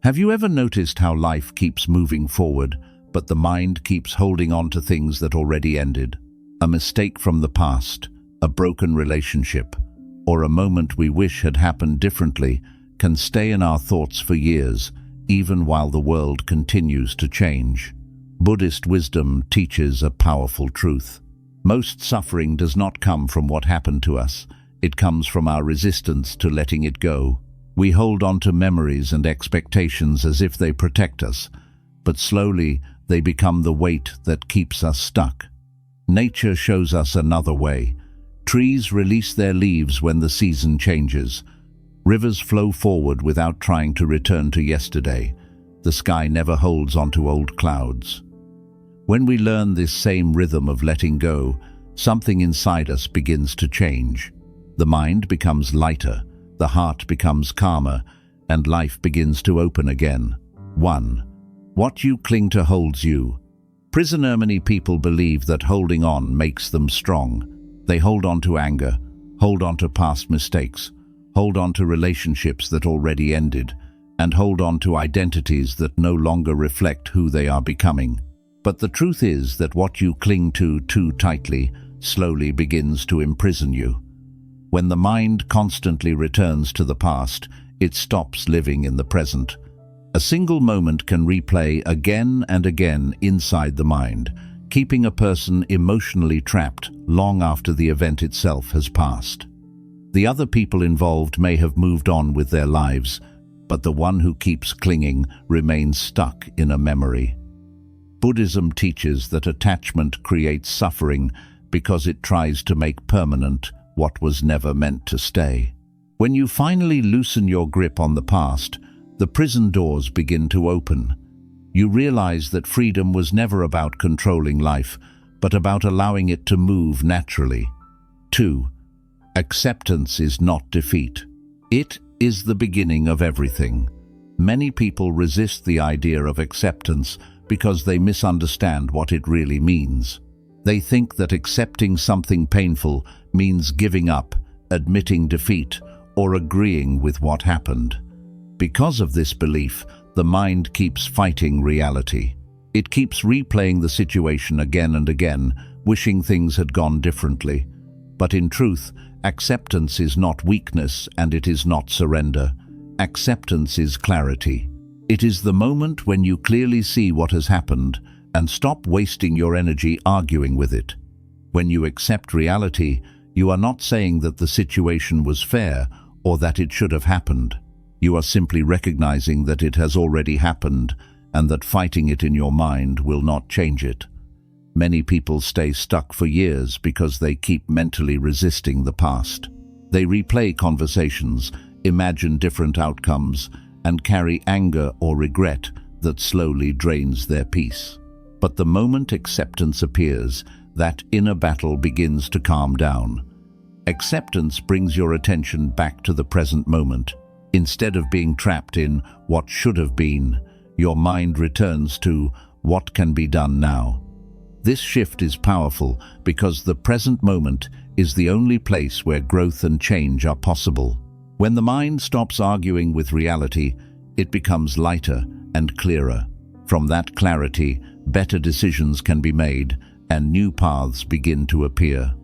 Have you ever noticed how life keeps moving forward, but the mind keeps holding on to things that already ended? A mistake from the past, a broken relationship, or a moment we wish had happened differently can stay in our thoughts for years, even while the world continues to change. Buddhist wisdom teaches a powerful truth. Most suffering does not come from what happened to us. It comes from our resistance to letting it go. We hold on to memories and expectations as if they protect us, but slowly they become the weight that keeps us stuck. Nature shows us another way. Trees release their leaves when the season changes. Rivers flow forward without trying to return to yesterday. The sky never holds onto old clouds. When we learn this same rhythm of letting go, something inside us begins to change. The mind becomes lighter, the heart becomes calmer, and life begins to open again. 1. What you cling to holds you. Many people believe that holding on makes them strong. They hold on to anger, hold on to past mistakes, hold on to relationships that already ended, and hold on to identities that no longer reflect who they are becoming. But the truth is that what you cling to too tightly slowly begins to imprison you. When the mind constantly returns to the past, it stops living in the present. A single moment can replay again and again inside the mind, keeping a person emotionally trapped long after the event itself has passed. The other people involved may have moved on with their lives, but the one who keeps clinging remains stuck in a memory. Buddhism teaches that attachment creates suffering because it tries to make permanent what was never meant to stay. When you finally loosen your grip on the past, the prison doors begin to open. You realize that freedom was never about controlling life, but about allowing it to move naturally. 2. Acceptance is not defeat. It is the beginning of everything. Many people resist the idea of acceptance because they misunderstand what it really means. They think that accepting something painful means giving up, admitting defeat, or agreeing with what happened. Because of this belief, the mind keeps fighting reality. It keeps replaying the situation again and again, wishing things had gone differently. But in truth, acceptance is not weakness and it is not surrender. Acceptance is clarity. It is the moment when you clearly see what has happened and stop wasting your energy arguing with it. When you accept reality, you are not saying that the situation was fair or that it should have happened. You are simply recognizing that it has already happened and that fighting it in your mind will not change it. Many people stay stuck for years because they keep mentally resisting the past. They replay conversations, imagine different outcomes, and carry anger or regret that slowly drains their peace. But the moment acceptance appears, that inner battle begins to calm down. Acceptance brings your attention back to the present moment. Instead of being trapped in what should have been, your mind returns to what can be done now. This shift is powerful because the present moment is the only place where growth and change are possible. When the mind stops arguing with reality, it becomes lighter and clearer. From that clarity, better decisions can be made and new paths begin to appear.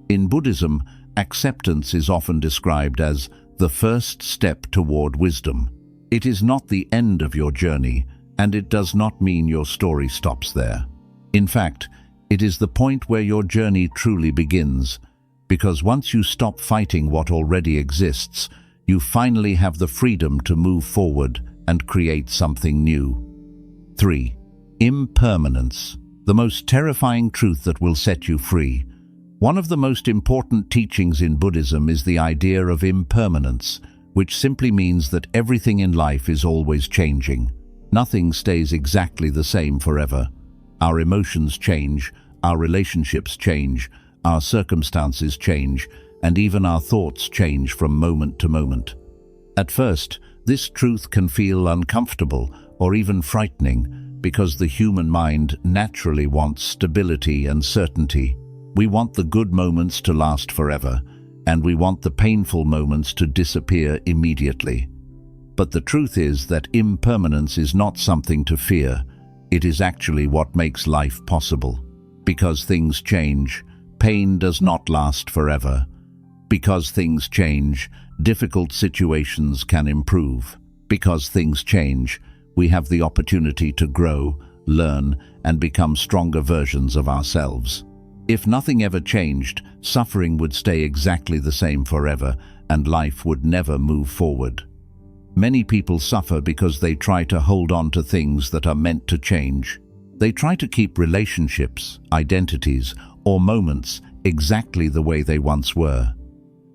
In Buddhism, acceptance is often described as the first step toward wisdom. It is not the end of your journey, and it does not mean your story stops there. In fact, it is the point where your journey truly begins, because once you stop fighting what already exists, you finally have the freedom to move forward and create something new. 3. Impermanence, the most terrifying truth that will set you free. One of the most important teachings in Buddhism is the idea of impermanence, which simply means that everything in life is always changing. Nothing stays exactly the same forever. Our emotions change, our relationships change, our circumstances change, and even our thoughts change from moment to moment. At first, this truth can feel uncomfortable or even frightening because the human mind naturally wants stability and certainty. We want the good moments to last forever, and we want the painful moments to disappear immediately. But the truth is that impermanence is not something to fear. It is actually what makes life possible. Because things change, pain does not last forever. Because things change, difficult situations can improve. Because things change, we have the opportunity to grow, learn, and become stronger versions of ourselves. If nothing ever changed, suffering would stay exactly the same forever, and life would never move forward. Many people suffer because they try to hold on to things that are meant to change. They try to keep relationships, identities, or moments exactly the way they once were.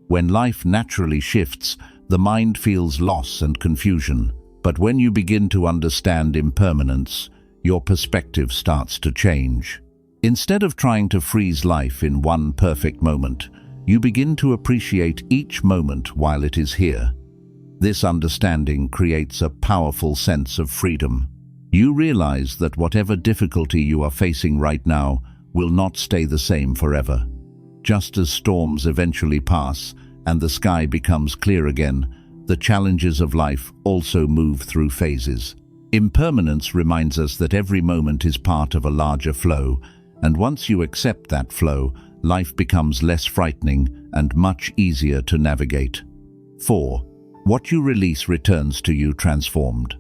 When life naturally shifts, the mind feels loss and confusion. But when you begin to understand impermanence, your perspective starts to change. Instead of trying to freeze life in one perfect moment, you begin to appreciate each moment while it is here. This understanding creates a powerful sense of freedom. You realize that whatever difficulty you are facing right now will not stay the same forever. Just as storms eventually pass and the sky becomes clear again, the challenges of life also move through phases. Impermanence reminds us that every moment is part of a larger flow, and once you accept that flow, life becomes less frightening and much easier to navigate. 4. What you release returns to you transformed.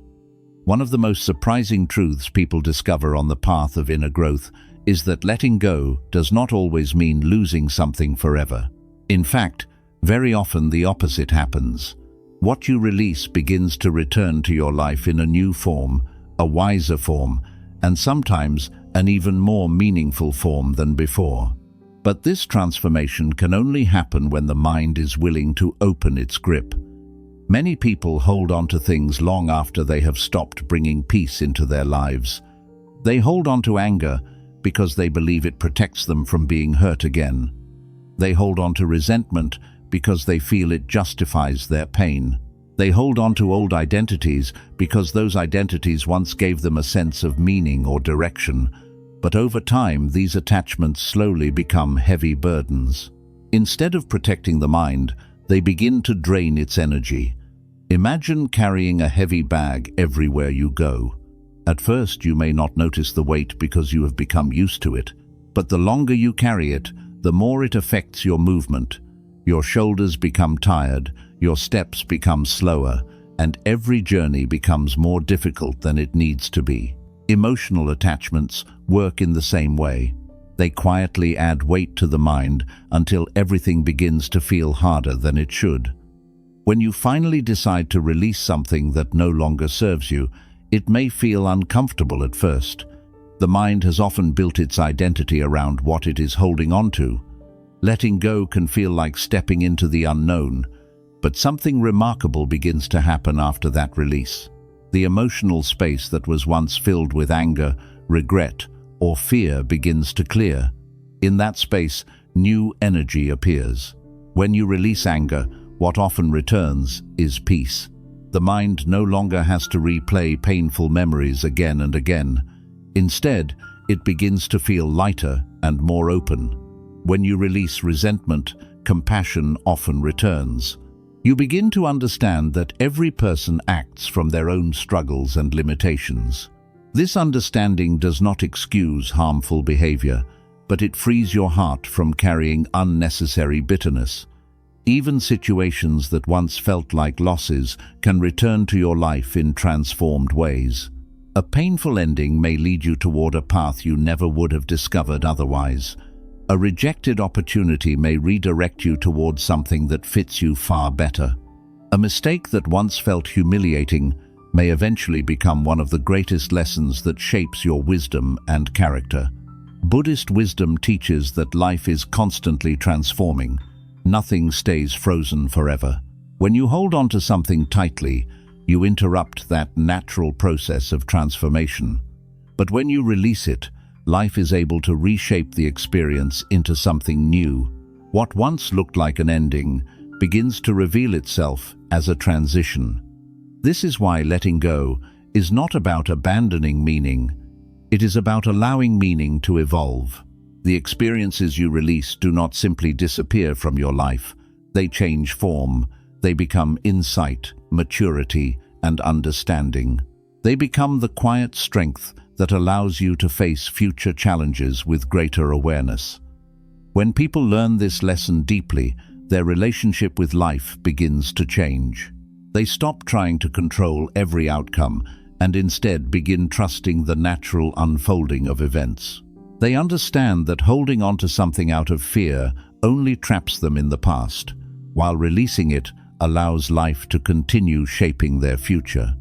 One of the most surprising truths people discover on the path of inner growth is that letting go does not always mean losing something forever. In fact, very often the opposite happens. What you release begins to return to your life in a new form, a wiser form, and sometimes an even more meaningful form than before. But this transformation can only happen when the mind is willing to open its grip. Many people hold on to things long after they have stopped bringing peace into their lives. They hold on to anger because they believe it protects them from being hurt again. They hold on to resentment because they feel it justifies their pain. They hold on to old identities because those identities once gave them a sense of meaning or direction. But over time, these attachments slowly become heavy burdens. Instead of protecting the mind, they begin to drain its energy. Imagine carrying a heavy bag everywhere you go. At first, you may not notice the weight because you have become used to it. But the longer you carry it, the more it affects your movement. Your shoulders become tired, your steps become slower, and every journey becomes more difficult than it needs to be. Emotional attachments work in the same way. They quietly add weight to the mind until everything begins to feel harder than it should. When you finally decide to release something that no longer serves you, it may feel uncomfortable at first. The mind has often built its identity around what it is holding on to. Letting go can feel like stepping into the unknown, but something remarkable begins to happen after that release. The emotional space that was once filled with anger, regret, or fear begins to clear. In that space, new energy appears. When you release anger, what often returns is peace. The mind no longer has to replay painful memories again and again. Instead, it begins to feel lighter and more open. When you release resentment, compassion often returns. You begin to understand that every person acts from their own struggles and limitations. This understanding does not excuse harmful behavior, but it frees your heart from carrying unnecessary bitterness. Even situations that once felt like losses can return to your life in transformed ways. A painful ending may lead you toward a path you never would have discovered otherwise. A rejected opportunity may redirect you towards something that fits you far better. A mistake that once felt humiliating may eventually become one of the greatest lessons that shapes your wisdom and character. Buddhist wisdom teaches that life is constantly transforming. Nothing stays frozen forever. When you hold on to something tightly, you interrupt that natural process of transformation. But when you release it, life is able to reshape the experience into something new. What once looked like an ending begins to reveal itself as a transition. This is why letting go is not about abandoning meaning. It is about allowing meaning to evolve. The experiences you release do not simply disappear from your life. They change form. They become insight, maturity, and understanding. They become the quiet strength that allows you to face future challenges with greater awareness. When people learn this lesson deeply, their relationship with life begins to change. They stop trying to control every outcome and instead begin trusting the natural unfolding of events. They understand that holding on to something out of fear only traps them in the past, while releasing it allows life to continue shaping their future.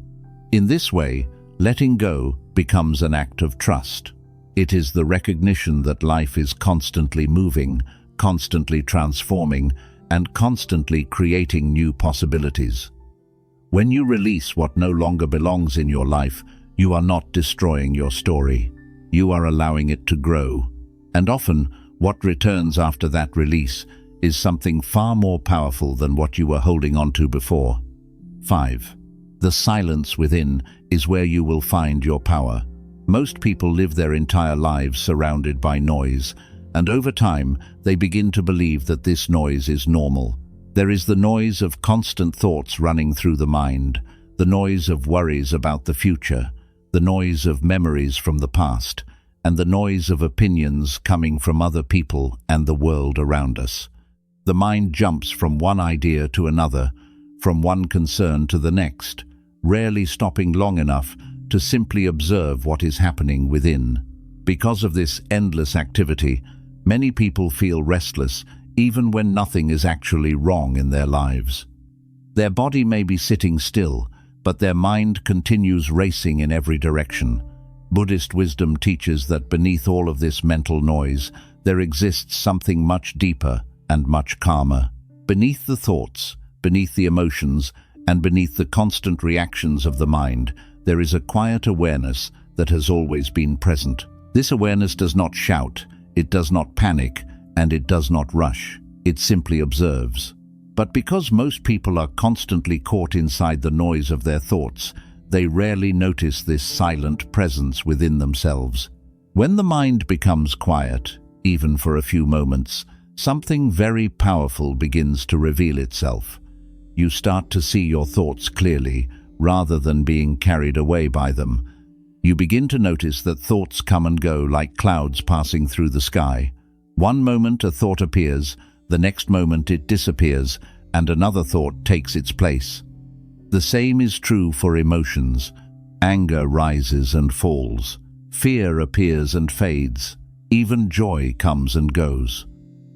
In this way, letting go becomes an act of trust. It is the recognition that life is constantly moving, constantly transforming, and constantly creating new possibilities. When you release what no longer belongs in your life, you are not destroying your story. You are allowing it to grow. And often, what returns after that release is something far more powerful than what you were holding on to before. 5. The silence within is where you will find your power. Most people live their entire lives surrounded by noise, and over time, they begin to believe that this noise is normal. There is the noise of constant thoughts running through the mind, the noise of worries about the future, the noise of memories from the past, and the noise of opinions coming from other people and the world around us. The mind jumps from one idea to another, from one concern to the next, rarely stopping long enough to simply observe what is happening within. Because of this endless activity, many people feel restless even when nothing is actually wrong in their lives. Their body may be sitting still, but their mind continues racing in every direction. Buddhist wisdom teaches that beneath all of this mental noise, there exists something much deeper and much calmer. Beneath the thoughts, beneath the emotions, and beneath the constant reactions of the mind, there is a quiet awareness that has always been present. This awareness does not shout, it does not panic, and it does not rush. It simply observes. But because most people are constantly caught inside the noise of their thoughts, they rarely notice this silent presence within themselves. When the mind becomes quiet, even for a few moments, something very powerful begins to reveal itself. You start to see your thoughts clearly, rather than being carried away by them. You begin to notice that thoughts come and go like clouds passing through the sky. One moment a thought appears, the next moment it disappears, and another thought takes its place. The same is true for emotions. Anger rises and falls. Fear appears and fades. Even joy comes and goes.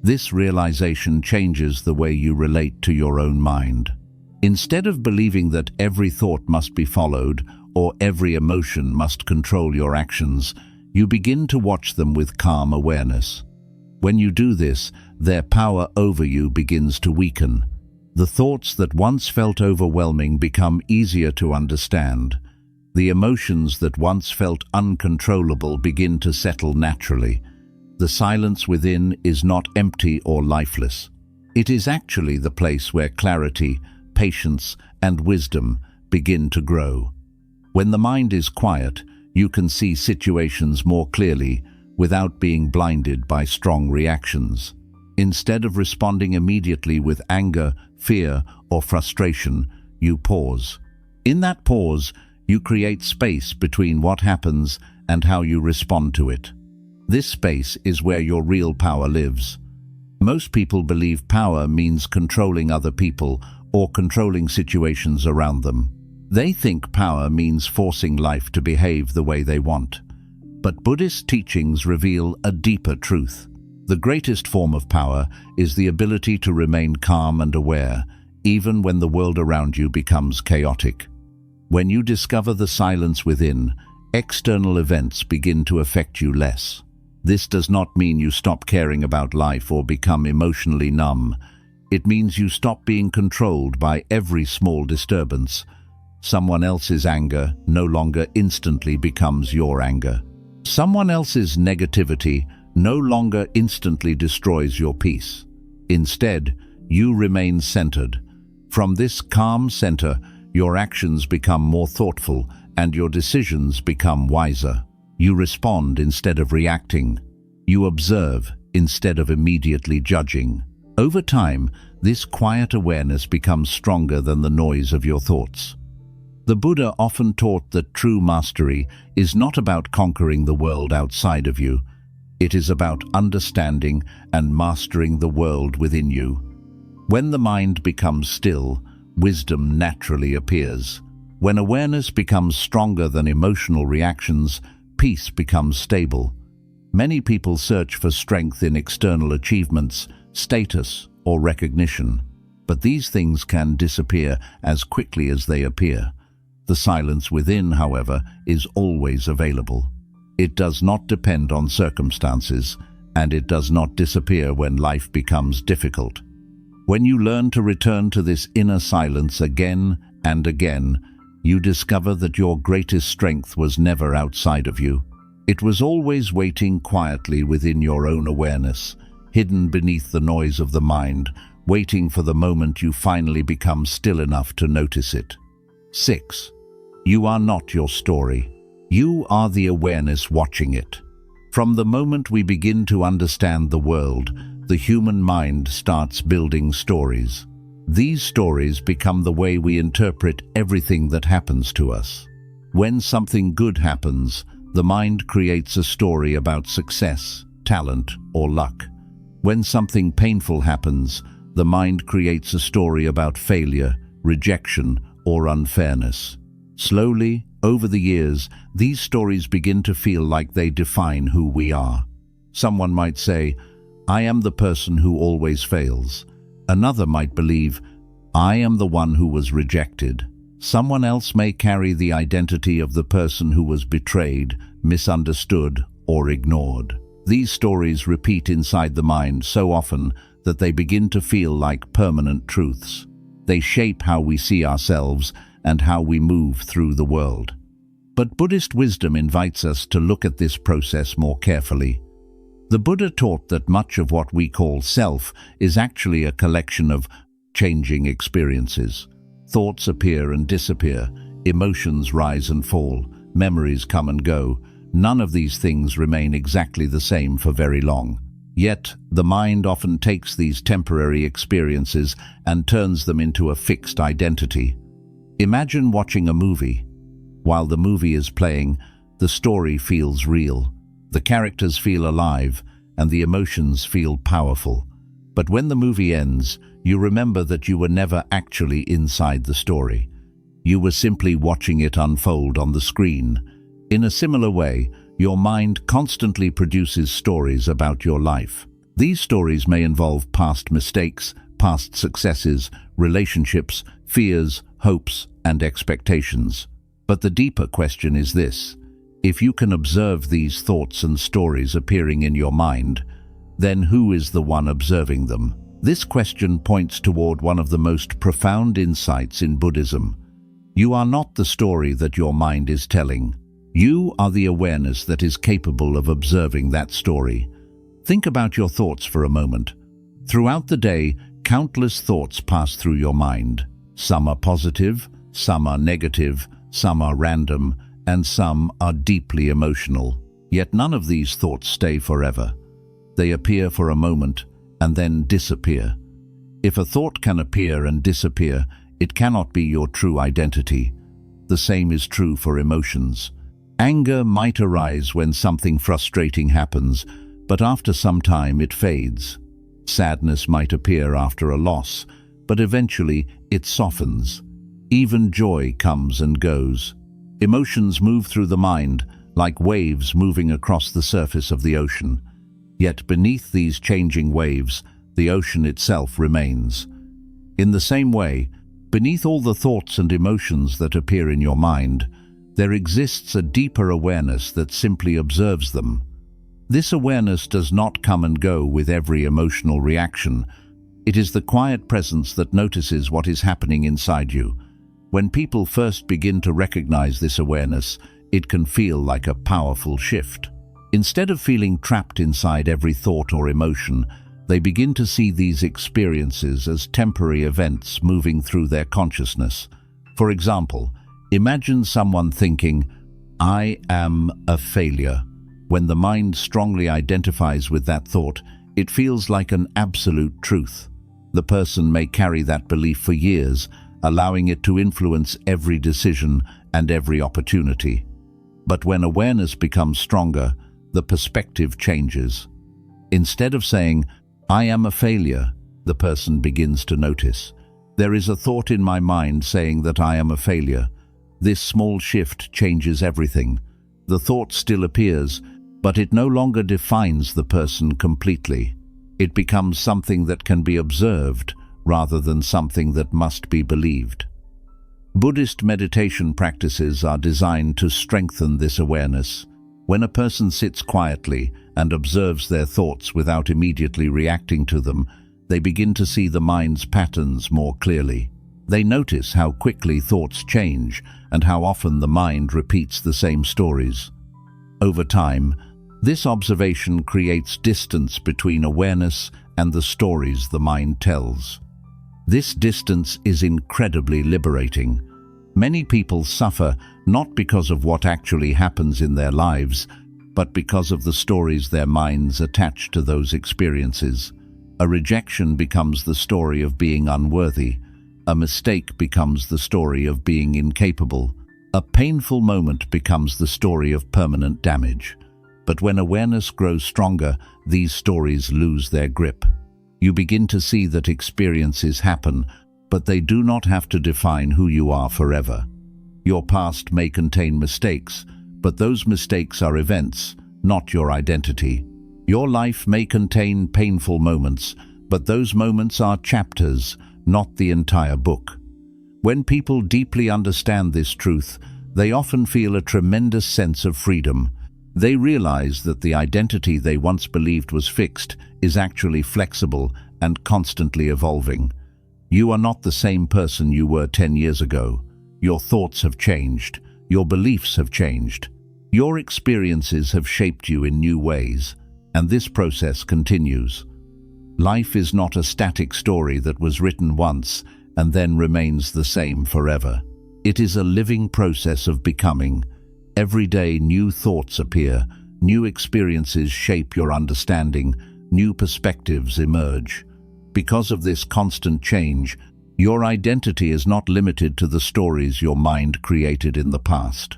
This realization changes the way you relate to your own mind. Instead of believing that every thought must be followed or every emotion must control your actions, you begin to watch them with calm awareness. When you do this, their power over you begins to weaken. The thoughts that once felt overwhelming become easier to understand. The emotions that once felt uncontrollable begin to settle naturally. The silence within is not empty or lifeless. It is actually the place where clarity, patience, and wisdom begin to grow. When the mind is quiet, you can see situations more clearly without being blinded by strong reactions. Instead of responding immediately with anger, fear, or frustration, you pause. In that pause, you create space between what happens and how you respond to it. This space is where your real power lives. Most people believe power means controlling other people or controlling situations around them. They think power means forcing life to behave the way they want. But Buddhist teachings reveal a deeper truth. The greatest form of power is the ability to remain calm and aware, even when the world around you becomes chaotic. When you discover the silence within, external events begin to affect you less. This does not mean you stop caring about life or become emotionally numb. It means you stop being controlled by every small disturbance. Someone else's anger no longer instantly becomes your anger. Someone else's negativity no longer instantly destroys your peace. Instead, you remain centered. From this calm center, your actions become more thoughtful and your decisions become wiser. You respond instead of reacting. You observe instead of immediately judging. Over time, this quiet awareness becomes stronger than the noise of your thoughts. The Buddha often taught that true mastery is not about conquering the world outside of you. It is about understanding and mastering the world within you. When the mind becomes still, wisdom naturally appears. When awareness becomes stronger than emotional reactions, peace becomes stable. Many people search for strength in external achievements, status, or recognition. But these things can disappear as quickly as they appear. The silence within, however, is always available. It does not depend on circumstances, and it does not disappear when life becomes difficult. When you learn to return to this inner silence again and again, you discover that your greatest strength was never outside of you. It was always waiting quietly within your own awareness, hidden beneath the noise of the mind, waiting for the moment you finally become still enough to notice it. 6. You are not your story. You are the awareness watching it. From the moment we begin to understand the world, the human mind starts building stories. These stories become the way we interpret everything that happens to us. When something good happens, the mind creates a story about success, talent, or luck. When something painful happens, the mind creates a story about failure, rejection, or unfairness. Slowly, over the years, these stories begin to feel like they define who we are. Someone might say, "I am the person who always fails." Another might believe, "I am the one who was rejected." Someone else may carry the identity of the person who was betrayed, misunderstood, or ignored. These stories repeat inside the mind so often that they begin to feel like permanent truths. They shape how we see ourselves and how we move through the world. But Buddhist wisdom invites us to look at this process more carefully. The Buddha taught that much of what we call self is actually a collection of changing experiences. Thoughts appear and disappear, emotions rise and fall, memories come and go. None of these things remain exactly the same for very long. Yet, the mind often takes these temporary experiences and turns them into a fixed identity. Imagine watching a movie. While the movie is playing, the story feels real. The characters feel alive, and the emotions feel powerful. But when the movie ends, you remember that you were never actually inside the story. You were simply watching it unfold on the screen. In a similar way, your mind constantly produces stories about your life. These stories may involve past mistakes, past successes, relationships, fears, hopes, and expectations. But the deeper question is this: if you can observe these thoughts and stories appearing in your mind, then who is the one observing them? This question points toward one of the most profound insights in Buddhism. You are not the story that your mind is telling. You are the awareness that is capable of observing that story. Think about your thoughts for a moment. Throughout the day, countless thoughts pass through your mind. Some are positive, some are negative, some are random, and some are deeply emotional. Yet none of these thoughts stay forever. They appear for a moment and then disappear. If a thought can appear and disappear, it cannot be your true identity. The same is true for emotions. Anger might arise when something frustrating happens, but after some time it fades. Sadness might appear after a loss, but eventually it softens. Even joy comes and goes. Emotions move through the mind, like waves moving across the surface of the ocean. Yet beneath these changing waves, the ocean itself remains. In the same way, beneath all the thoughts and emotions that appear in your mind, there exists a deeper awareness that simply observes them. This awareness does not come and go with every emotional reaction. It is the quiet presence that notices what is happening inside you. When people first begin to recognize this awareness, it can feel like a powerful shift. Instead of feeling trapped inside every thought or emotion, they begin to see these experiences as temporary events moving through their consciousness. For example, imagine someone thinking, "I am a failure." When the mind strongly identifies with that thought, it feels like an absolute truth. The person may carry that belief for years allowing it to influence every decision and every opportunity. But when awareness becomes stronger, the perspective changes. Instead of saying, "I am a failure," the person begins to notice, "There is a thought in my mind saying that I am a failure." This small shift changes everything. The thought still appears, but it no longer defines the person completely. It becomes something that can be observed rather than something that must be believed. Buddhist meditation practices are designed to strengthen this awareness. When a person sits quietly and observes their thoughts without immediately reacting to them, they begin to see the mind's patterns more clearly. They notice how quickly thoughts change and how often the mind repeats the same stories. Over time, this observation creates distance between awareness and the stories the mind tells. This distance is incredibly liberating. Many people suffer not because of what actually happens in their lives, but because of the stories their minds attach to those experiences. A rejection becomes the story of being unworthy. A mistake becomes the story of being incapable. A painful moment becomes the story of permanent damage. But when awareness grows stronger, these stories lose their grip. You begin to see that experiences happen, but they do not have to define who you are forever. Your past may contain mistakes, but those mistakes are events, not your identity. Your life may contain painful moments, but those moments are chapters, not the entire book. When people deeply understand this truth, they often feel a tremendous sense of freedom. They realize that the identity they once believed was fixed is actually flexible and constantly evolving. You are not the same person you were 10 years ago. Your thoughts have changed. Your beliefs have changed. Your experiences have shaped you in new ways, and this process continues. Life is not a static story that was written once and then remains the same forever. It is a living process of becoming. Every day new thoughts appear, new experiences shape your understanding, new perspectives emerge. Because of this constant change, your identity is not limited to the stories your mind created in the past.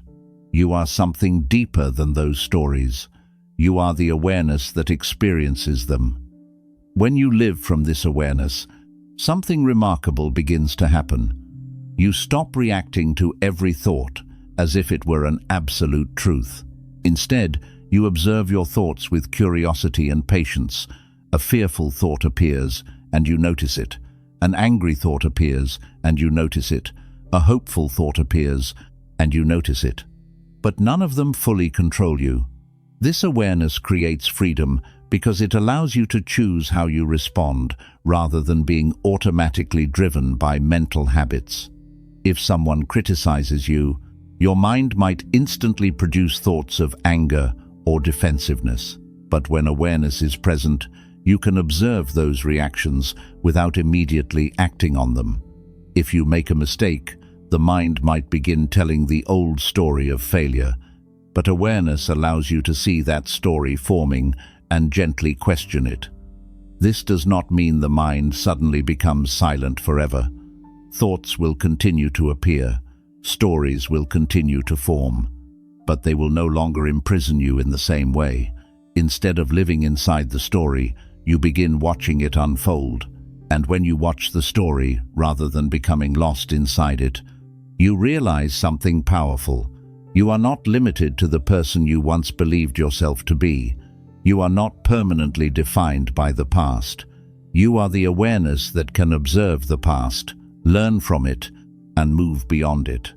You are something deeper than those stories. You are the awareness that experiences them. When you live from this awareness, something remarkable begins to happen. You stop reacting to every thought as if it were an absolute truth. Instead, you observe your thoughts with curiosity and patience. A fearful thought appears, and you notice it. An angry thought appears, and you notice it. A hopeful thought appears, and you notice it. But none of them fully control you. This awareness creates freedom because it allows you to choose how you respond rather than being automatically driven by mental habits. If someone criticizes you, your mind might instantly produce thoughts of anger or defensiveness. But when awareness is present, you can observe those reactions without immediately acting on them. If you make a mistake, the mind might begin telling the old story of failure, but awareness allows you to see that story forming and gently question it. This does not mean the mind suddenly becomes silent forever. Thoughts will continue to appear, stories will continue to form, but they will no longer imprison you in the same way. Instead of living inside the story, you begin watching it unfold. And when you watch the story, rather than becoming lost inside it, you realize something powerful. You are not limited to the person you once believed yourself to be. You are not permanently defined by the past. You are the awareness that can observe the past, learn from it, and move beyond it.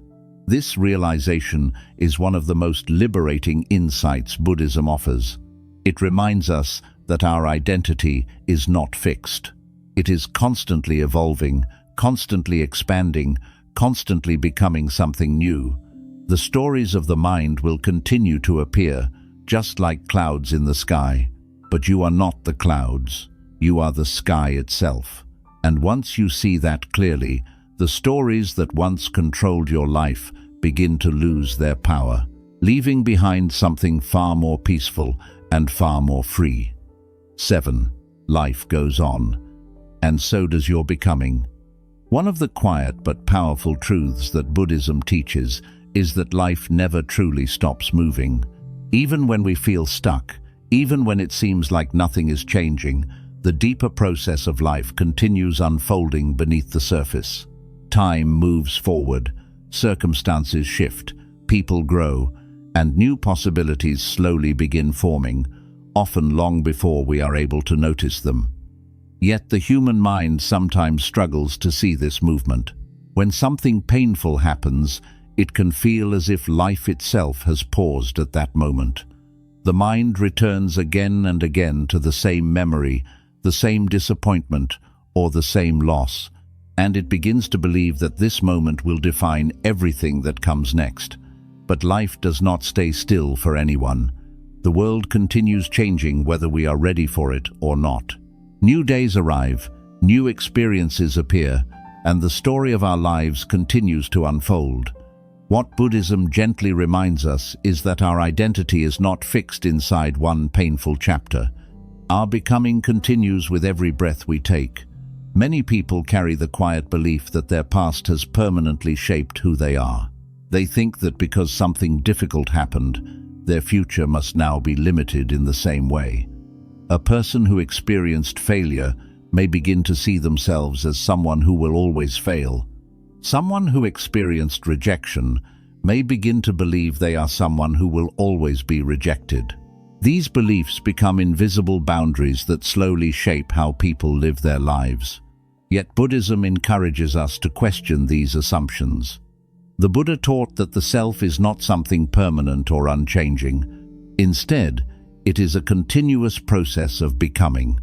This realization is one of the most liberating insights Buddhism offers. It reminds us that our identity is not fixed. It is constantly evolving, constantly expanding, constantly becoming something new. The stories of the mind will continue to appear, just like clouds in the sky. But you are not the clouds. You are the sky itself. And once you see that clearly, the stories that once controlled your life begin to lose their power, leaving behind something far more peaceful and far more free. 7. Life goes on, and so does your becoming. One of the quiet but powerful truths that Buddhism teaches is that life never truly stops moving. Even when we feel stuck, even when it seems like nothing is changing, the deeper process of life continues unfolding beneath the surface. Time moves forward, circumstances shift, people grow, and new possibilities slowly begin forming, often long before we are able to notice them. Yet the human mind sometimes struggles to see this movement. When something painful happens, it can feel as if life itself has paused at that moment. The mind returns again and again to the same memory, the same disappointment, or the same loss, and it begins to believe that this moment will define everything that comes next. But life does not stay still for anyone. The world continues changing whether we are ready for it or not. New days arrive, new experiences appear, and the story of our lives continues to unfold. What Buddhism gently reminds us is that our identity is not fixed inside one painful chapter. Our becoming continues with every breath we take. Many people carry the quiet belief that their past has permanently shaped who they are. They think that because something difficult happened, their future must now be limited in the same way. A person who experienced failure may begin to see themselves as someone who will always fail. Someone who experienced rejection may begin to believe they are someone who will always be rejected. These beliefs become invisible boundaries that slowly shape how people live their lives. Yet Buddhism encourages us to question these assumptions. The Buddha taught that the self is not something permanent or unchanging. Instead, it is a continuous process of becoming.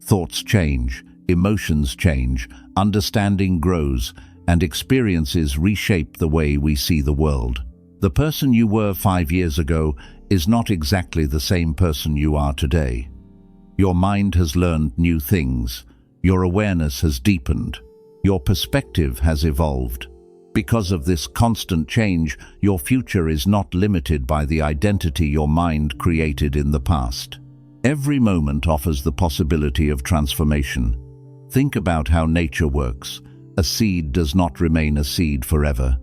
Thoughts change, emotions change, understanding grows, and experiences reshape the way we see the world. The person you were 5 years ago is not exactly the same person you are today. Your mind has learned new things. Your awareness has deepened. Your perspective has evolved. Because of this constant change, your future is not limited by the identity your mind created in the past. Every moment offers the possibility of transformation. Think about how nature works. A seed does not remain a seed forever.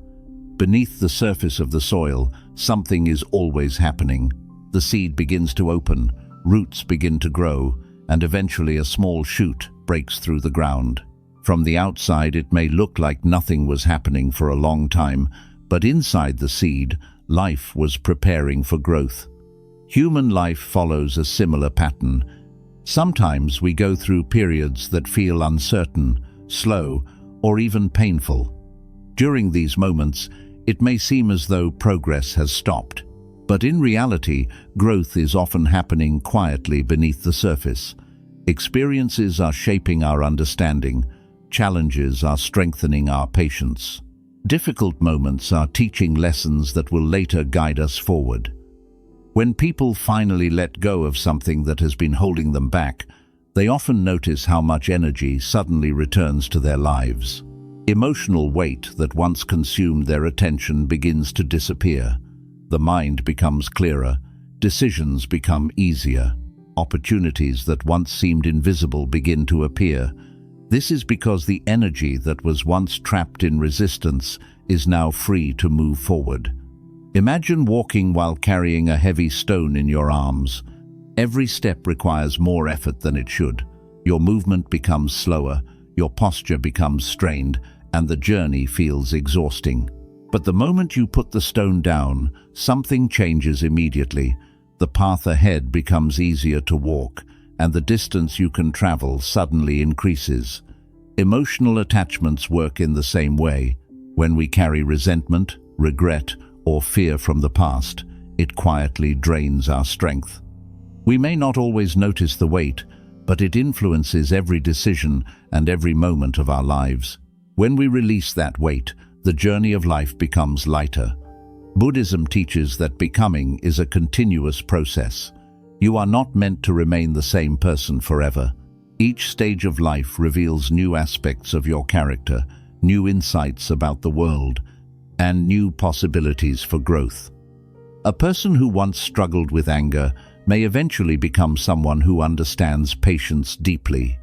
Beneath the surface of the soil, something is always happening. The seed begins to open, roots begin to grow, and eventually a small shoot breaks through the ground. From the outside, it may look like nothing was happening for a long time, but inside the seed, life was preparing for growth. Human life follows a similar pattern. Sometimes we go through periods that feel uncertain, slow, or even painful. During these moments, it may seem as though progress has stopped. But in reality, growth is often happening quietly beneath the surface. Experiences are shaping our understanding. Challenges are strengthening our patience. Difficult moments are teaching lessons that will later guide us forward. When people finally let go of something that has been holding them back, they often notice how much energy suddenly returns to their lives. Emotional weight that once consumed their attention begins to disappear. The mind becomes clearer, decisions become easier, opportunities that once seemed invisible begin to appear. This is because the energy that was once trapped in resistance is now free to move forward. Imagine walking while carrying a heavy stone in your arms. Every step requires more effort than it should. Your movement becomes slower, your posture becomes strained, and the journey feels exhausting. But the moment you put the stone down, something changes immediately. The path ahead becomes easier to walk, and the distance you can travel suddenly increases. Emotional attachments work in the same way. When we carry resentment, regret, or fear from the past, it quietly drains our strength. We may not always notice the weight, but it influences every decision and every moment of our lives. When we release that weight, the journey of life becomes lighter. Buddhism teaches that becoming is a continuous process. You are not meant to remain the same person forever. Each stage of life reveals new aspects of your character, new insights about the world, and new possibilities for growth. A person who once struggled with anger may eventually become someone who understands patience deeply.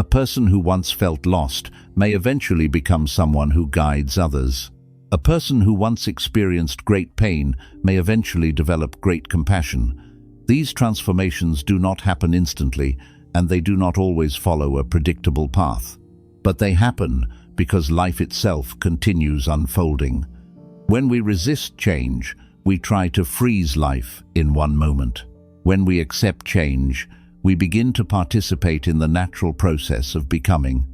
A person who once felt lost may eventually become someone who guides others. A person who once experienced great pain may eventually develop great compassion. These transformations do not happen instantly, and they do not always follow a predictable path. But they happen because life itself continues unfolding. When we resist change, we try to freeze life in one moment. When we accept change, we begin to participate in the natural process of becoming.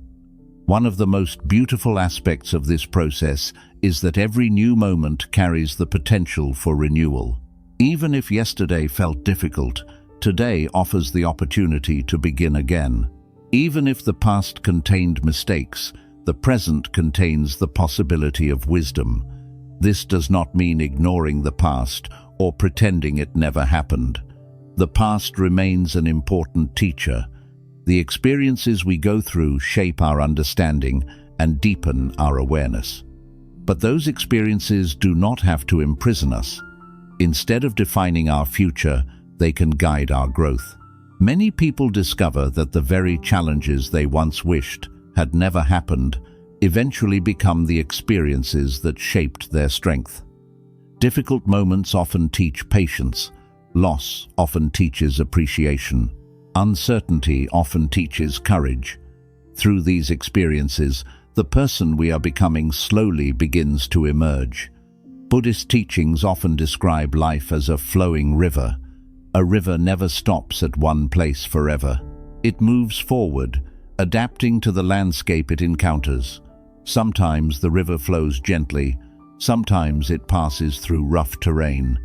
One of the most beautiful aspects of this process is that every new moment carries the potential for renewal. Even if yesterday felt difficult, today offers the opportunity to begin again. Even if the past contained mistakes, the present contains the possibility of wisdom. This does not mean ignoring the past or pretending it never happened. The past remains an important teacher. The experiences we go through shape our understanding and deepen our awareness. But those experiences do not have to imprison us. Instead of defining our future, they can guide our growth. Many people discover that the very challenges they once wished had never happened eventually become the experiences that shaped their strength. Difficult moments often teach patience. Loss often teaches appreciation. Uncertainty often teaches courage. Through these experiences, the person we are becoming slowly begins to emerge. Buddhist teachings often describe life as a flowing river. A river never stops at one place forever. It moves forward, adapting to the landscape it encounters. Sometimes the river flows gently, sometimes it passes through rough terrain.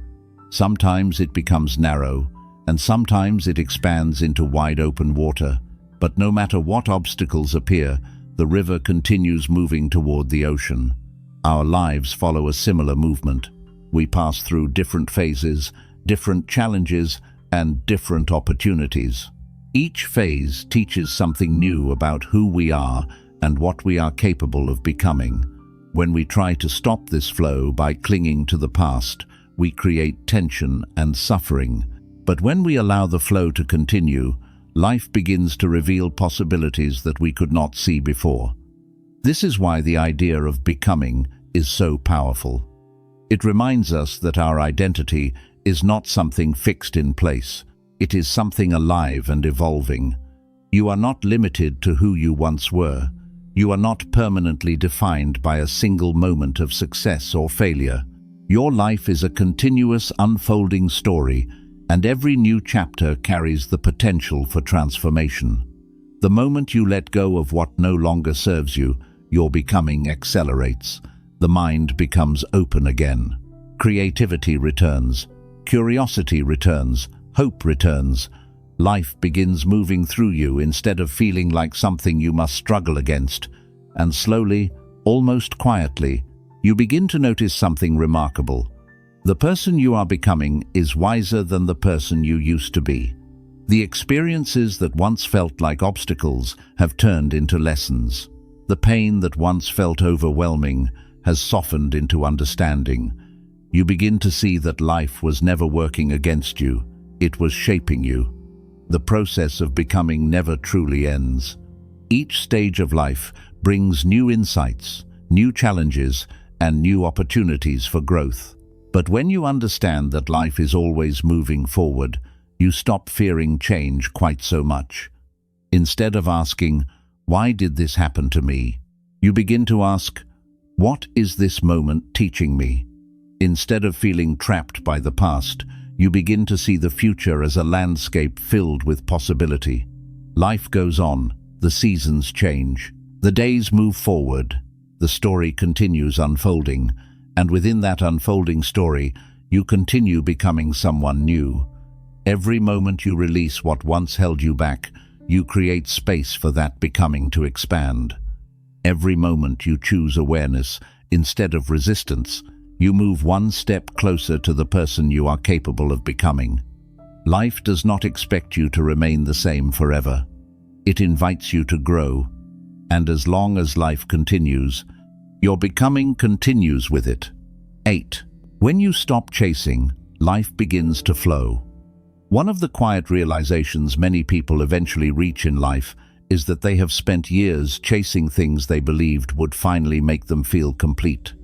Sometimes it becomes narrow, and sometimes it expands into wide open water. But no matter what obstacles appear, the river continues moving toward the ocean. Our lives follow a similar movement. We pass through different phases, different challenges, and different opportunities. Each phase teaches something new about who we are and what we are capable of becoming. When we try to stop this flow by clinging to the past, we create tension and suffering. But when we allow the flow to continue, life begins to reveal possibilities that we could not see before. This is why the idea of becoming is so powerful. It reminds us that our identity is not something fixed in place. It is something alive and evolving. You are not limited to who you once were. You are not permanently defined by a single moment of success or failure. Your life is a continuous unfolding story, and every new chapter carries the potential for transformation. The moment you let go of what no longer serves you, your becoming accelerates. The mind becomes open again. Creativity returns. Curiosity returns. Hope returns. Life begins moving through you instead of feeling like something you must struggle against. And slowly, almost quietly, you begin to notice something remarkable. The person you are becoming is wiser than the person you used to be. The experiences that once felt like obstacles have turned into lessons. The pain that once felt overwhelming has softened into understanding. You begin to see that life was never working against you. It was shaping you. The process of becoming never truly ends. Each stage of life brings new insights, new challenges, and new opportunities for growth. But when you understand that life is always moving forward, you stop fearing change quite so much. Instead of asking, "Why did this happen to me?" you begin to ask, "What is this moment teaching me?" Instead of feeling trapped by the past, you begin to see the future as a landscape filled with possibility. Life goes on, the seasons change, the days move forward, the story continues unfolding, and within that unfolding story, you continue becoming someone new. Every moment you release what once held you back, you create space for that becoming to expand. Every moment you choose awareness instead of resistance, you move one step closer to the person you are capable of becoming. Life does not expect you to remain the same forever. It invites you to grow, and as long as life continues, your becoming continues with it. 8. When you stop chasing, life begins to flow. One of the quiet realizations many people eventually reach in life is that they have spent years chasing things they believed would finally make them feel complete.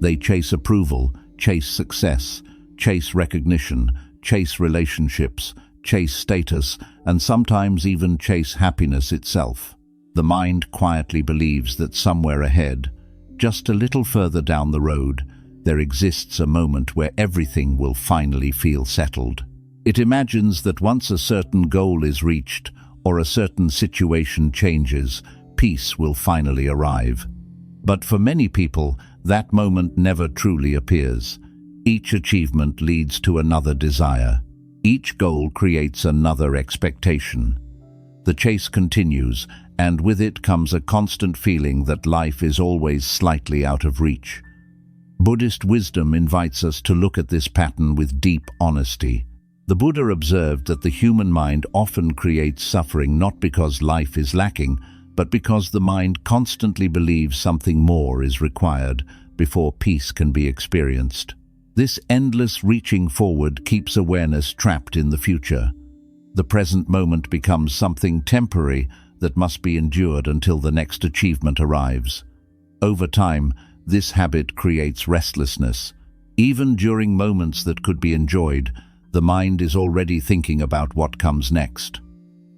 They chase approval, chase success, chase recognition, chase relationships, chase status, and sometimes even chase happiness itself. The mind quietly believes that somewhere ahead, just a little further down the road, there exists a moment where everything will finally feel settled. It imagines that once a certain goal is reached or a certain situation changes, peace will finally arrive. But for many people, that moment never truly appears. Each achievement leads to another desire. Each goal creates another expectation. The chase continues, and with it comes a constant feeling that life is always slightly out of reach. Buddhist wisdom invites us to look at this pattern with deep honesty. The Buddha observed that the human mind often creates suffering not because life is lacking, but because the mind constantly believes something more is required before peace can be experienced. This endless reaching forward keeps awareness trapped in the future. The present moment becomes something temporary that must be endured until the next achievement arrives. Over time, this habit creates restlessness. Even during moments that could be enjoyed, the mind is already thinking about what comes next.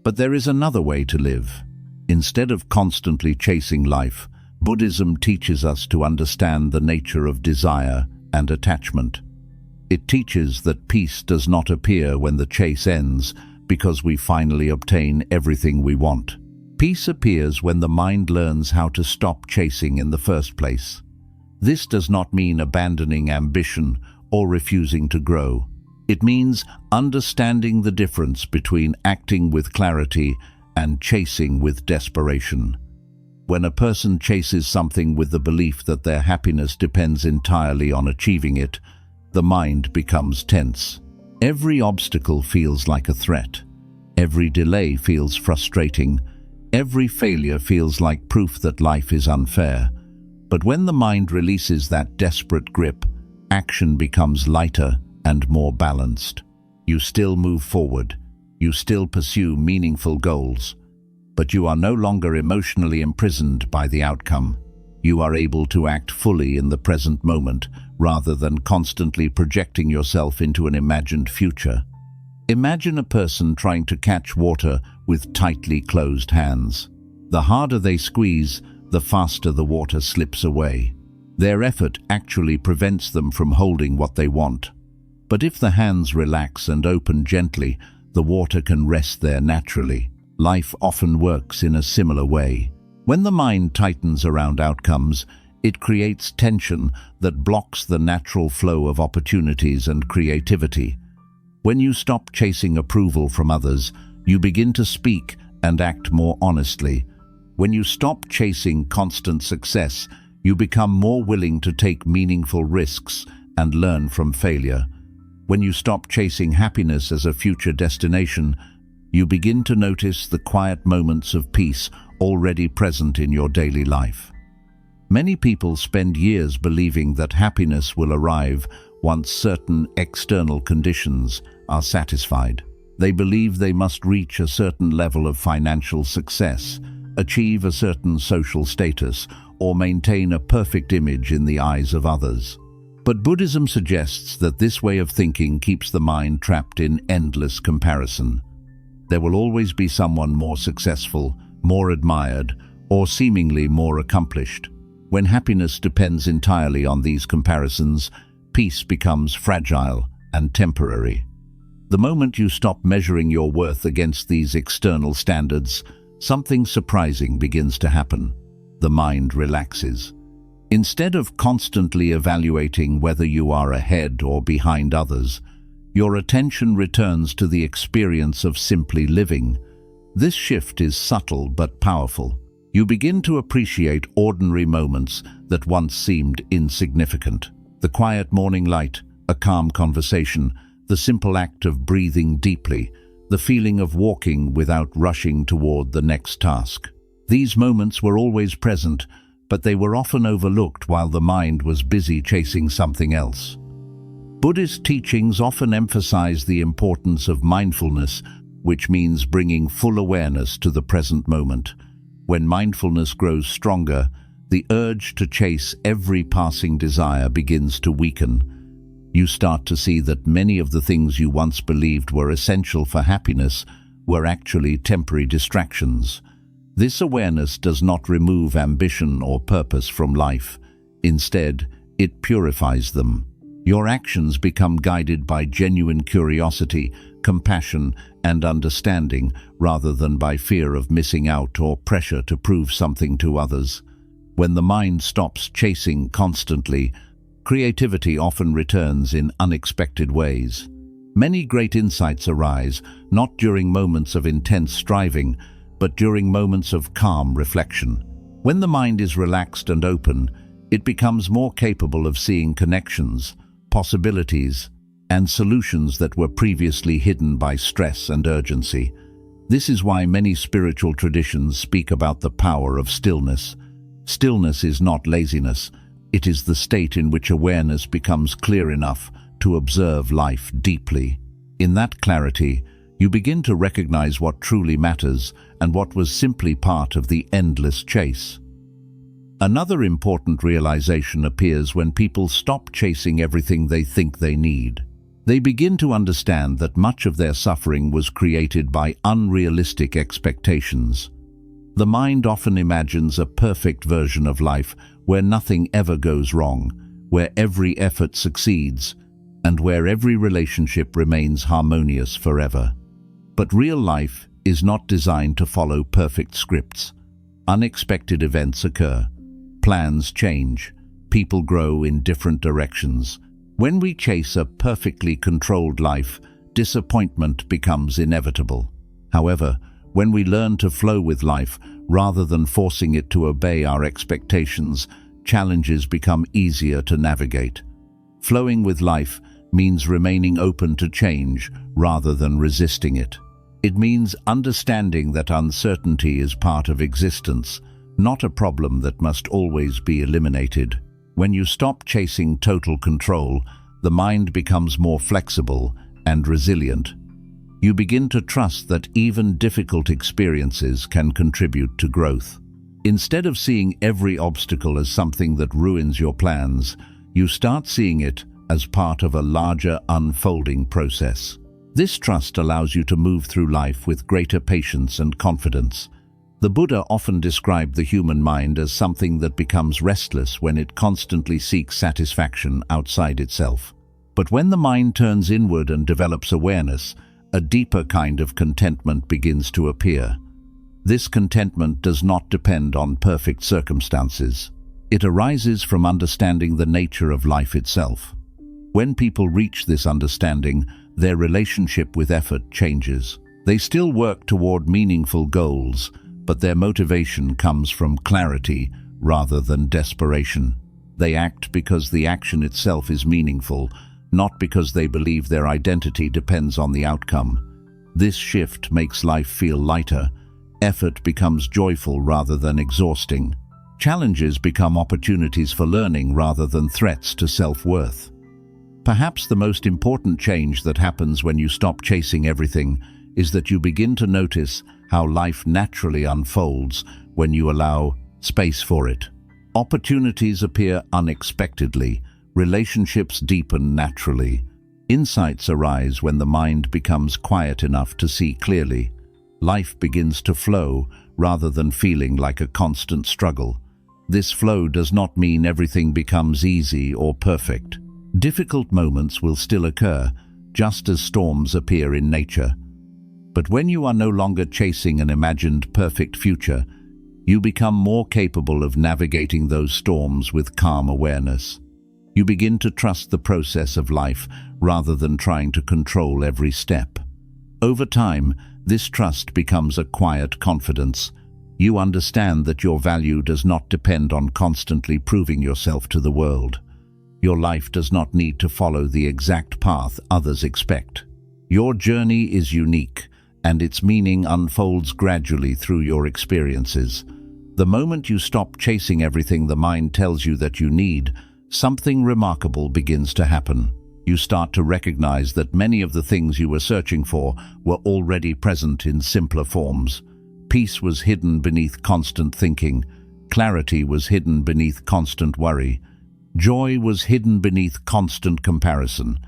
But there is another way to live. Instead of constantly chasing life, Buddhism teaches us to understand the nature of desire and attachment. It teaches that peace does not appear when the chase ends because we finally obtain everything we want. Peace appears when the mind learns how to stop chasing in the first place. This does not mean abandoning ambition or refusing to grow. It means understanding the difference between acting with clarity and chasing with desperation. When a person chases something with the belief that their happiness depends entirely on achieving it, the mind becomes tense. Every obstacle feels like a threat. Every delay feels frustrating. Every failure feels like proof that life is unfair. But when the mind releases that desperate grip, action becomes lighter and more balanced. You still move forward. You still pursue meaningful goals. But you are no longer emotionally imprisoned by the outcome. You are able to act fully in the present moment rather than constantly projecting yourself into an imagined future. Imagine a person trying to catch water with tightly closed hands. The harder they squeeze, the faster the water slips away. Their effort actually prevents them from holding what they want. But if the hands relax and open gently, the water can rest there naturally. Life often works in a similar way. When the mind tightens around outcomes, it creates tension that blocks the natural flow of opportunities and creativity. When you stop chasing approval from others, you begin to speak and act more honestly. When you stop chasing constant success, you become more willing to take meaningful risks and learn from failure. When you stop chasing happiness as a future destination, you begin to notice the quiet moments of peace already present in your daily life. Many people spend years believing that happiness will arrive once certain external conditions are satisfied. They believe they must reach a certain level of financial success, achieve a certain social status, or maintain a perfect image in the eyes of others. But Buddhism suggests that this way of thinking keeps the mind trapped in endless comparison. There will always be someone more successful, more admired, or seemingly more accomplished. When happiness depends entirely on these comparisons, peace becomes fragile and temporary. The moment you stop measuring your worth against these external standards, something surprising begins to happen. The mind relaxes. Instead of constantly evaluating whether you are ahead or behind others, your attention returns to the experience of simply living. This shift is subtle but powerful. You begin to appreciate ordinary moments that once seemed insignificant. The quiet morning light, a calm conversation, the simple act of breathing deeply, the feeling of walking without rushing toward the next task. These moments were always present, but they were often overlooked while the mind was busy chasing something else. Buddhist teachings often emphasize the importance of mindfulness, which means bringing full awareness to the present moment. When mindfulness grows stronger, the urge to chase every passing desire begins to weaken. You start to see that many of the things you once believed were essential for happiness were actually temporary distractions. This awareness does not remove ambition or purpose from life. Instead, it purifies them. Your actions become guided by genuine curiosity, compassion, and understanding, rather than by fear of missing out or pressure to prove something to others. When the mind stops chasing constantly, creativity often returns in unexpected ways. Many great insights arise, not during moments of intense striving, but during moments of calm reflection. When the mind is relaxed and open, it becomes more capable of seeing connections, possibilities, and solutions that were previously hidden by stress and urgency. This is why many spiritual traditions speak about the power of stillness. Stillness is not laziness. It is the state in which awareness becomes clear enough to observe life deeply. In that clarity, you begin to recognize what truly matters and what was simply part of the endless chase. Another important realization appears when people stop chasing everything they think they need. They begin to understand that much of their suffering was created by unrealistic expectations. The mind often imagines a perfect version of life where nothing ever goes wrong, where every effort succeeds, and where every relationship remains harmonious forever. But real life is not designed to follow perfect scripts. Unexpected events occur. Plans change. People grow in different directions. When we chase a perfectly controlled life, disappointment becomes inevitable. However, when we learn to flow with life, rather than forcing it to obey our expectations, challenges become easier to navigate. Flowing with life means remaining open to change rather than resisting it. It means understanding that uncertainty is part of existence, not a problem that must always be eliminated. When you stop chasing total control, the mind becomes more flexible and resilient. You begin to trust that even difficult experiences can contribute to growth. Instead of seeing every obstacle as something that ruins your plans, you start seeing it as part of a larger unfolding process. This trust allows you to move through life with greater patience and confidence. The Buddha often described the human mind as something that becomes restless when it constantly seeks satisfaction outside itself. But when the mind turns inward and develops awareness, a deeper kind of contentment begins to appear. This contentment does not depend on perfect circumstances. It arises from understanding the nature of life itself. When people reach this understanding, their relationship with effort changes. They still work toward meaningful goals, but their motivation comes from clarity rather than desperation. They act because the action itself is meaningful, not because they believe their identity depends on the outcome. This shift makes life feel lighter. Effort becomes joyful rather than exhausting. Challenges become opportunities for learning rather than threats to self-worth. Perhaps the most important change that happens when you stop chasing everything is that you begin to notice how life naturally unfolds when you allow space for it. Opportunities appear unexpectedly, relationships deepen naturally. Insights arise when the mind becomes quiet enough to see clearly. Life begins to flow rather than feeling like a constant struggle. This flow does not mean everything becomes easy or perfect. Difficult moments will still occur, just as storms appear in nature. But when you are no longer chasing an imagined perfect future, you become more capable of navigating those storms with calm awareness. You begin to trust the process of life rather than trying to control every step. Over time, this trust becomes a quiet confidence. You understand that your value does not depend on constantly proving yourself to the world. Your life does not need to follow the exact path others expect. Your journey is unique, and its meaning unfolds gradually through your experiences. The moment you stop chasing everything the mind tells you that you need, something remarkable begins to happen. you start to recognize that many of the things you were searching for were already present in simpler forms. Peace was hidden beneath constant thinking. Clarity was hidden beneath constant worry. Joy was hidden beneath constant comparison.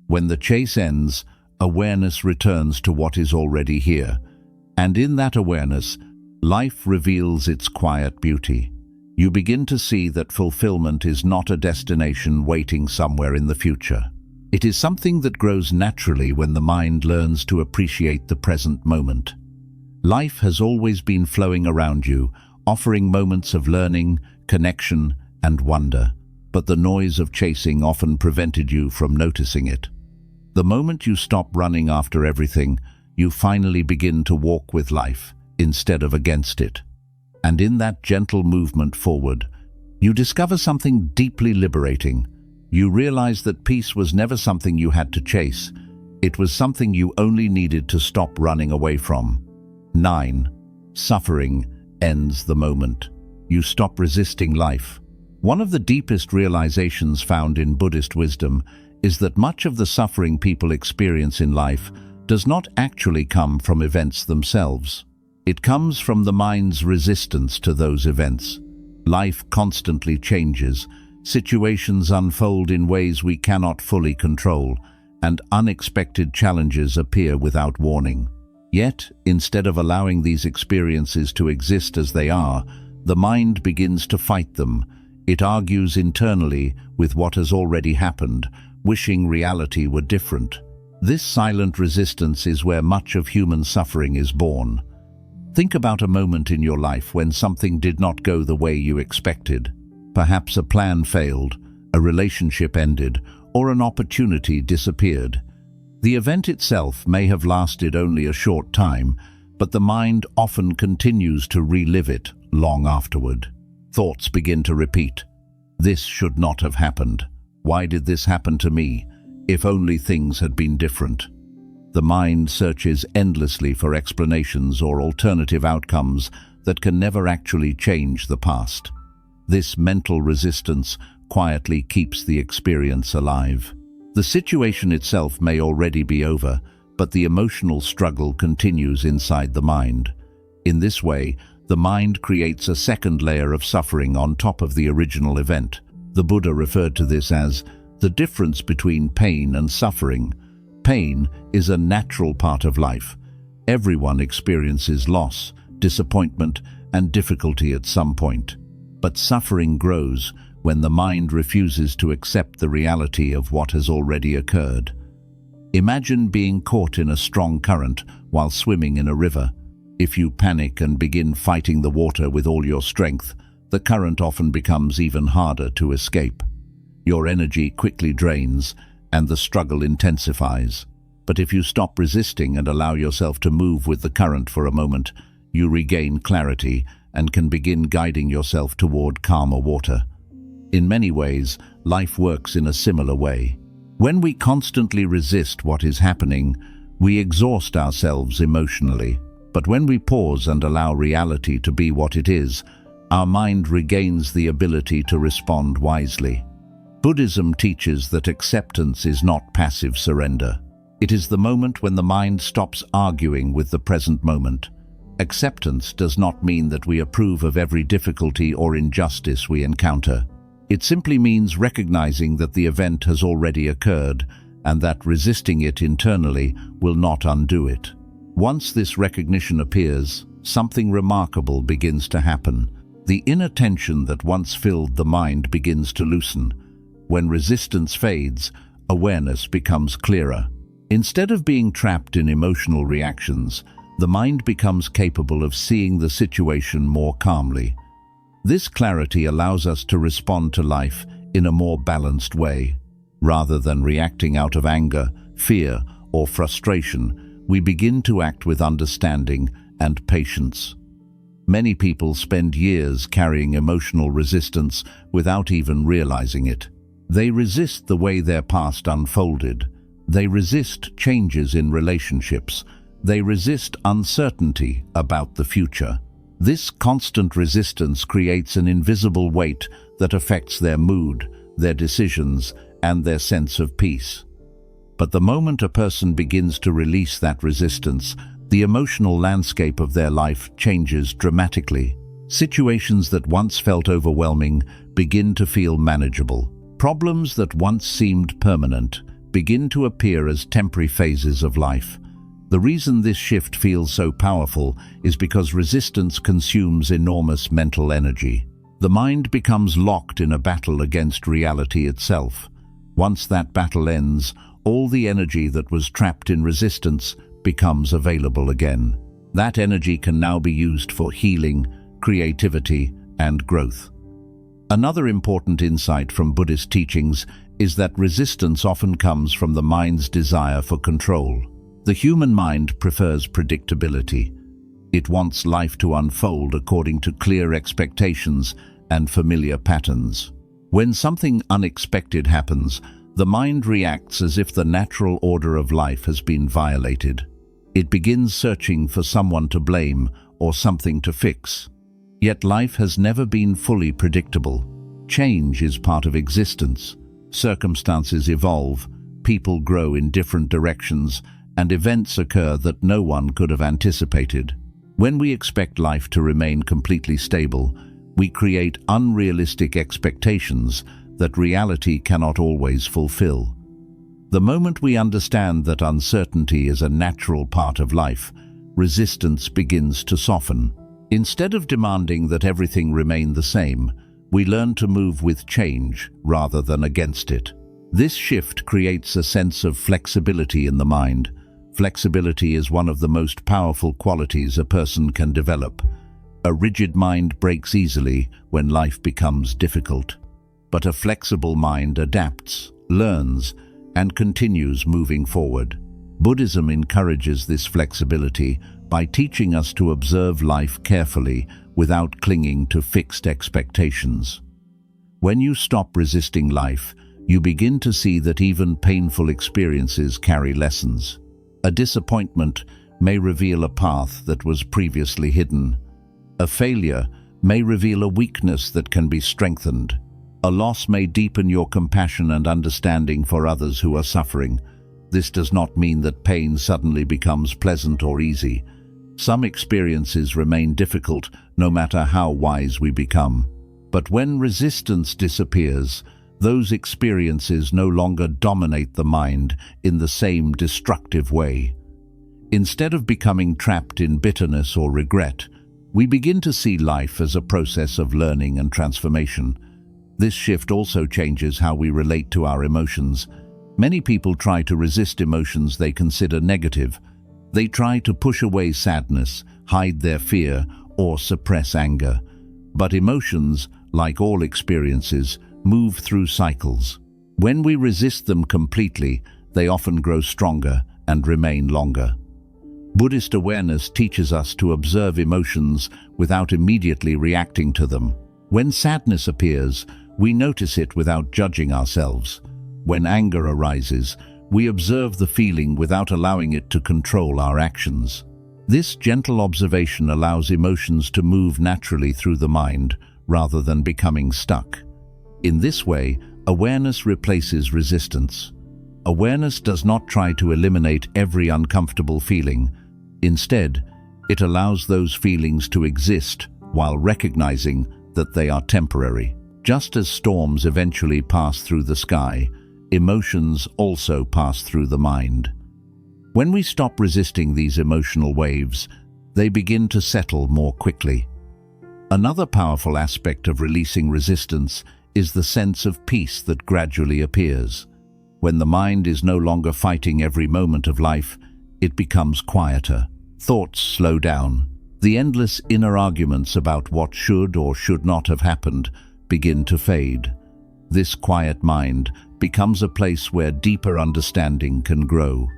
When the chase ends, awareness returns to what is already here. And in that awareness, life reveals its quiet beauty. You begin to see that fulfillment is not a destination waiting somewhere in the future. It is something that grows naturally when the mind learns to appreciate the present moment. Life has always been flowing around you, offering moments of learning, connection, and wonder, but the noise of chasing often prevented you from noticing it. The moment you stop running after everything, you finally begin to walk with life instead of against it. And in that gentle movement forward, you discover something deeply liberating. You realize that peace was never something you had to chase. It was something you only needed to stop running away from. 9. Suffering ends the moment you stop resisting life. One of the deepest realizations found in Buddhist wisdom is that much of the suffering people experience in life does not actually come from events themselves. It comes from the mind's resistance to those events. Life constantly changes. Situations unfold in ways we cannot fully control, and unexpected challenges appear without warning. Yet, instead of allowing these experiences to exist as they are, the mind begins to fight them. It argues internally with what has already happened, wishing reality were different. This silent resistance is where much of human suffering is born. Think about a moment in your life when something did not go the way you expected. Perhaps a plan failed, a relationship ended, or an opportunity disappeared. The event itself may have lasted only a short time, but the mind often continues to relive it long afterward. Thoughts begin to repeat. This should not have happened. Why did this happen to me? If only things had been different. The mind searches endlessly for explanations or alternative outcomes that can never actually change the past. This mental resistance quietly keeps the experience alive. The situation itself may already be over, but the emotional struggle continues inside the mind. In this way, the mind creates a second layer of suffering on top of the original event. The Buddha referred to this as the difference between pain and suffering. Pain is a natural part of life. Everyone experiences loss, disappointment, and difficulty at some point. But suffering grows when the mind refuses to accept the reality of what has already occurred. Imagine being caught in a strong current while swimming in a river. If you panic and begin fighting the water with all your strength, the current often becomes even harder to escape. Your energy quickly drains, and the struggle intensifies. But if you stop resisting and allow yourself to move with the current for a moment, you regain clarity and can begin guiding yourself toward calmer water. In many ways, life works in a similar way. When we constantly resist what is happening, we exhaust ourselves emotionally. But when we pause and allow reality to be what it is, our mind regains the ability to respond wisely. Buddhism teaches that acceptance is not passive surrender. It is the moment when the mind stops arguing with the present moment. Acceptance does not mean that we approve of every difficulty or injustice we encounter. It simply means recognizing that the event has already occurred and that resisting it internally will not undo it. Once this recognition appears, something remarkable begins to happen. The inner tension that once filled the mind begins to loosen. When resistance fades, awareness becomes clearer. Instead of being trapped in emotional reactions, the mind becomes capable of seeing the situation more calmly. This clarity allows us to respond to life in a more balanced way. Rather than reacting out of anger, fear, or frustration, we begin to act with understanding and patience. Many people spend years carrying emotional resistance without even realizing it. They resist the way their past unfolded. They resist changes in relationships. They resist uncertainty about the future. This constant resistance creates an invisible weight that affects their mood, their decisions, and their sense of peace. But the moment a person begins to release that resistance, the emotional landscape of their life changes dramatically. Situations that once felt overwhelming begin to feel manageable. Problems that once seemed permanent begin to appear as temporary phases of life. The reason this shift feels so powerful is because resistance consumes enormous mental energy. The mind becomes locked in a battle against reality itself. Once that battle ends, all the energy that was trapped in resistance becomes available again. That energy can now be used for healing, creativity, and growth. Another important insight from Buddhist teachings is that resistance often comes from the mind's desire for control. The human mind prefers predictability. It wants life to unfold according to clear expectations and familiar patterns. When something unexpected happens, the mind reacts as if the natural order of life has been violated. It begins searching for someone to blame or something to fix. Yet life has never been fully predictable. Change is part of existence. Circumstances evolve, people grow in different directions, and events occur that no one could have anticipated. When we expect life to remain completely stable, we create unrealistic expectations that reality cannot always fulfill. The moment we understand that uncertainty is a natural part of life, resistance begins to soften. Instead of demanding that everything remain the same, we learn to move with change rather than against it. This shift creates a sense of flexibility in the mind. Flexibility is one of the most powerful qualities a person can develop. A rigid mind breaks easily when life becomes difficult. But a flexible mind adapts, learns, and continues moving forward. Buddhism encourages this flexibility by teaching us to observe life carefully without clinging to fixed expectations. When you stop resisting life, you begin to see that even painful experiences carry lessons. A disappointment may reveal a path that was previously hidden. A failure may reveal a weakness that can be strengthened. A loss may deepen your compassion and understanding for others who are suffering. This does not mean that pain suddenly becomes pleasant or easy. Some experiences remain difficult no matter how wise we become. But when resistance disappears, those experiences no longer dominate the mind in the same destructive way. Instead of becoming trapped in bitterness or regret, we begin to see life as a process of learning and transformation. This shift also changes how we relate to our emotions. Many people try to resist emotions they consider negative. They try to push away sadness, hide their fear, or suppress anger. But emotions, like all experiences, move through cycles. When we resist them completely, they often grow stronger and remain longer. Buddhist awareness teaches us to observe emotions without immediately reacting to them. When sadness appears, we notice it without judging ourselves. When anger arises, we observe the feeling without allowing it to control our actions. This gentle observation allows emotions to move naturally through the mind rather than becoming stuck. In this way, awareness replaces resistance. Awareness does not try to eliminate every uncomfortable feeling. Instead, it allows those feelings to exist while recognizing that they are temporary. Just as storms eventually pass through the sky, emotions also pass through the mind. When we stop resisting these emotional waves, they begin to settle more quickly. Another powerful aspect of releasing resistance is the sense of peace that gradually appears. When the mind is no longer fighting every moment of life, it becomes quieter. Thoughts slow down. The endless inner arguments about what should or should not have happened begin to fade. This quiet mind becomes a place where deeper understanding can grow.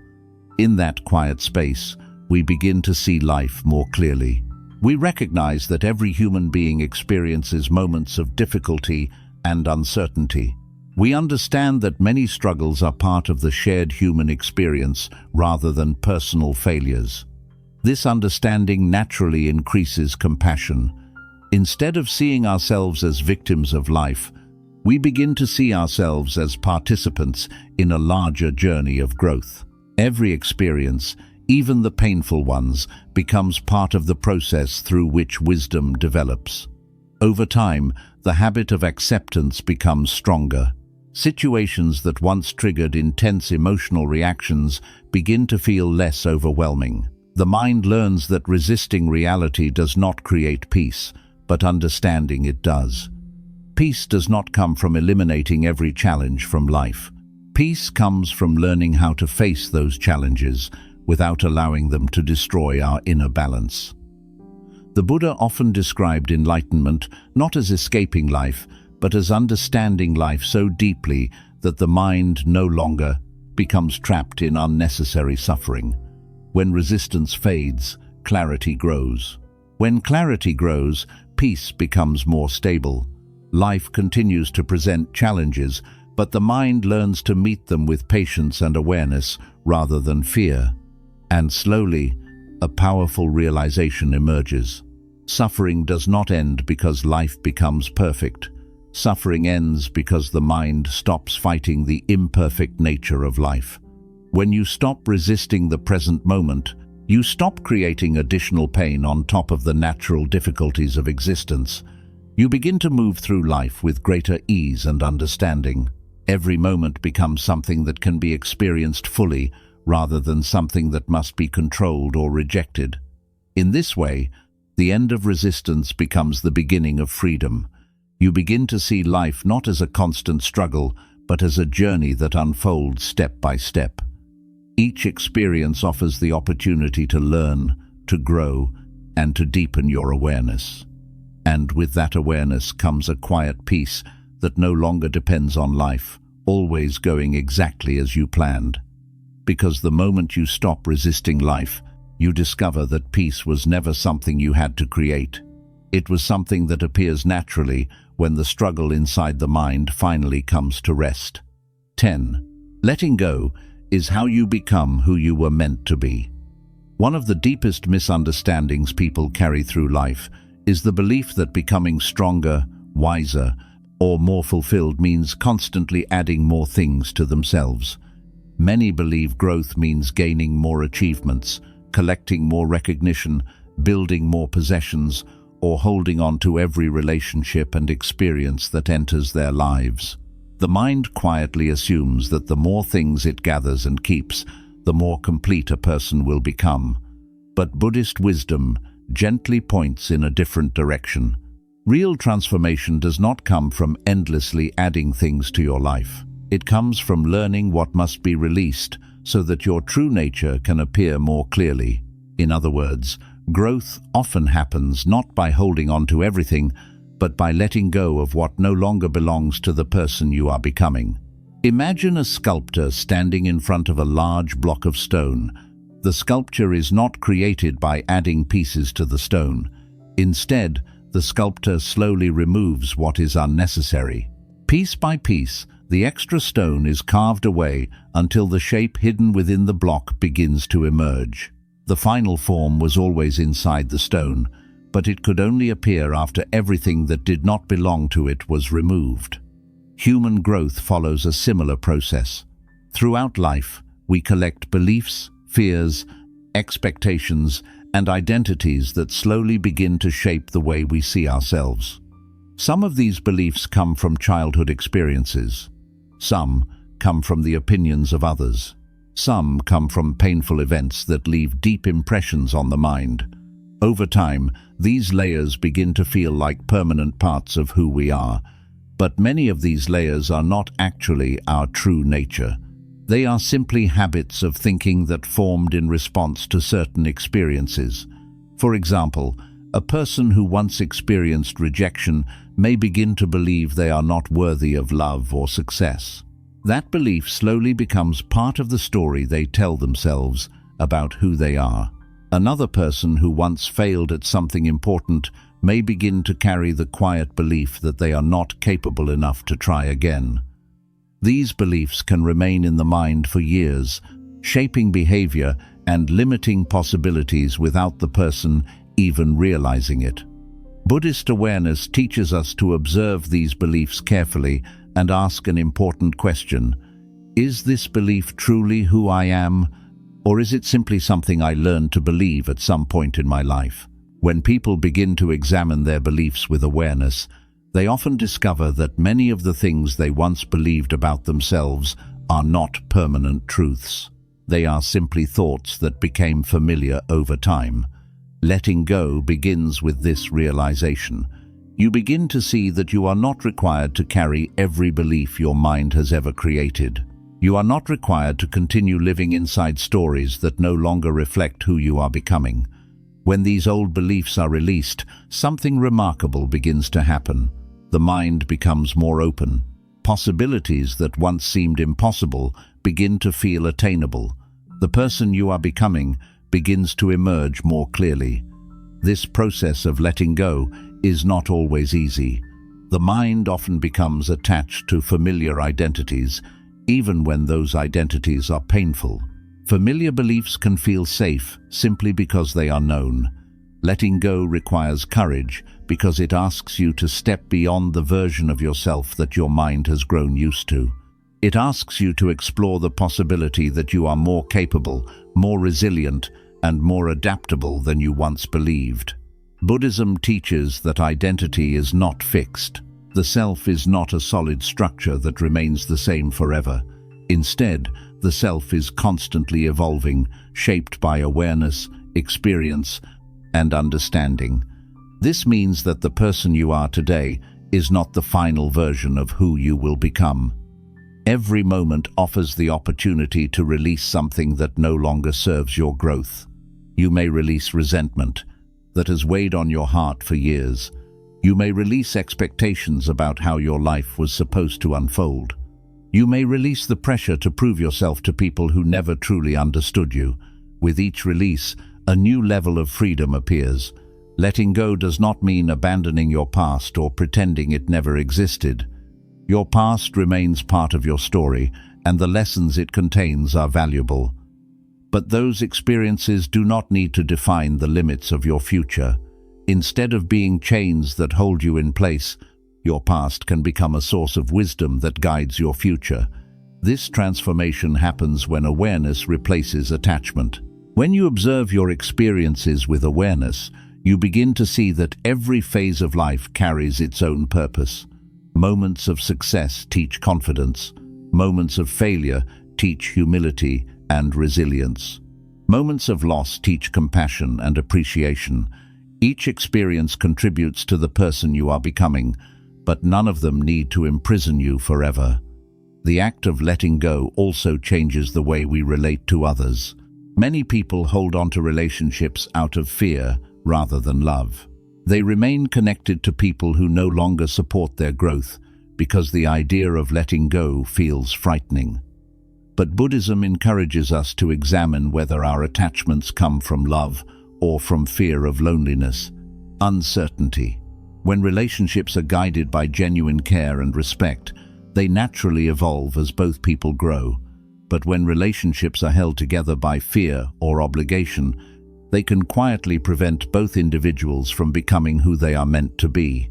In that quiet space, we begin to see life more clearly. We recognize that every human being experiences moments of difficulty and uncertainty. We understand that many struggles are part of the shared human experience rather than personal failures. This understanding naturally increases compassion. Instead of seeing ourselves as victims of life, We begin to see ourselves as participants in a larger journey of growth. Every experience, even the painful ones, becomes part of the process through which wisdom develops. Over time, the habit of acceptance becomes stronger. Situations that once triggered intense emotional reactions begin to feel less overwhelming. The mind learns that resisting reality does not create peace, but understanding it does. Peace does not come from eliminating every challenge from life. Peace comes from learning how to face those challenges without allowing them to destroy our inner balance. The Buddha often described enlightenment not as escaping life, but as understanding life so deeply that the mind no longer becomes trapped in unnecessary suffering. When resistance fades, clarity grows. When clarity grows, peace becomes more stable. Life continues to present challenges, but the mind learns to meet them with patience and awareness rather than fear. And slowly, a powerful realization emerges. Suffering does not end because life becomes perfect. Suffering ends because the mind stops fighting the imperfect nature of life. When you stop resisting the present moment, you stop creating additional pain on top of the natural difficulties of existence. You begin to move through life with greater ease and understanding. Every moment becomes something that can be experienced fully, rather than something that must be controlled or rejected. In this way, the end of resistance becomes the beginning of freedom. You begin to see life not as a constant struggle, but as a journey that unfolds step by step. Each experience offers the opportunity to learn, to grow, and to deepen your awareness. And with that awareness comes a quiet peace that no longer depends on life, always going exactly as you planned. Because the moment you stop resisting life, you discover that peace was never something you had to create. It was something that appears naturally when the struggle inside the mind finally comes to rest. 10. Letting go is how you become who you were meant to be. One of the deepest misunderstandings people carry through life is the belief that becoming stronger, wiser, or more fulfilled means constantly adding more things to themselves. Many believe growth means gaining more achievements, collecting more recognition, building more possessions, or holding on to every relationship and experience that enters their lives. The mind quietly assumes that the more things it gathers and keeps, the more complete a person will become. But Buddhist wisdom gently points in a different direction. Real transformation does not come from endlessly adding things to your life. It comes from learning what must be released so that your true nature can appear more clearly. In other words, growth often happens not by holding on to everything, but by letting go of what no longer belongs to the person you are becoming. Imagine a sculptor standing in front of a large block of stone. The sculpture is not created by adding pieces to the stone. Instead, the sculptor slowly removes what is unnecessary. Piece by piece, the extra stone is carved away until the shape hidden within the block begins to emerge. The final form was always inside the stone, but it could only appear after everything that did not belong to it was removed. Human growth follows a similar process. Throughout life, we collect beliefs, fears, expectations, and identities that slowly begin to shape the way we see ourselves. Some of these beliefs come from childhood experiences. Some come from the opinions of others. Some come from painful events that leave deep impressions on the mind. Over time, these layers begin to feel like permanent parts of who we are. But many of these layers are not actually our true nature. They are simply habits of thinking that formed in response to certain experiences. For example, a person who once experienced rejection may begin to believe they are not worthy of love or success. That belief slowly becomes part of the story they tell themselves about who they are. Another person who once failed at something important may begin to carry the quiet belief that they are not capable enough to try again. These beliefs can remain in the mind for years, shaping behavior and limiting possibilities without the person even realizing it. Buddhist awareness teaches us to observe these beliefs carefully and ask an important question. Is this belief truly who I am, or is it simply something I learned to believe at some point in my life? When people begin to examine their beliefs with awareness, they often discover that many of the things they once believed about themselves are not permanent truths. They are simply thoughts that became familiar over time. Letting go begins with this realization. You begin to see that you are not required to carry every belief your mind has ever created. You are not required to continue living inside stories that no longer reflect who you are becoming. When these old beliefs are released, something remarkable begins to happen. The mind becomes more open. Possibilities that once seemed impossible begin to feel attainable. The person you are becoming begins to emerge more clearly. This process of letting go is not always easy. The mind often becomes attached to familiar identities, even when those identities are painful. Familiar beliefs can feel safe simply because they are known. Letting go requires courage because it asks you to step beyond the version of yourself that your mind has grown used to. It asks you to explore the possibility that you are more capable, more resilient, and more adaptable than you once believed. Buddhism teaches that identity is not fixed. The self is not a solid structure that remains the same forever. Instead, the self is constantly evolving, shaped by awareness, experience, and understanding. This means that the person you are today is not the final version of who you will become. Every moment offers the opportunity to release something that no longer serves your growth. You may release resentment that has weighed on your heart for years. You may release expectations about how your life was supposed to unfold. You may release the pressure to prove yourself to people who never truly understood you. With each release, a new level of freedom appears. Letting go does not mean abandoning your past or pretending it never existed. Your past remains part of your story, and the lessons it contains are valuable. But those experiences do not need to define the limits of your future. Instead of being chains that hold you in place, your past can become a source of wisdom that guides your future. This transformation happens when awareness replaces attachment. When you observe your experiences with awareness, you begin to see that every phase of life carries its own purpose. Moments of success teach confidence. Moments of failure teach humility and resilience. Moments of loss teach compassion and appreciation. Each experience contributes to the person you are becoming, but none of them need to imprison you forever. The act of letting go also changes the way we relate to others. Many people hold on to relationships out of fear rather than love. They remain connected to people who no longer support their growth because the idea of letting go feels frightening. But Buddhism encourages us to examine whether our attachments come from love or from fear of loneliness, uncertainty. When relationships are guided by genuine care and respect, they naturally evolve as both people grow. But when relationships are held together by fear or obligation, they can quietly prevent both individuals from becoming who they are meant to be.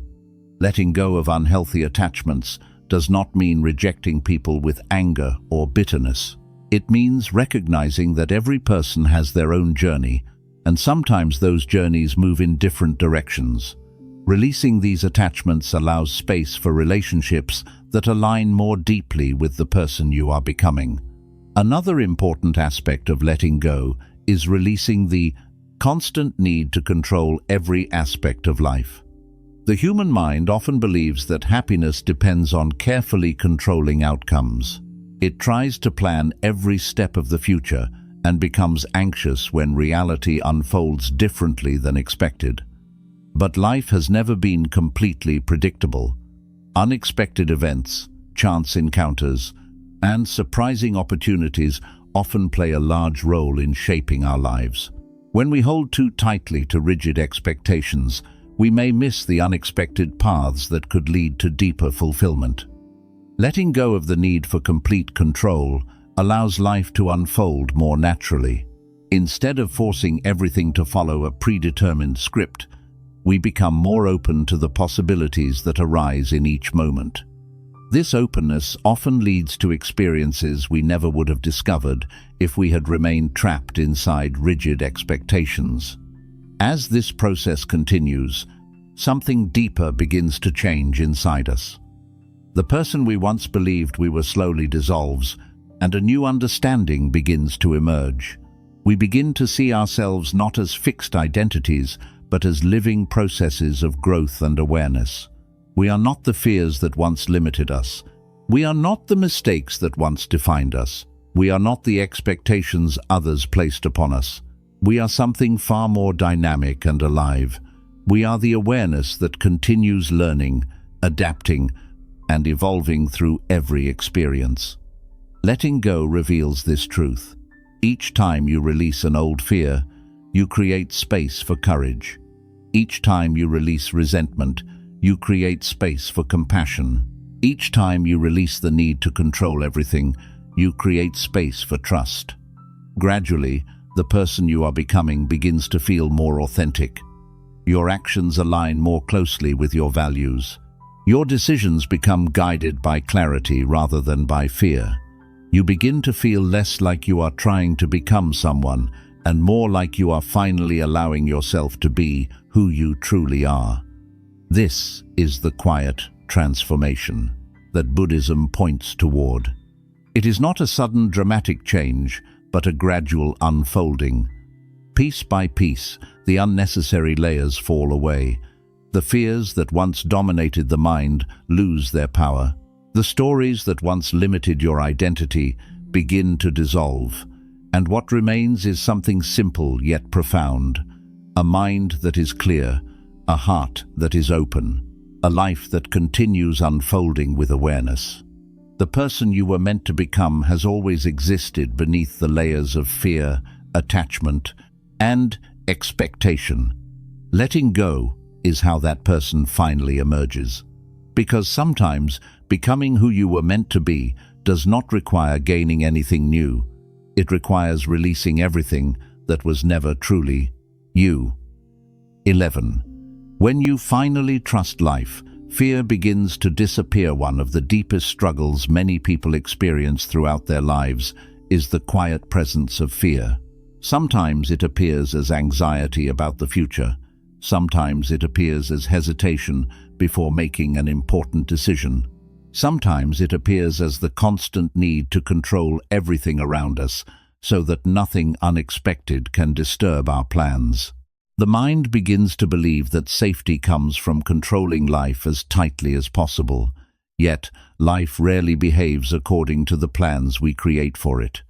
Letting go of unhealthy attachments does not mean rejecting people with anger or bitterness. It means recognizing that every person has their own journey, and sometimes those journeys move in different directions. Releasing these attachments allows space for relationships that align more deeply with the person you are becoming. Another important aspect of letting go is releasing the constant need to control every aspect of life. The human mind often believes that happiness depends on carefully controlling outcomes. It tries to plan every step of the future and becomes anxious when reality unfolds differently than expected. But life has never been completely predictable. Unexpected events, chance encounters, and surprising opportunities often play a large role in shaping our lives. When we hold too tightly to rigid expectations, we may miss the unexpected paths that could lead to deeper fulfillment. Letting go of the need for complete control allows life to unfold more naturally. Instead of forcing everything to follow a predetermined script, we become more open to the possibilities that arise in each moment. This openness often leads to experiences we never would have discovered if we had remained trapped inside rigid expectations. As this process continues, something deeper begins to change inside us. The person we once believed we were slowly dissolves, and a new understanding begins to emerge. We begin to see ourselves not as fixed identities, but as living processes of growth and awareness. We are not the fears that once limited us. We are not the mistakes that once defined us. We are not the expectations others placed upon us. We are something far more dynamic and alive. We are the awareness that continues learning, adapting, and evolving through every experience. Letting go reveals this truth. Each time you release an old fear, you create space for courage. Each time you release resentment, you create space for compassion. Each time you release the need to control everything, you create space for trust. Gradually, the person you are becoming begins to feel more authentic. Your actions align more closely with your values. Your decisions become guided by clarity rather than by fear. You begin to feel less like you are trying to become someone, and more like you are finally allowing yourself to be who you truly are. This is the quiet transformation that Buddhism points toward. It is not a sudden dramatic change, but a gradual unfolding. Piece by piece, the unnecessary layers fall away. The fears that once dominated the mind lose their power. The stories that once limited your identity begin to dissolve, and what remains is something simple yet profound. A mind that is clear, a heart that is open, a life that continues unfolding with awareness. The person you were meant to become has always existed beneath the layers of fear, attachment, and expectation. Letting go is how that person finally emerges. Because sometimes becoming who you were meant to be does not require gaining anything new. It requires releasing everything that was never truly you. 11. When you finally trust life, fear begins to disappear. One of the deepest struggles many people experience throughout their lives is the quiet presence of fear. Sometimes it appears as anxiety about the future. Sometimes it appears as hesitation before making an important decision. Sometimes it appears as the constant need to control everything around us so that nothing unexpected can disturb our plans. The mind begins to believe that safety comes from controlling life as tightly as possible. Yet, life rarely behaves according to the plans we create for it.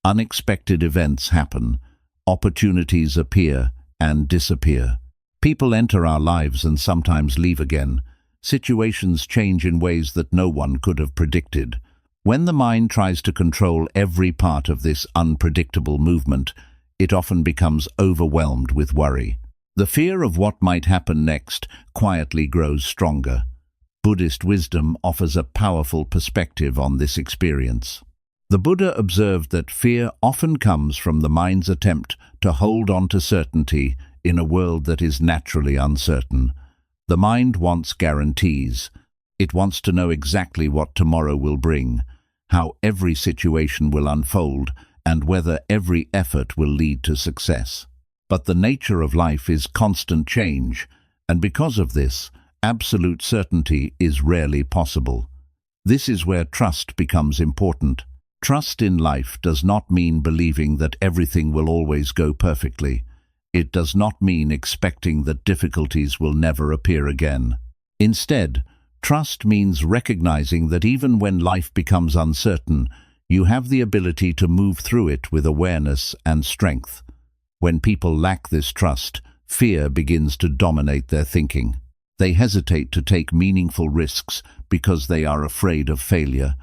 Unexpected events happen, opportunities appear and disappear. People enter our lives and sometimes leave again. Situations change in ways that no one could have predicted. When the mind tries to control every part of this unpredictable movement, it often becomes overwhelmed with worry. The fear of what might happen next quietly grows stronger. Buddhist wisdom offers a powerful perspective on this experience. The Buddha observed that fear often comes from the mind's attempt to hold on to certainty in a world that is naturally uncertain. The mind wants guarantees. It wants to know exactly what tomorrow will bring, how every situation will unfold, and whether every effort will lead to success. But the nature of life is constant change, and because of this, absolute certainty is rarely possible. This is where trust becomes important. Trust in life does not mean believing that everything will always go perfectly. It does not mean expecting that difficulties will never appear again. Instead, trust means recognizing that even when life becomes uncertain, you have the ability to move through it with awareness and strength. When people lack this trust, fear begins to dominate their thinking. They hesitate to take meaningful risks because they are afraid of failure.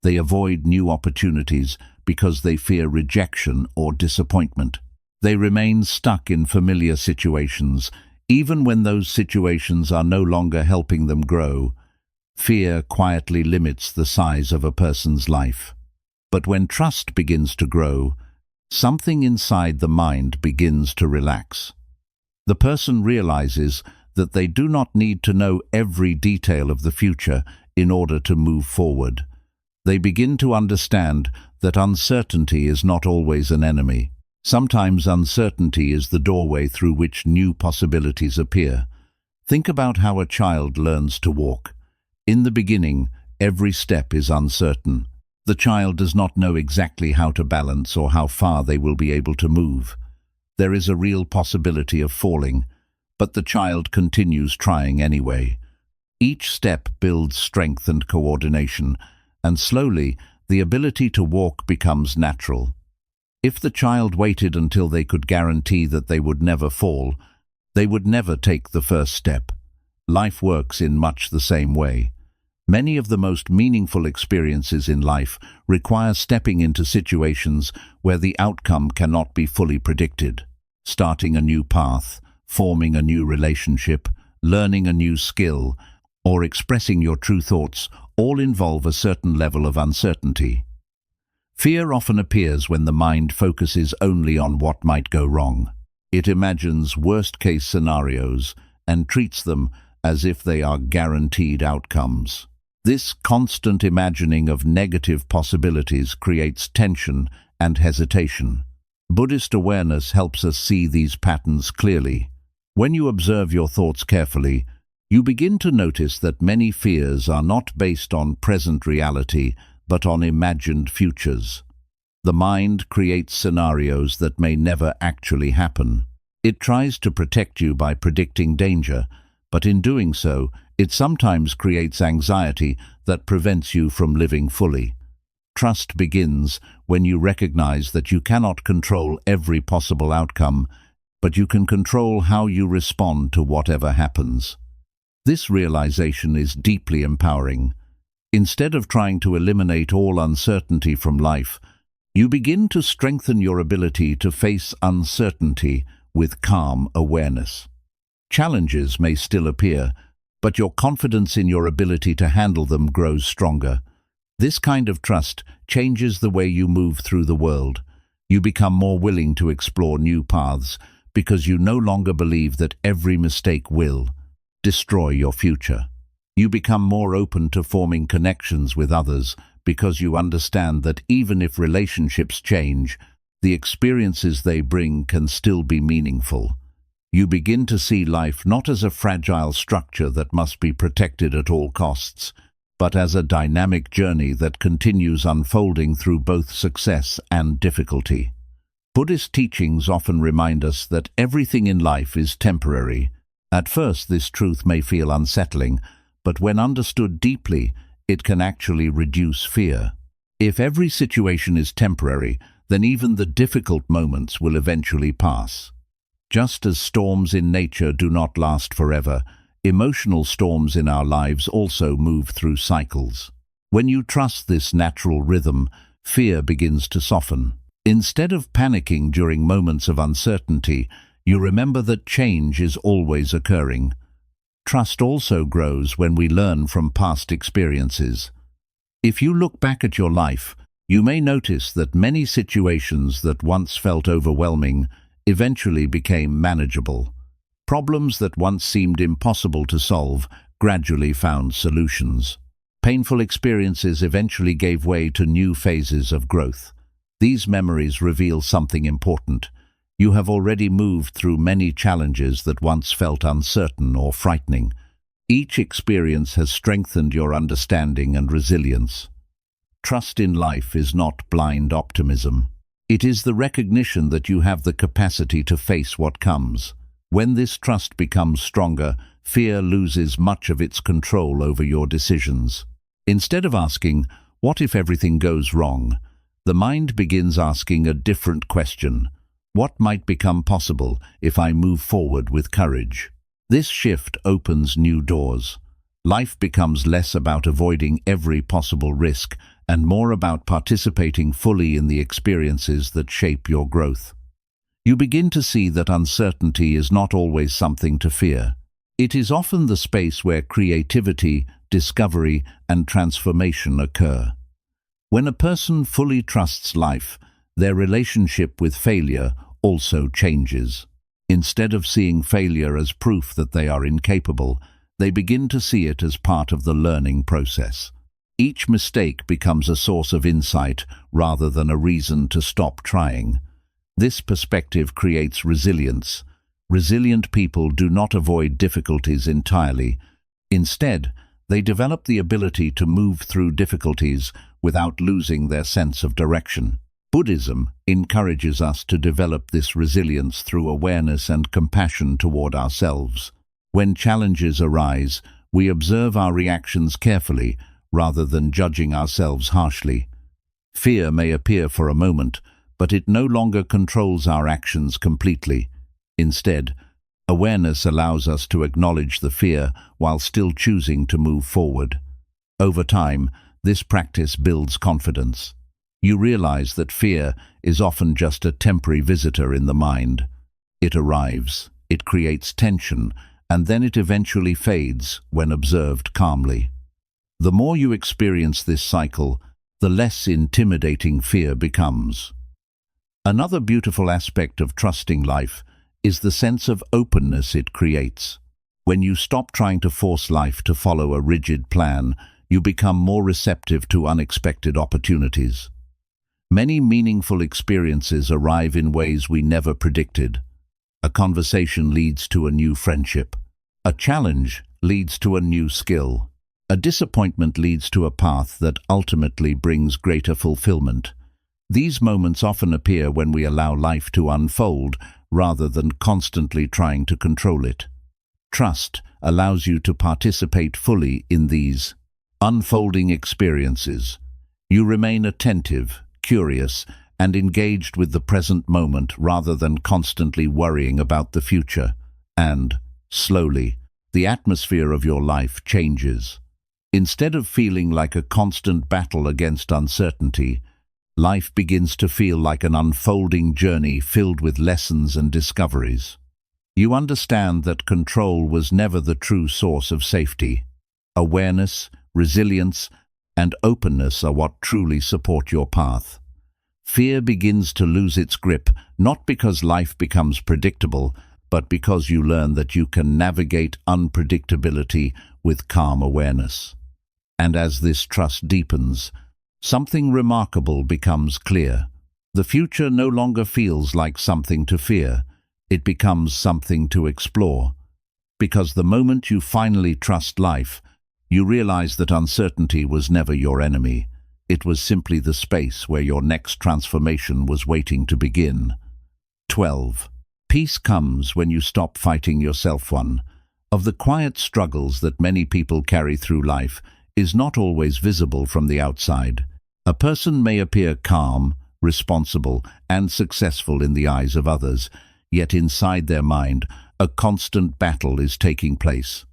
They avoid new opportunities because they fear rejection or disappointment. They remain stuck in familiar situations, even when those situations are no longer helping them grow. Fear quietly limits the size of a person's life. But when trust begins to grow, something inside the mind begins to relax. The person realizes that they do not need to know every detail of the future in order to move forward. They begin to understand that uncertainty is not always an enemy. Sometimes uncertainty is the doorway through which new possibilities appear. Think about how a child learns to walk. In the beginning, every step is uncertain. The child does not know exactly how to balance or how far they will be able to move. There is a real possibility of falling, but the child continues trying anyway. Each step builds strength and coordination, and slowly, the ability to walk becomes natural. If the child waited until they could guarantee that they would never fall, they would never take the first step. Life works in much the same way. Many of the most meaningful experiences in life require stepping into situations where the outcome cannot be fully predicted. Starting a new path, forming a new relationship, learning a new skill, or expressing your true thoughts all involve a certain level of uncertainty. Fear often appears when the mind focuses only on what might go wrong. It imagines worst-case scenarios and treats them as if they are guaranteed outcomes. This constant imagining of negative possibilities creates tension and hesitation. Buddhist awareness helps us see these patterns clearly. When you observe your thoughts carefully, you begin to notice that many fears are not based on present reality, but on imagined futures. The mind creates scenarios that may never actually happen. It tries to protect you by predicting danger, but in doing so, it sometimes creates anxiety that prevents you from living fully. Trust begins when you recognize that you cannot control every possible outcome, but you can control how you respond to whatever happens. This realization is deeply empowering. Instead of trying to eliminate all uncertainty from life, you begin to strengthen your ability to face uncertainty with calm awareness. Challenges may still appear, but your confidence in your ability to handle them grows stronger. This kind of trust changes the way you move through the world. You become more willing to explore new paths because you no longer believe that every mistake will destroy your future. You become more open to forming connections with others because you understand that even if relationships change, the experiences they bring can still be meaningful. You begin to see life not as a fragile structure that must be protected at all costs, but as a dynamic journey that continues unfolding through both success and difficulty. Buddhist teachings often remind us that everything in life is temporary. At first, this truth may feel unsettling, but when understood deeply, it can actually reduce fear. If every situation is temporary, then even the difficult moments will eventually pass. Just as storms in nature do not last forever, emotional storms in our lives also move through cycles. When you trust this natural rhythm, fear begins to soften. Instead of panicking during moments of uncertainty, you remember that change is always occurring. Trust also grows when we learn from past experiences. If you look back at your life, you may notice that many situations that once felt overwhelming eventually became manageable. Problems that once seemed impossible to solve gradually found solutions. Painful experiences eventually gave way to new phases of growth. These memories reveal something important. You have already moved through many challenges that once felt uncertain or frightening. Each experience has strengthened your understanding and resilience. Trust in life is not blind optimism. It is the recognition that you have the capacity to face what comes. When this trust becomes stronger, fear loses much of its control over your decisions. Instead of asking, "What if everything goes wrong?" the mind begins asking a different question. What might become possible if I move forward with courage? This shift opens new doors. Life becomes less about avoiding every possible risk and more about participating fully in the experiences that shape your growth. You begin to see that uncertainty is not always something to fear. It is often the space where creativity, discovery, and transformation occur. When a person fully trusts life, their relationship with failure also changes. Instead of seeing failure as proof that they are incapable, they begin to see it as part of the learning process. Each mistake becomes a source of insight rather than a reason to stop trying. This perspective creates resilience. Resilient people do not avoid difficulties entirely. Instead, they develop the ability to move through difficulties without losing their sense of direction. Buddhism encourages us to develop this resilience through awareness and compassion toward ourselves. When challenges arise, we observe our reactions carefully rather than judging ourselves harshly. Fear may appear for a moment, but it no longer controls our actions completely. Instead, awareness allows us to acknowledge the fear while still choosing to move forward. Over time, this practice builds confidence. You realize that fear is often just a temporary visitor in the mind. It arrives, it creates tension, and then it eventually fades when observed calmly. The more you experience this cycle, the less intimidating fear becomes. Another beautiful aspect of trusting life is the sense of openness it creates. When you stop trying to force life to follow a rigid plan, you become more receptive to unexpected opportunities. Many meaningful experiences arrive in ways we never predicted. A conversation leads to a new friendship. A challenge leads to a new skill. A disappointment leads to a path that ultimately brings greater fulfillment. These moments often appear when we allow life to unfold rather than constantly trying to control it. Trust allows you to participate fully in these unfolding experiences. You remain attentive, curious, and engaged with the present moment rather than constantly worrying about the future. And, slowly, the atmosphere of your life changes. Instead of feeling like a constant battle against uncertainty, life begins to feel like an unfolding journey filled with lessons and discoveries. You understand that control was never the true source of safety. Awareness, resilience, and openness are what truly support your path. Fear begins to lose its grip, not because life becomes predictable, but because you learn that you can navigate unpredictability with calm awareness. And as this trust deepens, something remarkable becomes clear. The future no longer feels like something to fear. It becomes something to explore. Because the moment you finally trust life, you realize that uncertainty was never your enemy. It was simply the space where your next transformation was waiting to begin. 12. Peace comes when you stop fighting yourself. One of the quiet struggles that many people carry through life is not always visible from the outside. A person may appear calm, responsible, and successful in the eyes of others, yet inside their mind, a constant battle is taking place.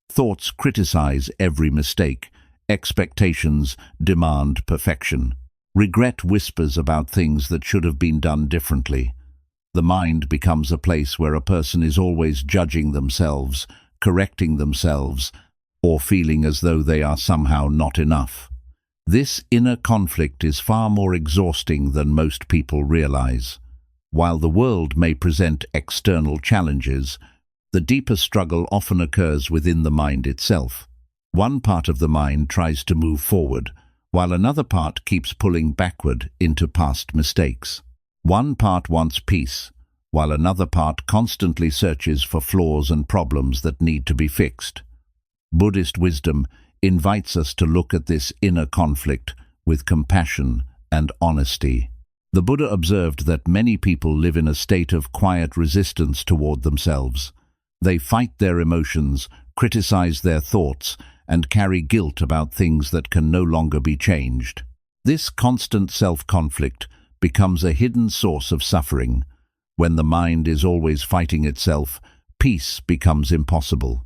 Thoughts criticize every mistake. Expectations demand perfection. Regret whispers about things that should have been done differently. The mind becomes a place where a person is always judging themselves, correcting themselves, or feeling as though they are somehow not enough. This inner conflict is far more exhausting than most people realize. While the world may present external challenges, the deeper struggle often occurs within the mind itself. One part of the mind tries to move forward, while another part keeps pulling backward into past mistakes. One part wants peace, while another part constantly searches for flaws and problems that need to be fixed. Buddhist wisdom invites us to look at this inner conflict with compassion and honesty. The Buddha observed that many people live in a state of quiet resistance toward themselves. They fight their emotions, criticize their thoughts, and carry guilt about things that can no longer be changed. This constant self-conflict becomes a hidden source of suffering. When the mind is always fighting itself, peace becomes impossible.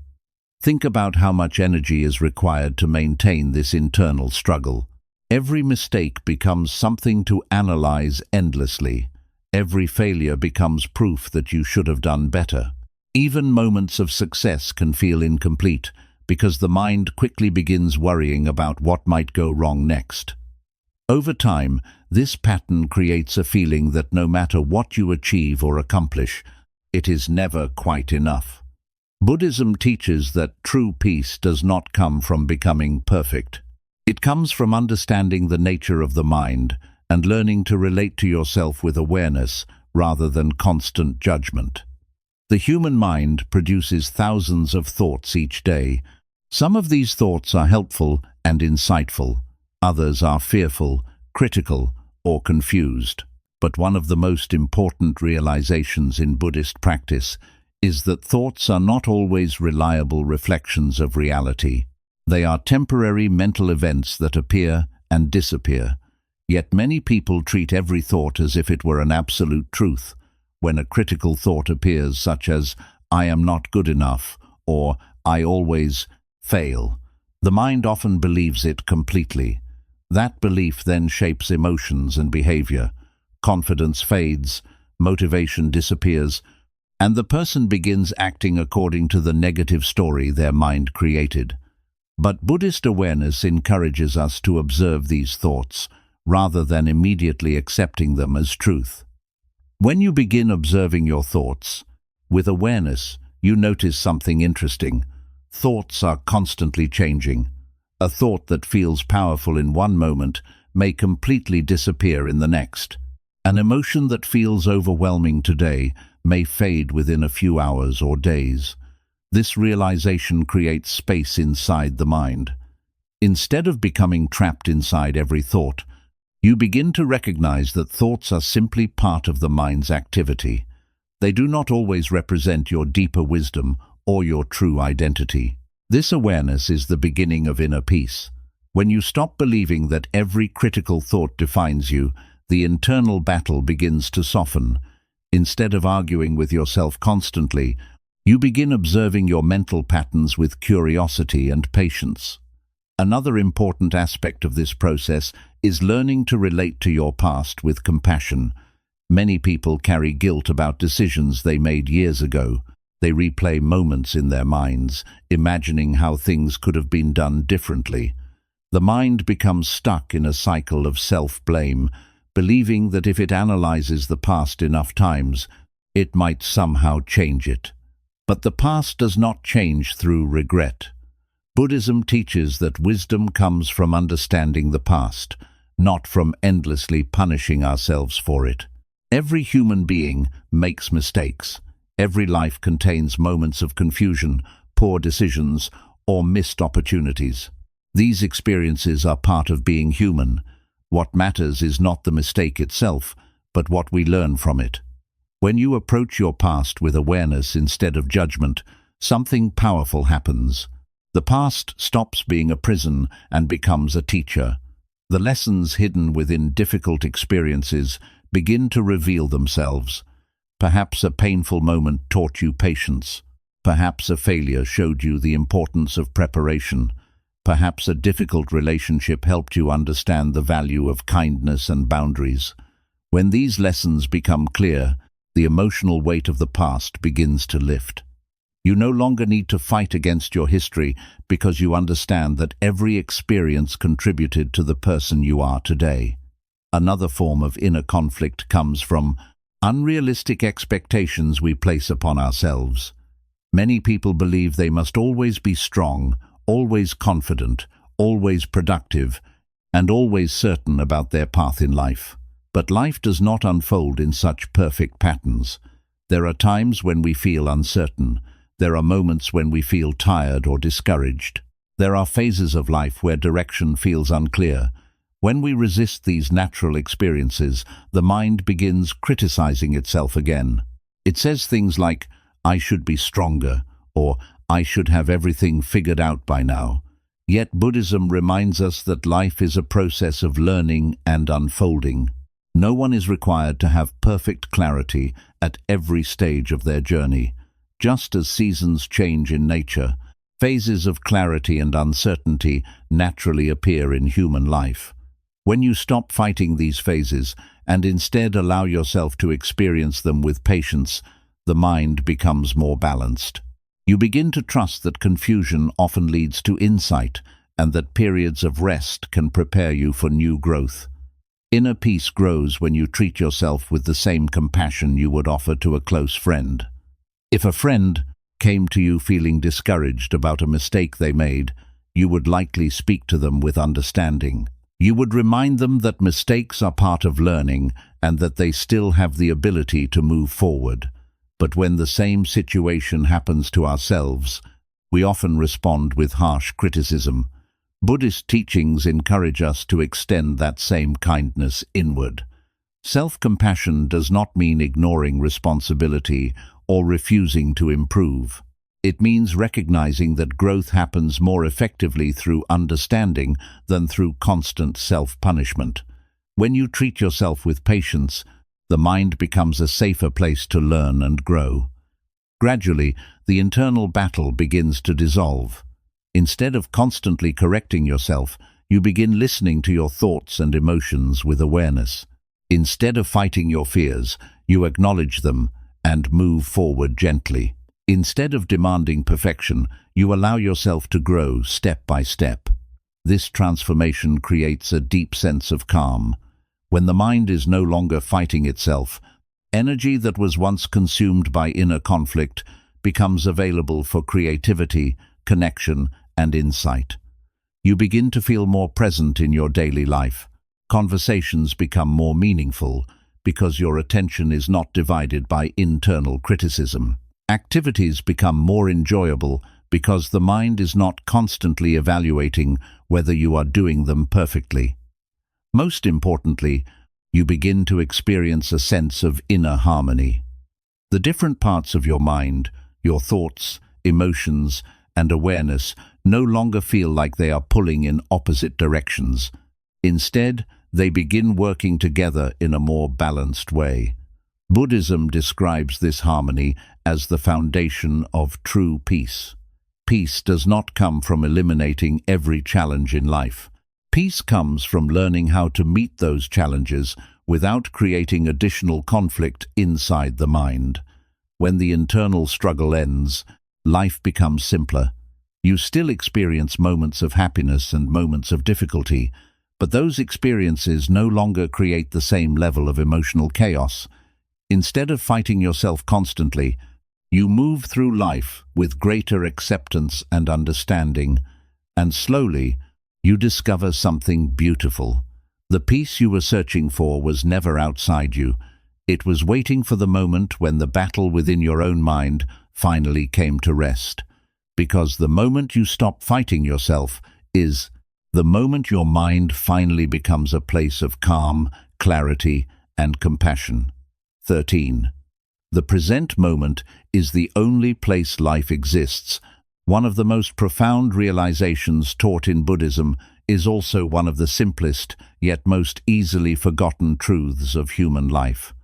Think about how much energy is required to maintain this internal struggle. Every mistake becomes something to analyze endlessly. Every failure becomes proof that you should have done better. Even moments of success can feel incomplete because the mind quickly begins worrying about what might go wrong next. Over time, this pattern creates a feeling that no matter what you achieve or accomplish, it is never quite enough. Buddhism teaches that true peace does not come from becoming perfect. It comes from understanding the nature of the mind and learning to relate to yourself with awareness rather than constant judgment. The human mind produces thousands of thoughts each day. Some of these thoughts are helpful and insightful. Others are fearful, critical, or confused. But one of the most important realizations in Buddhist practice is that thoughts are not always reliable reflections of reality. They are temporary mental events that appear and disappear. Yet many people treat every thought as if it were an absolute truth. When a critical thought appears, such as, "I am not good enough," or "I always fail," the mind often believes it completely. That belief then shapes emotions and behavior. Confidence fades, motivation disappears, and the person begins acting according to the negative story their mind created. But Buddhist awareness encourages us to observe these thoughts, rather than immediately accepting them as truth. When you begin observing your thoughts, with awareness, you notice something interesting. Thoughts are constantly changing. A thought that feels powerful in one moment may completely disappear in the next. An emotion that feels overwhelming today may fade within a few hours or days. This realization creates space inside the mind. Instead of becoming trapped inside every thought, you begin to recognize that thoughts are simply part of the mind's activity. They do not always represent your deeper wisdom or your true identity. This awareness is the beginning of inner peace. When you stop believing that every critical thought defines you, the internal battle begins to soften. Instead of arguing with yourself constantly, you begin observing your mental patterns with curiosity and patience. Another important aspect of this process is learning to relate to your past with compassion. Many people carry guilt about decisions they made years ago. They replay moments in their minds, imagining how things could have been done differently. The mind becomes stuck in a cycle of self-blame, believing that if it analyzes the past enough times, it might somehow change it. But the past does not change through regret. Buddhism teaches that wisdom comes from understanding the past, not from endlessly punishing ourselves for it. Every human being makes mistakes. Every life contains moments of confusion, poor decisions, or missed opportunities. These experiences are part of being human. What matters is not the mistake itself, but what we learn from it. When you approach your past with awareness instead of judgment, something powerful happens. The past stops being a prison and becomes a teacher. The lessons hidden within difficult experiences begin to reveal themselves. Perhaps a painful moment taught you patience. Perhaps a failure showed you the importance of preparation. Perhaps a difficult relationship helped you understand the value of kindness and boundaries. When these lessons become clear, the emotional weight of the past begins to lift. You no longer need to fight against your history because you understand that every experience contributed to the person you are today. Another form of inner conflict comes from unrealistic expectations we place upon ourselves. Many people believe they must always be strong, always confident, always productive, and always certain about their path in life. But life does not unfold in such perfect patterns. There are times when we feel uncertain. There are moments when we feel tired or discouraged. There are phases of life where direction feels unclear. When we resist these natural experiences, the mind begins criticizing itself again. It says things like, "I should be stronger," or "I should have everything figured out by now." Yet Buddhism reminds us that life is a process of learning and unfolding. No one is required to have perfect clarity at every stage of their journey. Just as seasons change in nature, phases of clarity and uncertainty naturally appear in human life. When you stop fighting these phases and instead allow yourself to experience them with patience, the mind becomes more balanced. You begin to trust that confusion often leads to insight and that periods of rest can prepare you for new growth. Inner peace grows when you treat yourself with the same compassion you would offer to a close friend. If a friend came to you feeling discouraged about a mistake they made, you would likely speak to them with understanding. You would remind them that mistakes are part of learning and that they still have the ability to move forward. But when the same situation happens to ourselves, we often respond with harsh criticism. Buddhist teachings encourage us to extend that same kindness inward. Self-compassion does not mean ignoring responsibility or refusing to improve. It means recognizing that growth happens more effectively through understanding than through constant self-punishment. When you treat yourself with patience, the mind becomes a safer place to learn and grow. Gradually, the internal battle begins to dissolve. Instead of constantly correcting yourself, you begin listening to your thoughts and emotions with awareness. Instead of fighting your fears, you acknowledge them and move forward gently. Instead of demanding perfection, you allow yourself to grow step by step. This transformation creates a deep sense of calm. When the mind is no longer fighting itself, energy that was once consumed by inner conflict becomes available for creativity, connection, and insight. You begin to feel more present in your daily life. Conversations become more meaningful because your attention is not divided by internal criticism. Activities become more enjoyable because the mind is not constantly evaluating whether you are doing them perfectly. Most importantly, you begin to experience a sense of inner harmony. The different parts of your mind, your thoughts, emotions, and awareness no longer feel like they are pulling in opposite directions. Instead, they begin working together in a more balanced way. Buddhism describes this harmony as the foundation of true peace. Peace does not come from eliminating every challenge in life. Peace comes from learning how to meet those challenges without creating additional conflict inside the mind. When the internal struggle ends, life becomes simpler. You still experience moments of happiness and moments of difficulty, but those experiences no longer create the same level of emotional chaos. Instead of fighting yourself constantly, you move through life with greater acceptance and understanding, and slowly you discover something beautiful. The peace you were searching for was never outside you. It was waiting for the moment when the battle within your own mind finally came to rest. Because the moment you stop fighting yourself is the moment your mind finally becomes a place of calm, clarity, and compassion. 13. The present moment is the only place life exists. One of the most profound realizations taught in Buddhism is also one of the simplest, yet most easily forgotten truths of human life.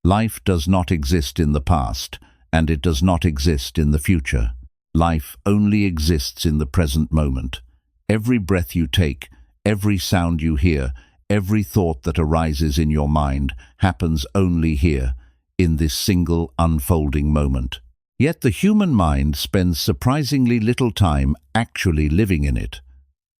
Life does not exist in the past, and it does not exist in the future. Life only exists in the present moment. Every breath you take, every sound you hear, every thought that arises in your mind happens only here, in this single unfolding moment. Yet the human mind spends surprisingly little time actually living in it.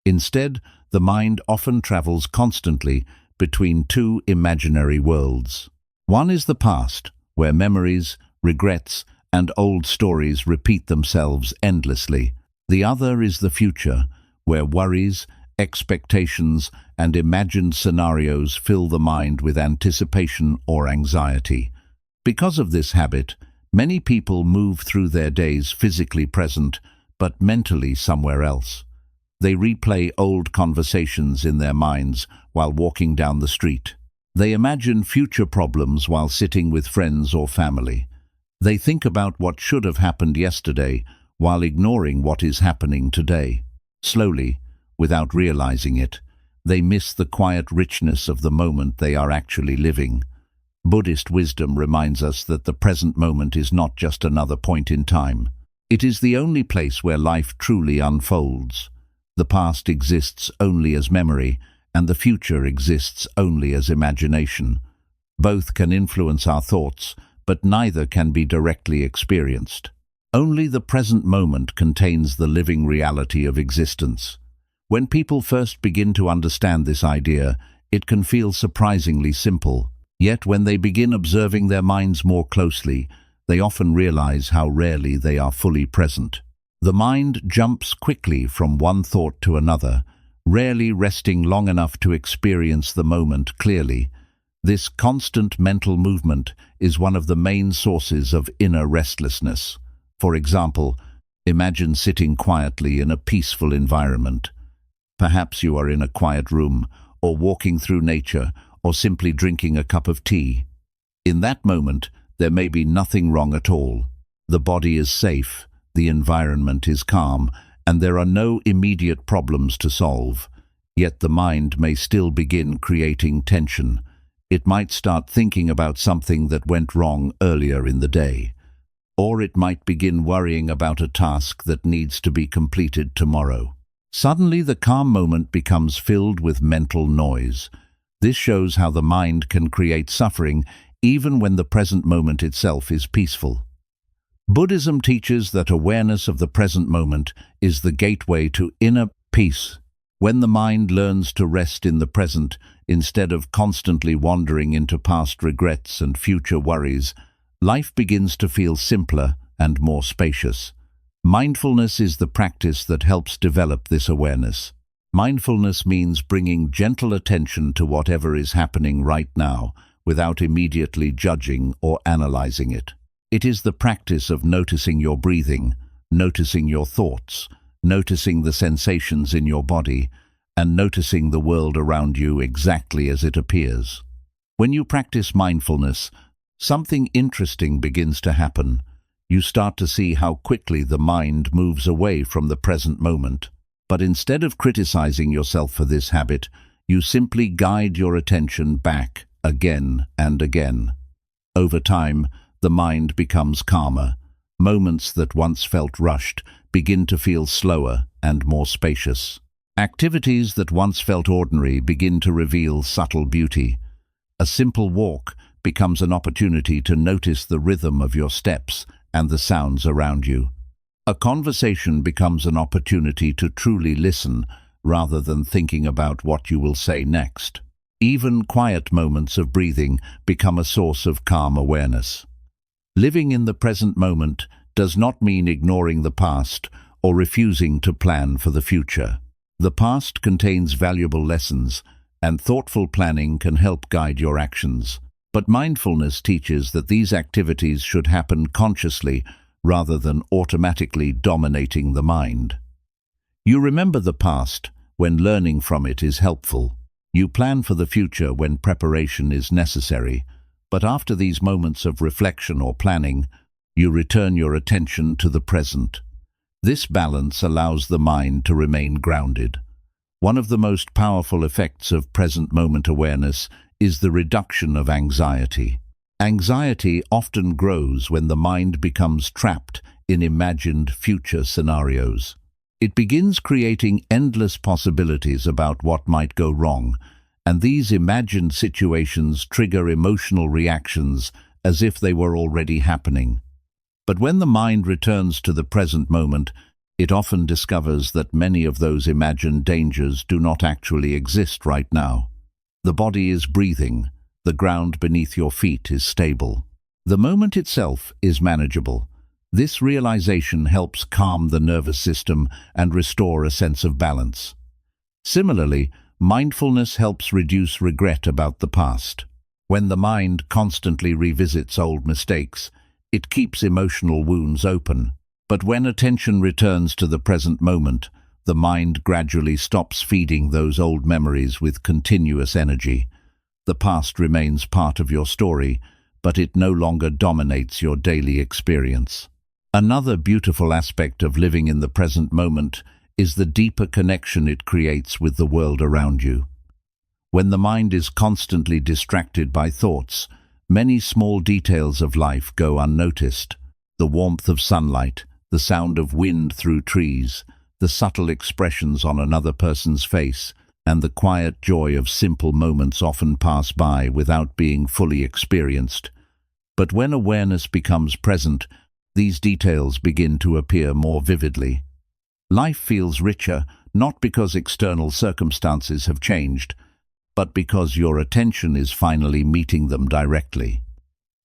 Instead, the mind often travels constantly between two imaginary worlds. One is the past, where memories, regrets, and old stories repeat themselves endlessly. The other is the future, where worries, expectations, and imagined scenarios fill the mind with anticipation or anxiety. Because of this habit, many people move through their days physically present, but mentally somewhere else. They replay old conversations in their minds while walking down the street. They imagine future problems while sitting with friends or family. They think about what should have happened yesterday while ignoring what is happening today. Slowly, without realizing it, they miss the quiet richness of the moment they are actually living. Buddhist wisdom reminds us that the present moment is not just another point in time. It is the only place where life truly unfolds. The past exists only as memory, and the future exists only as imagination. Both can influence our thoughts, but neither can be directly experienced. Only the present moment contains the living reality of existence. When people first begin to understand this idea, it can feel surprisingly simple. Yet when they begin observing their minds more closely, they often realize how rarely they are fully present. The mind jumps quickly from one thought to another, rarely resting long enough to experience the moment clearly. This constant mental movement is one of the main sources of inner restlessness. For example, imagine sitting quietly in a peaceful environment. Perhaps you are in a quiet room, or walking through nature, or simply drinking a cup of tea. In that moment, there may be nothing wrong at all. The body is safe, the environment is calm, and there are no immediate problems to solve. Yet the mind may still begin creating tension. It might start thinking about something that went wrong earlier in the day. Or it might begin worrying about a task that needs to be completed tomorrow. Suddenly, the calm moment becomes filled with mental noise. This shows how the mind can create suffering even when the present moment itself is peaceful. Buddhism teaches that awareness of the present moment is the gateway to inner peace. When the mind learns to rest in the present, instead of constantly wandering into past regrets and future worries, life begins to feel simpler and more spacious. Mindfulness is the practice that helps develop this awareness. Mindfulness means bringing gentle attention to whatever is happening right now, without immediately judging or analyzing it. It is the practice of noticing your breathing, noticing your thoughts, noticing the sensations in your body, and noticing the world around you exactly as it appears. When you practice mindfulness, something interesting begins to happen. You start to see how quickly the mind moves away from the present moment. But instead of criticizing yourself for this habit, you simply guide your attention back again and again. Over time, the mind becomes calmer. Moments that once felt rushed begin to feel slower and more spacious. Activities that once felt ordinary begin to reveal subtle beauty. A simple walk becomes an opportunity to notice the rhythm of your steps and the sounds around you. A conversation becomes an opportunity to truly listen rather than thinking about what you will say next. Even quiet moments of breathing become a source of calm awareness. Living in the present moment does not mean ignoring the past or refusing to plan for the future. The past contains valuable lessons, and thoughtful planning can help guide your actions. But mindfulness teaches that these activities should happen consciously rather than automatically dominating the mind. You remember the past when learning from it is helpful. You plan for the future when preparation is necessary, but after these moments of reflection or planning, you return your attention to the present. This balance allows the mind to remain grounded. One of the most powerful effects of present moment awareness is the reduction of anxiety. Anxiety often grows when the mind becomes trapped in imagined future scenarios. It begins creating endless possibilities about what might go wrong, and these imagined situations trigger emotional reactions as if they were already happening. But when the mind returns to the present moment, it often discovers that many of those imagined dangers do not actually exist right now. The body is breathing, the ground beneath your feet is stable. The moment itself is manageable. This realization helps calm the nervous system and restore a sense of balance. Similarly, mindfulness helps reduce regret about the past. When the mind constantly revisits old mistakes, it keeps emotional wounds open. But when attention returns to the present moment, the mind gradually stops feeding those old memories with continuous energy. The past remains part of your story, but it no longer dominates your daily experience. Another beautiful aspect of living in the present moment is the deeper connection it creates with the world around you. When the mind is constantly distracted by thoughts, many small details of life go unnoticed. The warmth of sunlight, the sound of wind through trees, the subtle expressions on another person's face, and the quiet joy of simple moments often pass by without being fully experienced. But when awareness becomes present, these details begin to appear more vividly. Life feels richer, not because external circumstances have changed, but because your attention is finally meeting them directly.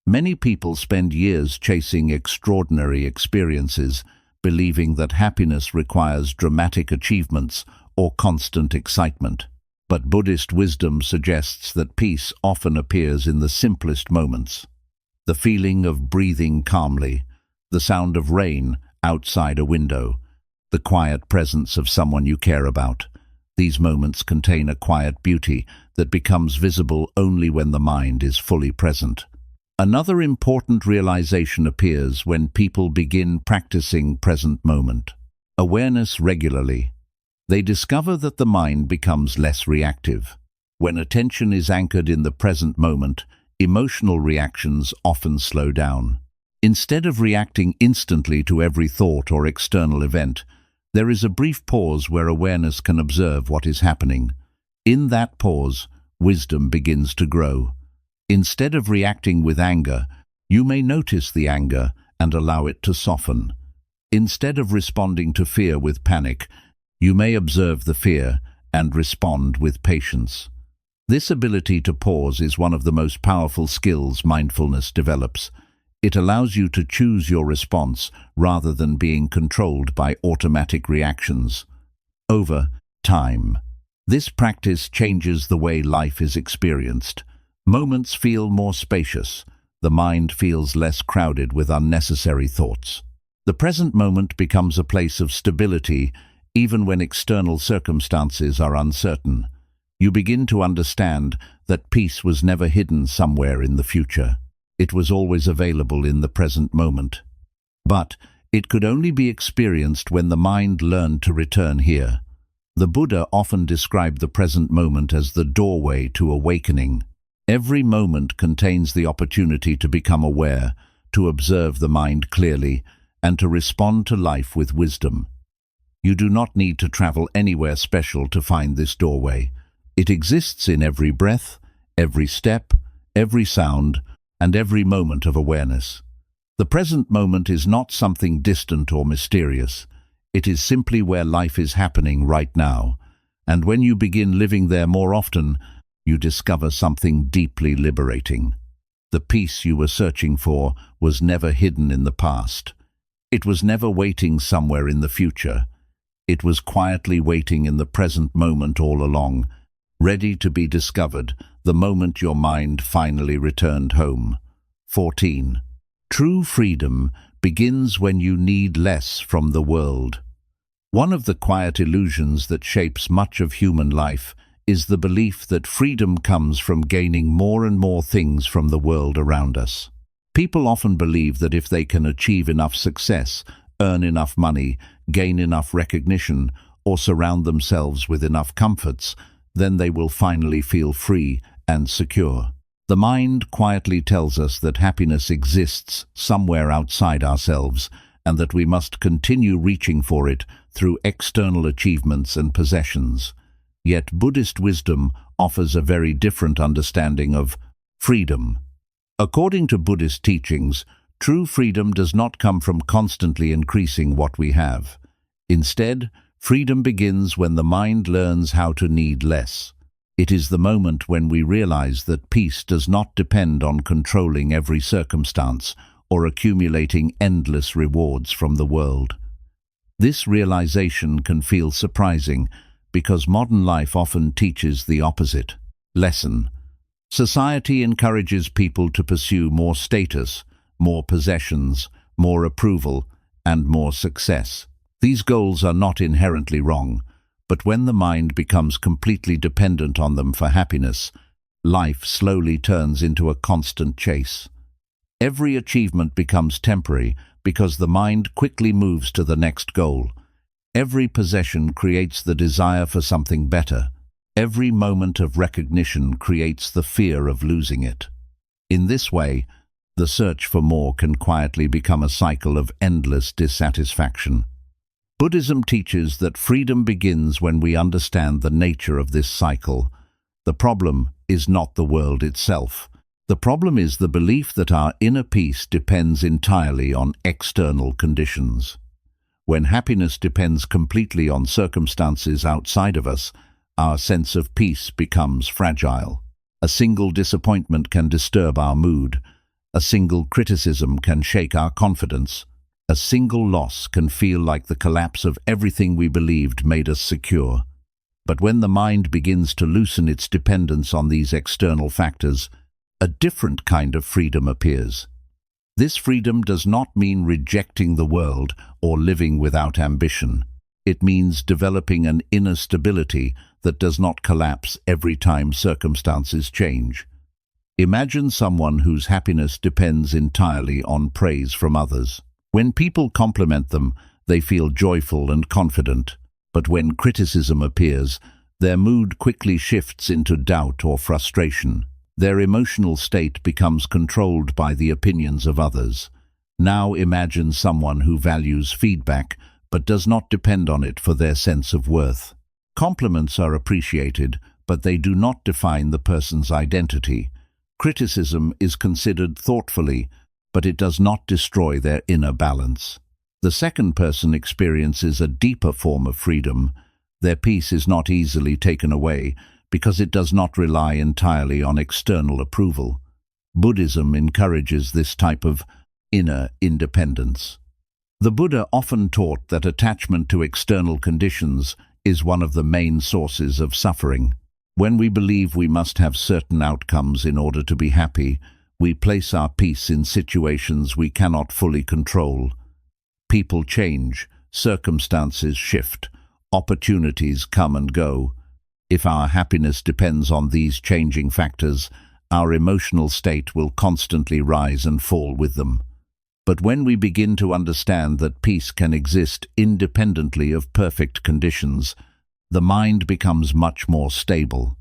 Many people spend years chasing extraordinary experiences, believing that happiness requires dramatic achievements or constant excitement. But Buddhist wisdom suggests that peace often appears in the simplest moments. The feeling of breathing calmly, the sound of rain outside a window, the quiet presence of someone you care about. These moments contain a quiet beauty that becomes visible only when the mind is fully present. Another important realization appears when people begin practicing present moment awareness regularly. They discover that the mind becomes less reactive. When attention is anchored in the present moment, emotional reactions often slow down. Instead of reacting instantly to every thought or external event, there is a brief pause where awareness can observe what is happening. In that pause, wisdom begins to grow. Instead of reacting with anger, you may notice the anger and allow it to soften. Instead of responding to fear with panic, you may observe the fear and respond with patience. This ability to pause is one of the most powerful skills mindfulness develops. It allows you to choose your response rather than being controlled by automatic reactions. Over time, this practice changes the way life is experienced. Moments feel more spacious. The mind feels less crowded with unnecessary thoughts. The present moment becomes a place of stability, even when external circumstances are uncertain. You begin to understand that peace was never hidden somewhere in the future. It was always available in the present moment. But it could only be experienced when the mind learned to return here. The Buddha often described the present moment as the doorway to awakening. Every moment contains the opportunity to become aware, to observe the mind clearly, and to respond to life with wisdom. You do not need to travel anywhere special to find this doorway. It exists in every breath, every step, every sound, and every moment of awareness. The present moment is not something distant or mysterious. It is simply where life is happening right now. And when you begin living there more often, you discover something deeply liberating. The peace you were searching for was never hidden in the past. It was never waiting somewhere in the future. It was quietly waiting in the present moment all along, ready to be discovered the moment your mind finally returned home. 14. True freedom begins when you need less from the world. One of the quiet illusions that shapes much of human life is the belief that freedom comes from gaining more and more things from the world around us. People often believe that if they can achieve enough success, earn enough money, gain enough recognition, or surround themselves with enough comforts, then they will finally feel free and secure. The mind quietly tells us that happiness exists somewhere outside ourselves, and that we must continue reaching for it through external achievements and possessions. Yet Buddhist wisdom offers a very different understanding of freedom. According to Buddhist teachings, true freedom does not come from constantly increasing what we have. Instead, freedom begins when the mind learns how to need less. It is the moment when we realize that peace does not depend on controlling every circumstance or accumulating endless rewards from the world. This realization can feel surprising because modern life often teaches the opposite lesson. Society encourages people to pursue more status, more possessions, more approval, and more success. These goals are not inherently wrong, but when the mind becomes completely dependent on them for happiness, life slowly turns into a constant chase. Every achievement becomes temporary because the mind quickly moves to the next goal. Every possession creates the desire for something better. Every moment of recognition creates the fear of losing it. In this way, the search for more can quietly become a cycle of endless dissatisfaction. Buddhism teaches that freedom begins when we understand the nature of this cycle. The problem is not the world itself. The problem is the belief that our inner peace depends entirely on external conditions. When happiness depends completely on circumstances outside of us, our sense of peace becomes fragile. A single disappointment can disturb our mood. A single criticism can shake our confidence. A single loss can feel like the collapse of everything we believed made us secure. But when the mind begins to loosen its dependence on these external factors, a different kind of freedom appears. This freedom does not mean rejecting the world or living without ambition. It means developing an inner stability that does not collapse every time circumstances change. Imagine someone whose happiness depends entirely on praise from others. When people compliment them, they feel joyful and confident. But when criticism appears, their mood quickly shifts into doubt or frustration. Their emotional state becomes controlled by the opinions of others. Now imagine someone who values feedback but does not depend on it for their sense of worth. Compliments are appreciated, but they do not define the person's identity. Criticism is considered thoughtfully, but it does not destroy their inner balance. The second person experiences a deeper form of freedom. Their peace is not easily taken away because it does not rely entirely on external approval. Buddhism encourages this type of inner independence. The Buddha often taught that attachment to external conditions is one of the main sources of suffering. When we believe we must have certain outcomes in order to be happy, we place our peace in situations we cannot fully control. People change, circumstances shift, opportunities come and go. If our happiness depends on these changing factors, our emotional state will constantly rise and fall with them. But when we begin to understand that peace can exist independently of perfect conditions, the mind becomes much more stable.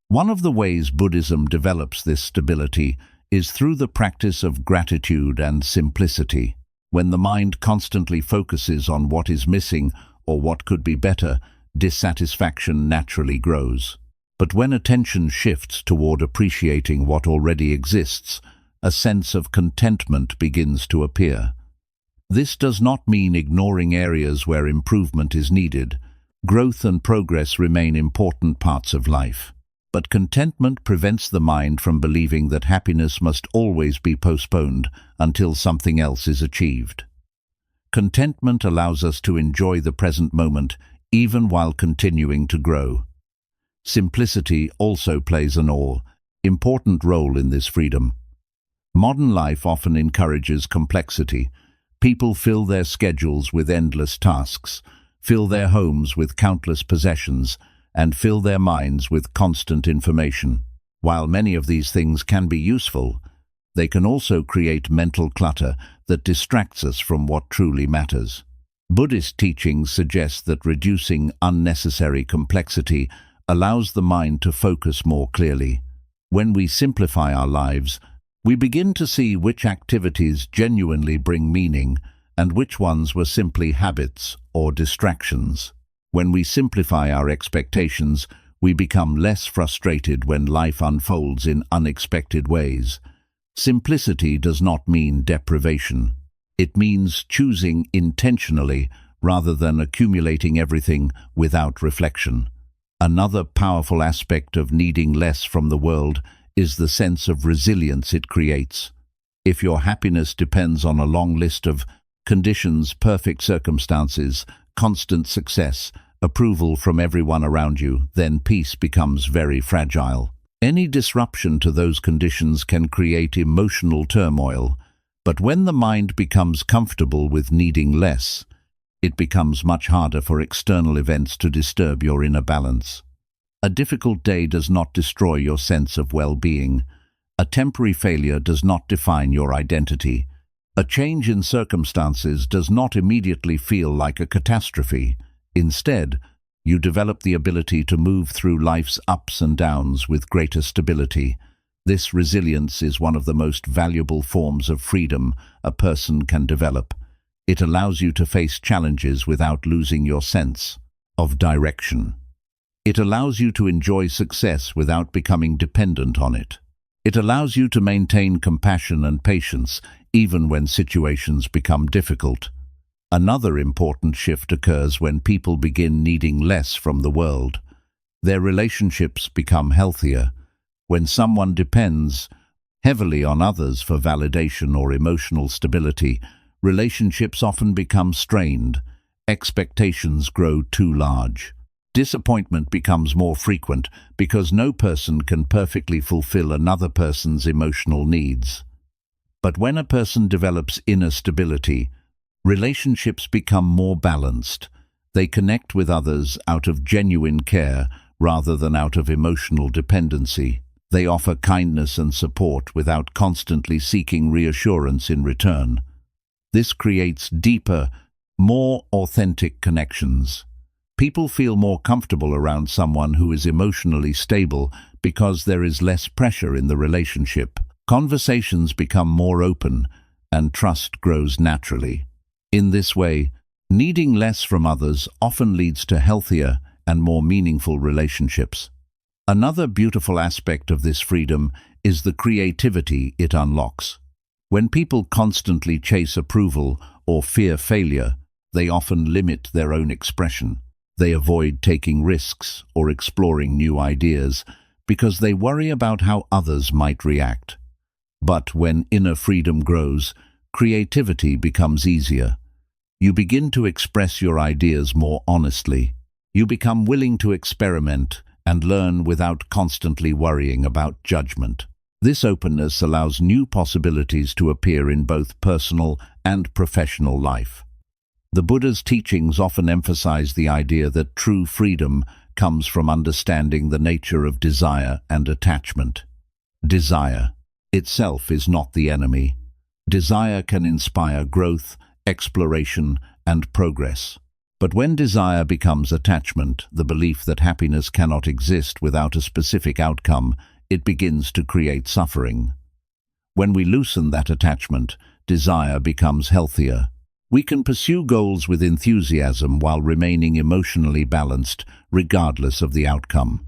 One of the ways Buddhism develops this stability is through the practice of gratitude and simplicity. When the mind constantly focuses on what is missing or what could be better, dissatisfaction naturally grows. But when attention shifts toward appreciating what already exists, a sense of contentment begins to appear. This does not mean ignoring areas where improvement is needed. Growth and progress remain important parts of life. But contentment prevents the mind from believing that happiness must always be postponed until something else is achieved. Contentment allows us to enjoy the present moment even while continuing to grow. Simplicity also plays an important role in this freedom. Modern life often encourages complexity. People fill their schedules with endless tasks, fill their homes with countless possessions, and fill their minds with constant information. While many of these things can be useful, they can also create mental clutter that distracts us from what truly matters. Buddhist teachings suggest that reducing unnecessary complexity allows the mind to focus more clearly. When we simplify our lives, we begin to see which activities genuinely bring meaning and which ones were simply habits or distractions. When we simplify our expectations, we become less frustrated when life unfolds in unexpected ways. Simplicity does not mean deprivation. It means choosing intentionally rather than accumulating everything without reflection. Another powerful aspect of needing less from the world is the sense of resilience it creates. If your happiness depends on a long list of conditions, perfect circumstances, constant success, approval from everyone around you, then peace becomes very fragile. Any disruption to those conditions can create emotional turmoil, but when the mind becomes comfortable with needing less, it becomes much harder for external events to disturb your inner balance. A difficult day does not destroy your sense of well-being. A temporary failure does not define your identity. A change in circumstances does not immediately feel like a catastrophe. Instead, you develop the ability to move through life's ups and downs with greater stability. This resilience is one of the most valuable forms of freedom a person can develop. It allows you to face challenges without losing your sense of direction. It allows you to enjoy success without becoming dependent on it. It allows you to maintain compassion and patience even when situations become difficult. Another important shift occurs when people begin needing less from the world. Their relationships become healthier. When someone depends heavily on others for validation or emotional stability, relationships often become strained, expectations grow too large. Disappointment becomes more frequent because no person can perfectly fulfill another person's emotional needs. But when a person develops inner stability, relationships become more balanced. They connect with others out of genuine care rather than out of emotional dependency. They offer kindness and support without constantly seeking reassurance in return. This creates deeper, more authentic connections. People feel more comfortable around someone who is emotionally stable because there is less pressure in the relationship. Conversations become more open, and trust grows naturally. In this way, needing less from others often leads to healthier and more meaningful relationships. Another beautiful aspect of this freedom is the creativity it unlocks. When people constantly chase approval or fear failure, they often limit their own expression. They avoid taking risks or exploring new ideas because they worry about how others might react. But when inner freedom grows, creativity becomes easier. You begin to express your ideas more honestly. You become willing to experiment and learn without constantly worrying about judgment. This openness allows new possibilities to appear in both personal and professional life. The Buddha's teachings often emphasize the idea that true freedom comes from understanding the nature of desire and attachment. Desire itself is not the enemy. Desire can inspire growth, exploration, and progress. But when desire becomes attachment, the belief that happiness cannot exist without a specific outcome, it begins to create suffering. When we loosen that attachment, desire becomes healthier. We can pursue goals with enthusiasm while remaining emotionally balanced, regardless of the outcome.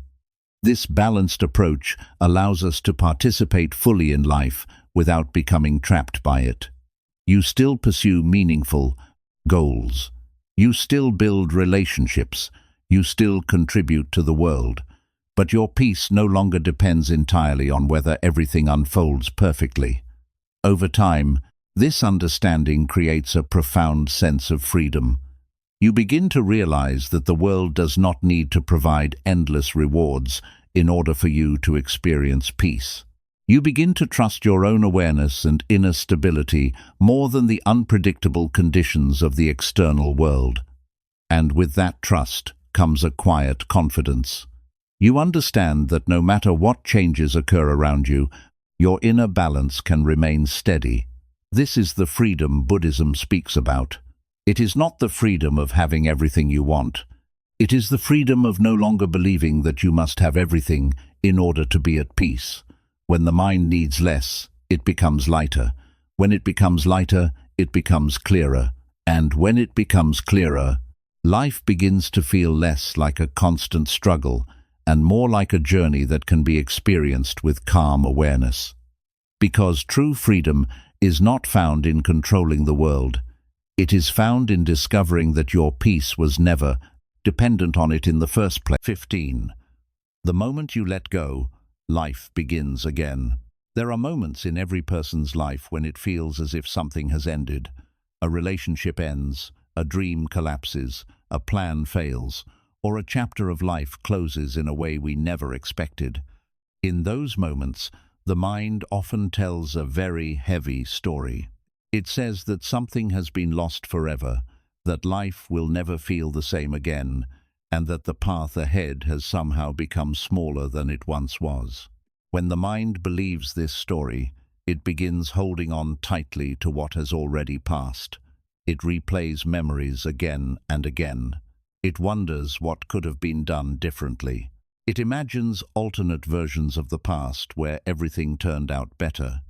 This balanced approach allows us to participate fully in life without becoming trapped by it. You still pursue meaningful goals. You still build relationships. You still contribute to the world. But your peace no longer depends entirely on whether everything unfolds perfectly. Over time, this understanding creates a profound sense of freedom. You begin to realize that the world does not need to provide endless rewards in order for you to experience peace. You begin to trust your own awareness and inner stability more than the unpredictable conditions of the external world. And with that trust comes a quiet confidence. You understand that no matter what changes occur around you, your inner balance can remain steady. This is the freedom Buddhism speaks about. It is not the freedom of having everything you want. It is the freedom of no longer believing that you must have everything in order to be at peace. When the mind needs less, it becomes lighter. When it becomes lighter, it becomes clearer. And when it becomes clearer, life begins to feel less like a constant struggle and more like a journey that can be experienced with calm awareness. Because true freedom is not found in controlling the world. It is found in discovering that your peace was never dependent on it in the first place. 15. The moment you let go, life begins again. There are moments in every person's life when it feels as if something has ended. A relationship ends, a dream collapses, a plan fails, or a chapter of life closes in a way we never expected. In those moments, the mind often tells a very heavy story. It says that something has been lost forever, that life will never feel the same again, and that the path ahead has somehow become smaller than it once was. When the mind believes this story, it begins holding on tightly to what has already passed. It replays memories again and again. It wonders what could have been done differently. It imagines alternate versions of the past where everything turned out better.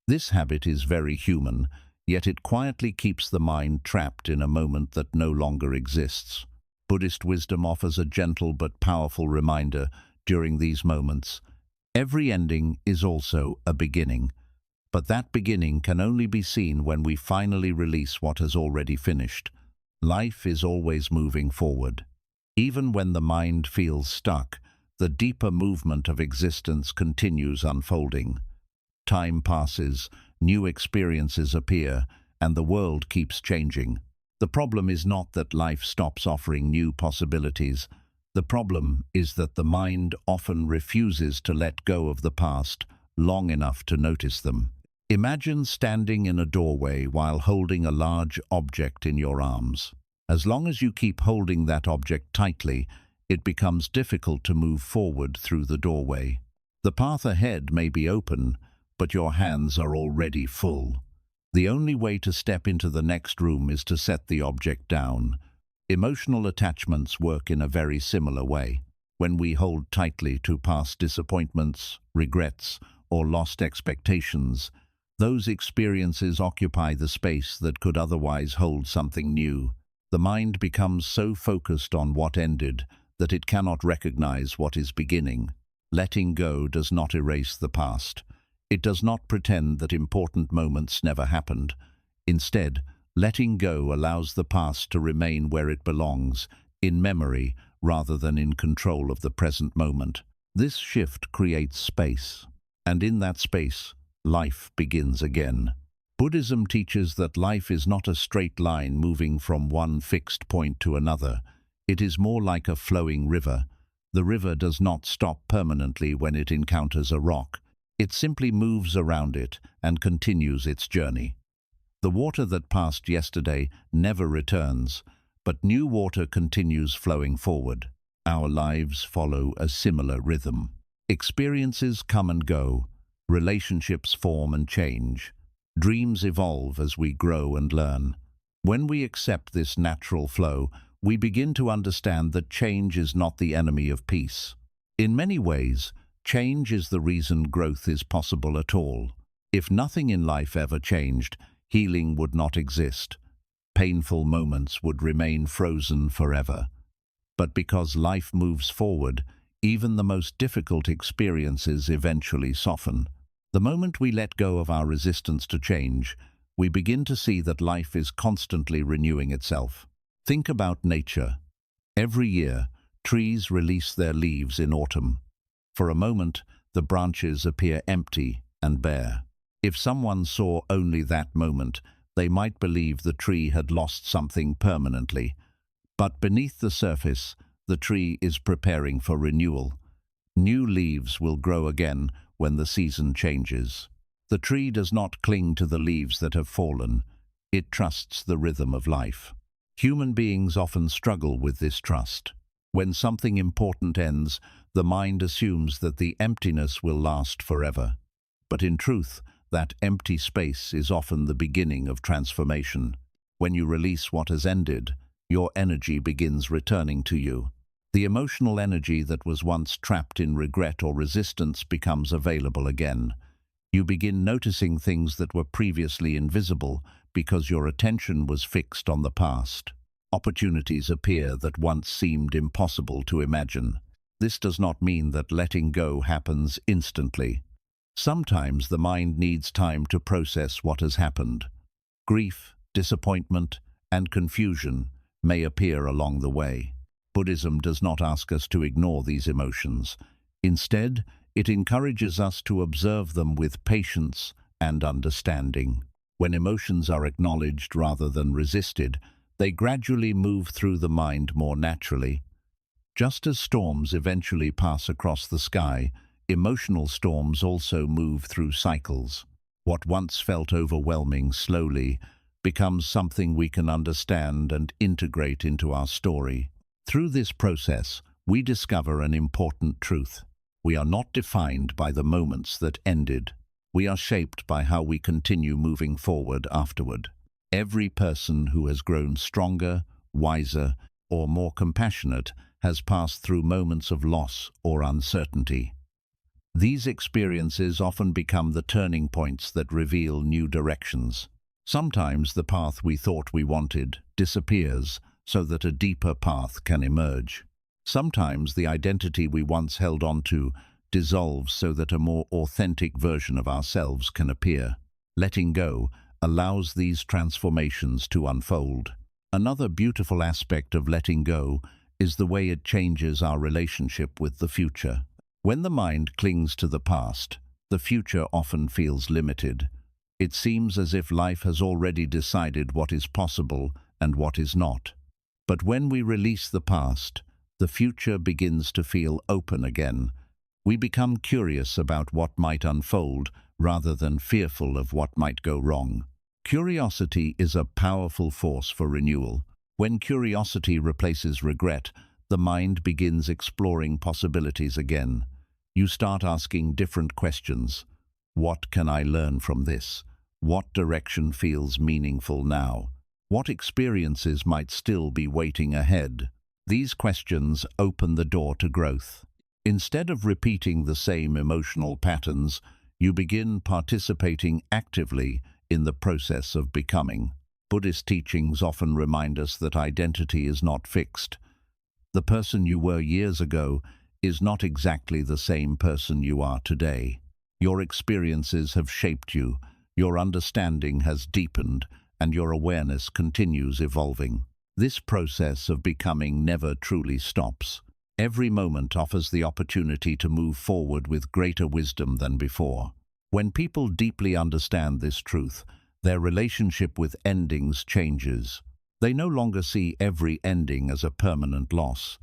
This habit is very human, yet it quietly keeps the mind trapped in a moment that no longer exists. Buddhist wisdom offers a gentle but powerful reminder during these moments. Every ending is also a beginning, but that beginning can only be seen when we finally release what has already finished. Life is always moving forward. Even when the mind feels stuck, the deeper movement of existence continues unfolding. Time passes, new experiences appear, and the world keeps changing. The problem is not that life stops offering new possibilities. The problem is that the mind often refuses to let go of the past long enough to notice them. Imagine standing in a doorway while holding a large object in your arms. As long as you keep holding that object tightly, it becomes difficult to move forward through the doorway. The path ahead may be open, but your hands are already full. The only way to step into the next room is to set the object down. Emotional attachments work in a very similar way. When we hold tightly to past disappointments, regrets, or lost expectations, those experiences occupy the space that could otherwise hold something new. The mind becomes so focused on what ended that it cannot recognize what is beginning. Letting go does not erase the past. It does not pretend that important moments never happened. Instead, letting go allows the past to remain where it belongs, in memory rather than in control of the present moment. This shift creates space, and in that space, life begins again. Buddhism teaches that life is not a straight line moving from one fixed point to another. It is more like a flowing river. The river does not stop permanently when it encounters a rock. It simply moves around it and continues its journey. The water that passed yesterday never returns, but new water continues flowing forward. Our lives follow a similar rhythm. Experiences come and go. Relationships form and change. Dreams evolve as we grow and learn. When we accept this natural flow, we begin to understand that change is not the enemy of peace. In many ways, change is the reason growth is possible at all. If nothing in life ever changed, healing would not exist. Painful moments would remain frozen forever. But because life moves forward, even the most difficult experiences eventually soften. The moment we let go of our resistance to change, we begin to see that life is constantly renewing itself. Think about nature. Every year, trees release their leaves in autumn. For a moment, the branches appear empty and bare. If someone saw only that moment, they might believe the tree had lost something permanently. But beneath the surface, the tree is preparing for renewal. New leaves will grow again when the season changes. The tree does not cling to the leaves that have fallen. It trusts the rhythm of life. Human beings often struggle with this trust. When something important ends, the mind assumes that the emptiness will last forever. But in truth, that empty space is often the beginning of transformation. When you release what has ended, your energy begins returning to you. The emotional energy that was once trapped in regret or resistance becomes available again. You begin noticing things that were previously invisible because your attention was fixed on the past. Opportunities appear that once seemed impossible to imagine. This does not mean that letting go happens instantly. Sometimes the mind needs time to process what has happened. Grief, disappointment, and confusion may appear along the way. Buddhism does not ask us to ignore these emotions. Instead, it encourages us to observe them with patience and understanding. When emotions are acknowledged rather than resisted, they gradually move through the mind more naturally. Just as storms eventually pass across the sky, emotional storms also move through cycles. What once felt overwhelming slowly becomes something we can understand and integrate into our story. Through this process, we discover an important truth. We are not defined by the moments that ended. We are shaped by how we continue moving forward afterward. Every person who has grown stronger, wiser, or more compassionate has passed through moments of loss or uncertainty. These experiences often become the turning points that reveal new directions. Sometimes the path we thought we wanted disappears so that a deeper path can emerge. Sometimes the identity we once held on to dissolves so that a more authentic version of ourselves can appear. Letting go allows these transformations to unfold. Another beautiful aspect of letting go is the way it changes our relationship with the future. When the mind clings to the past, the future often feels limited. It seems as if life has already decided what is possible and what is not. But when we release the past, the future begins to feel open again. We become curious about what might unfold rather than fearful of what might go wrong. Curiosity is a powerful force for renewal. When curiosity replaces regret, the mind begins exploring possibilities again. You start asking different questions. What can I learn from this? What direction feels meaningful now? What experiences might still be waiting ahead? These questions open the door to growth. Instead of repeating the same emotional patterns, you begin participating actively in the process of becoming. Buddhist teachings often remind us that identity is not fixed. The person you were years ago is not exactly the same person you are today. Your experiences have shaped you, your understanding has deepened, and your awareness continues evolving. This process of becoming never truly stops. Every moment offers the opportunity to move forward with greater wisdom than before. When people deeply understand this truth, their relationship with endings changes. They no longer see every ending as a permanent loss.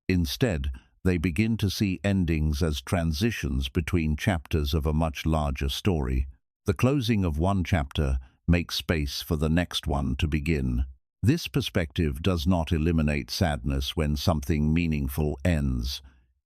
Instead, they begin to see endings as transitions between chapters of a much larger story. The closing of one chapter makes space for the next one to begin. This perspective does not eliminate sadness when something meaningful ends.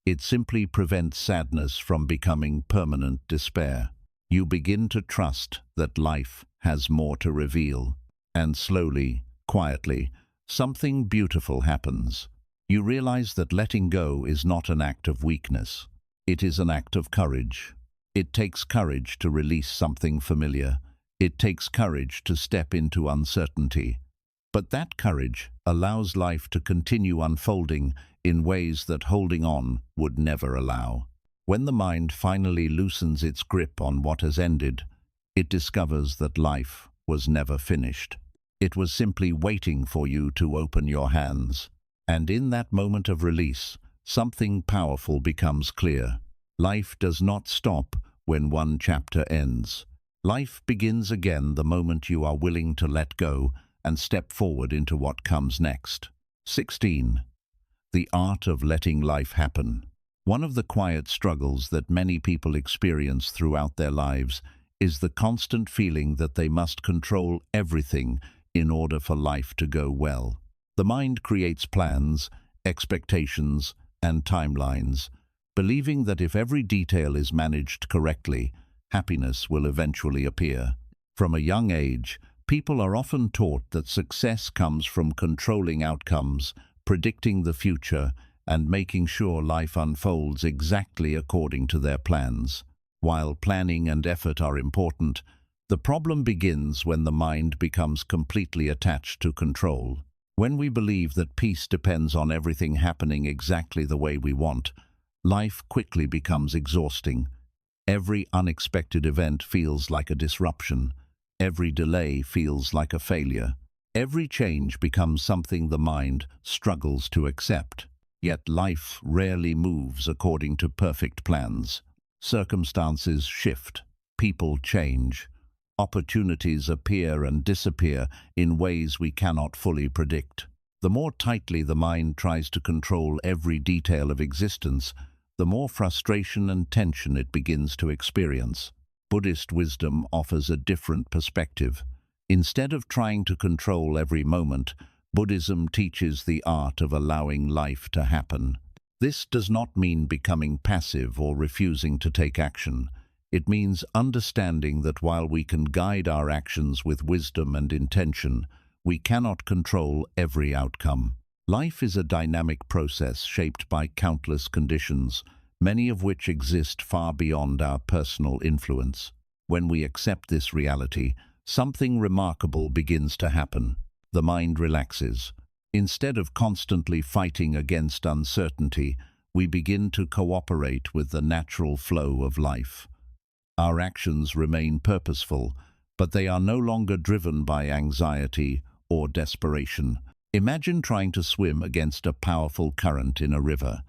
It simply prevents sadness from becoming permanent despair. You begin to trust that life has more to reveal. And slowly, quietly, something beautiful happens. You realize that letting go is not an act of weakness. It is an act of courage. It takes courage to release something familiar. It takes courage to step into uncertainty. But that courage allows life to continue unfolding in ways that holding on would never allow. When the mind finally loosens its grip on what has ended, it discovers that life was never finished. It was simply waiting for you to open your hands. And in that moment of release, something powerful becomes clear. Life does not stop when one chapter ends. Life begins again the moment you are willing to let go and step forward into what comes next. 16. The art of letting life happen. One of the quiet struggles that many people experience throughout their lives is the constant feeling that they must control everything in order for life to go well. The mind creates plans, expectations, and timelines, believing that if every detail is managed correctly, happiness will eventually appear. From a young age, people are often taught that success comes from controlling outcomes, predicting the future, and making sure life unfolds exactly according to their plans. While planning and effort are important, the problem begins when the mind becomes completely attached to control. When we believe that peace depends on everything happening exactly the way we want, life quickly becomes exhausting. Every unexpected event feels like a disruption. Every delay feels like a failure. Every change becomes something the mind struggles to accept. Yet life rarely moves according to perfect plans. Circumstances shift, people change, opportunities appear and disappear in ways we cannot fully predict. The more tightly the mind tries to control every detail of existence, the more frustration and tension it begins to experience. Buddhist wisdom offers a different perspective. Instead of trying to control every moment, Buddhism teaches the art of allowing life to happen. This does not mean becoming passive or refusing to take action. It means understanding that while we can guide our actions with wisdom and intention, we cannot control every outcome. Life is a dynamic process shaped by countless conditions, many of which exist far beyond our personal influence. When we accept this reality, something remarkable begins to happen. The mind relaxes. Instead of constantly fighting against uncertainty, we begin to cooperate with the natural flow of life. Our actions remain purposeful, but they are no longer driven by anxiety or desperation. Imagine trying to swim against a powerful current in a river.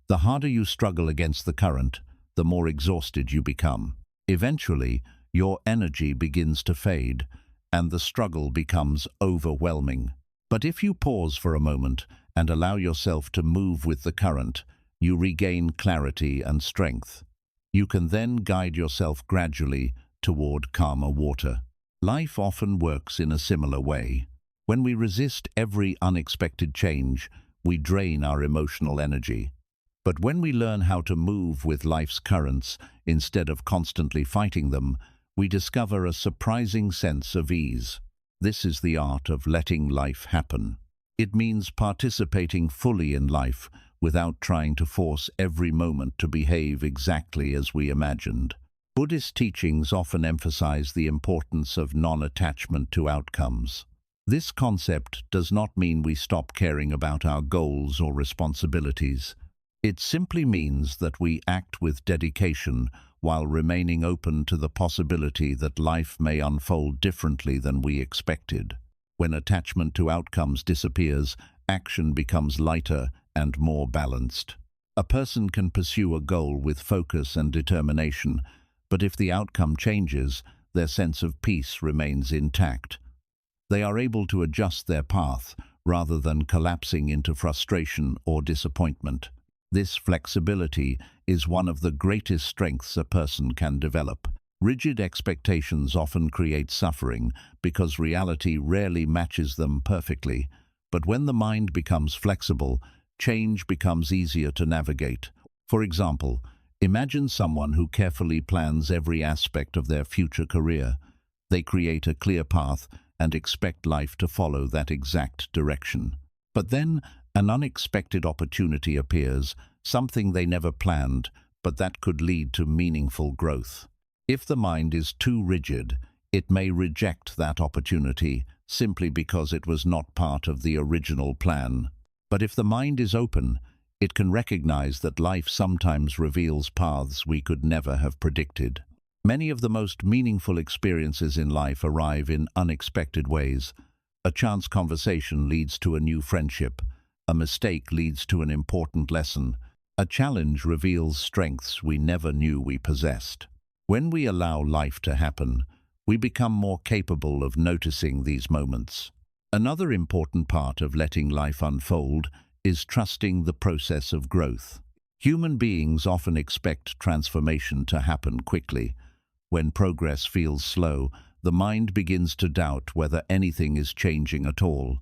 The harder you struggle against the current, the more exhausted you become. Eventually, your energy begins to fade, and the struggle becomes overwhelming. But if you pause for a moment and allow yourself to move with the current, you regain clarity and strength. You can then guide yourself gradually toward calmer water. Life often works in a similar way. When we resist every unexpected change, we drain our emotional energy. But when we learn how to move with life's currents instead of constantly fighting them, we discover a surprising sense of ease. This is the art of letting life happen. It means participating fully in life without trying to force every moment to behave exactly as we imagined. Buddhist teachings often emphasize the importance of non-attachment to outcomes. This concept does not mean we stop caring about our goals or responsibilities. It simply means that we act with dedication while remaining open to the possibility that life may unfold differently than we expected. When attachment to outcomes disappears, action becomes lighter and more balanced. A person can pursue a goal with focus and determination, but if the outcome changes, their sense of peace remains intact. They are able to adjust their path rather than collapsing into frustration or disappointment. This flexibility is one of the greatest strengths a person can develop. Rigid expectations often create suffering because reality rarely matches them perfectly. But when the mind becomes flexible, change becomes easier to navigate. For example, imagine someone who carefully plans every aspect of their future career. They create a clear path and expect life to follow that exact direction. But then, an unexpected opportunity appears, something they never planned, but that could lead to meaningful growth. If the mind is too rigid, it may reject that opportunity simply because it was not part of the original plan. But if the mind is open, it can recognize that life sometimes reveals paths we could never have predicted. Many of the most meaningful experiences in life arrive in unexpected ways. A chance conversation leads to a new friendship. A mistake leads to an important lesson. A challenge reveals strengths we never knew we possessed. When we allow life to happen, we become more capable of noticing these moments. Another important part of letting life unfold is trusting the process of growth. Human beings often expect transformation to happen quickly. When progress feels slow, the mind begins to doubt whether anything is changing at all.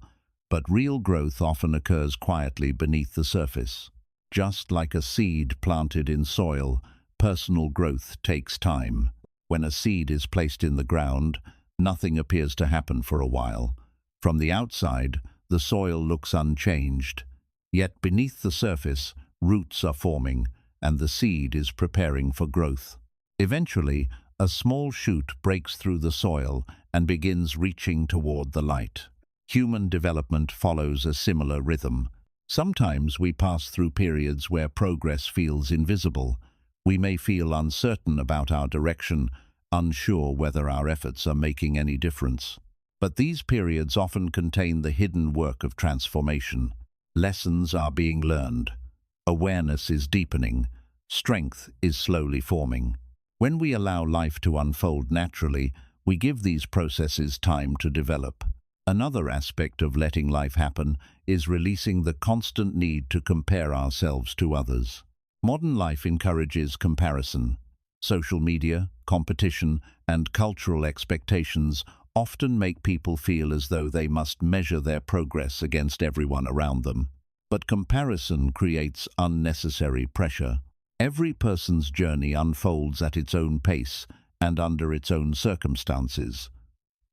But real growth often occurs quietly beneath the surface. Just like a seed planted in soil, personal growth takes time. When a seed is placed in the ground, nothing appears to happen for a while. From the outside, the soil looks unchanged. Yet beneath the surface, roots are forming, and the seed is preparing for growth. Eventually, a small shoot breaks through the soil and begins reaching toward the light. Human development follows a similar rhythm. Sometimes we pass through periods where progress feels invisible. We may feel uncertain about our direction, unsure whether our efforts are making any difference. But these periods often contain the hidden work of transformation. Lessons are being learned. Awareness is deepening. Strength is slowly forming. When we allow life to unfold naturally, we give these processes time to develop. Another aspect of letting life happen is releasing the constant need to compare ourselves to others. Modern life encourages comparison. Social media, competition, and cultural expectations often make people feel as though they must measure their progress against everyone around them. But comparison creates unnecessary pressure. Every person's journey unfolds at its own pace and under its own circumstances.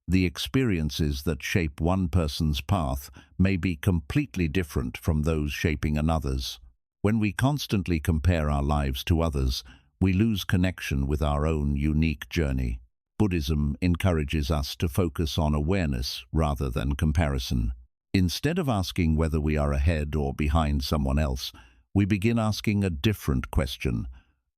The experiences that shape one person's path may be completely different from those shaping another's. When we constantly compare our lives to others, we lose connection with our own unique journey. Buddhism encourages us to focus on awareness rather than comparison. Instead of asking whether we are ahead or behind someone else, we begin asking a different question.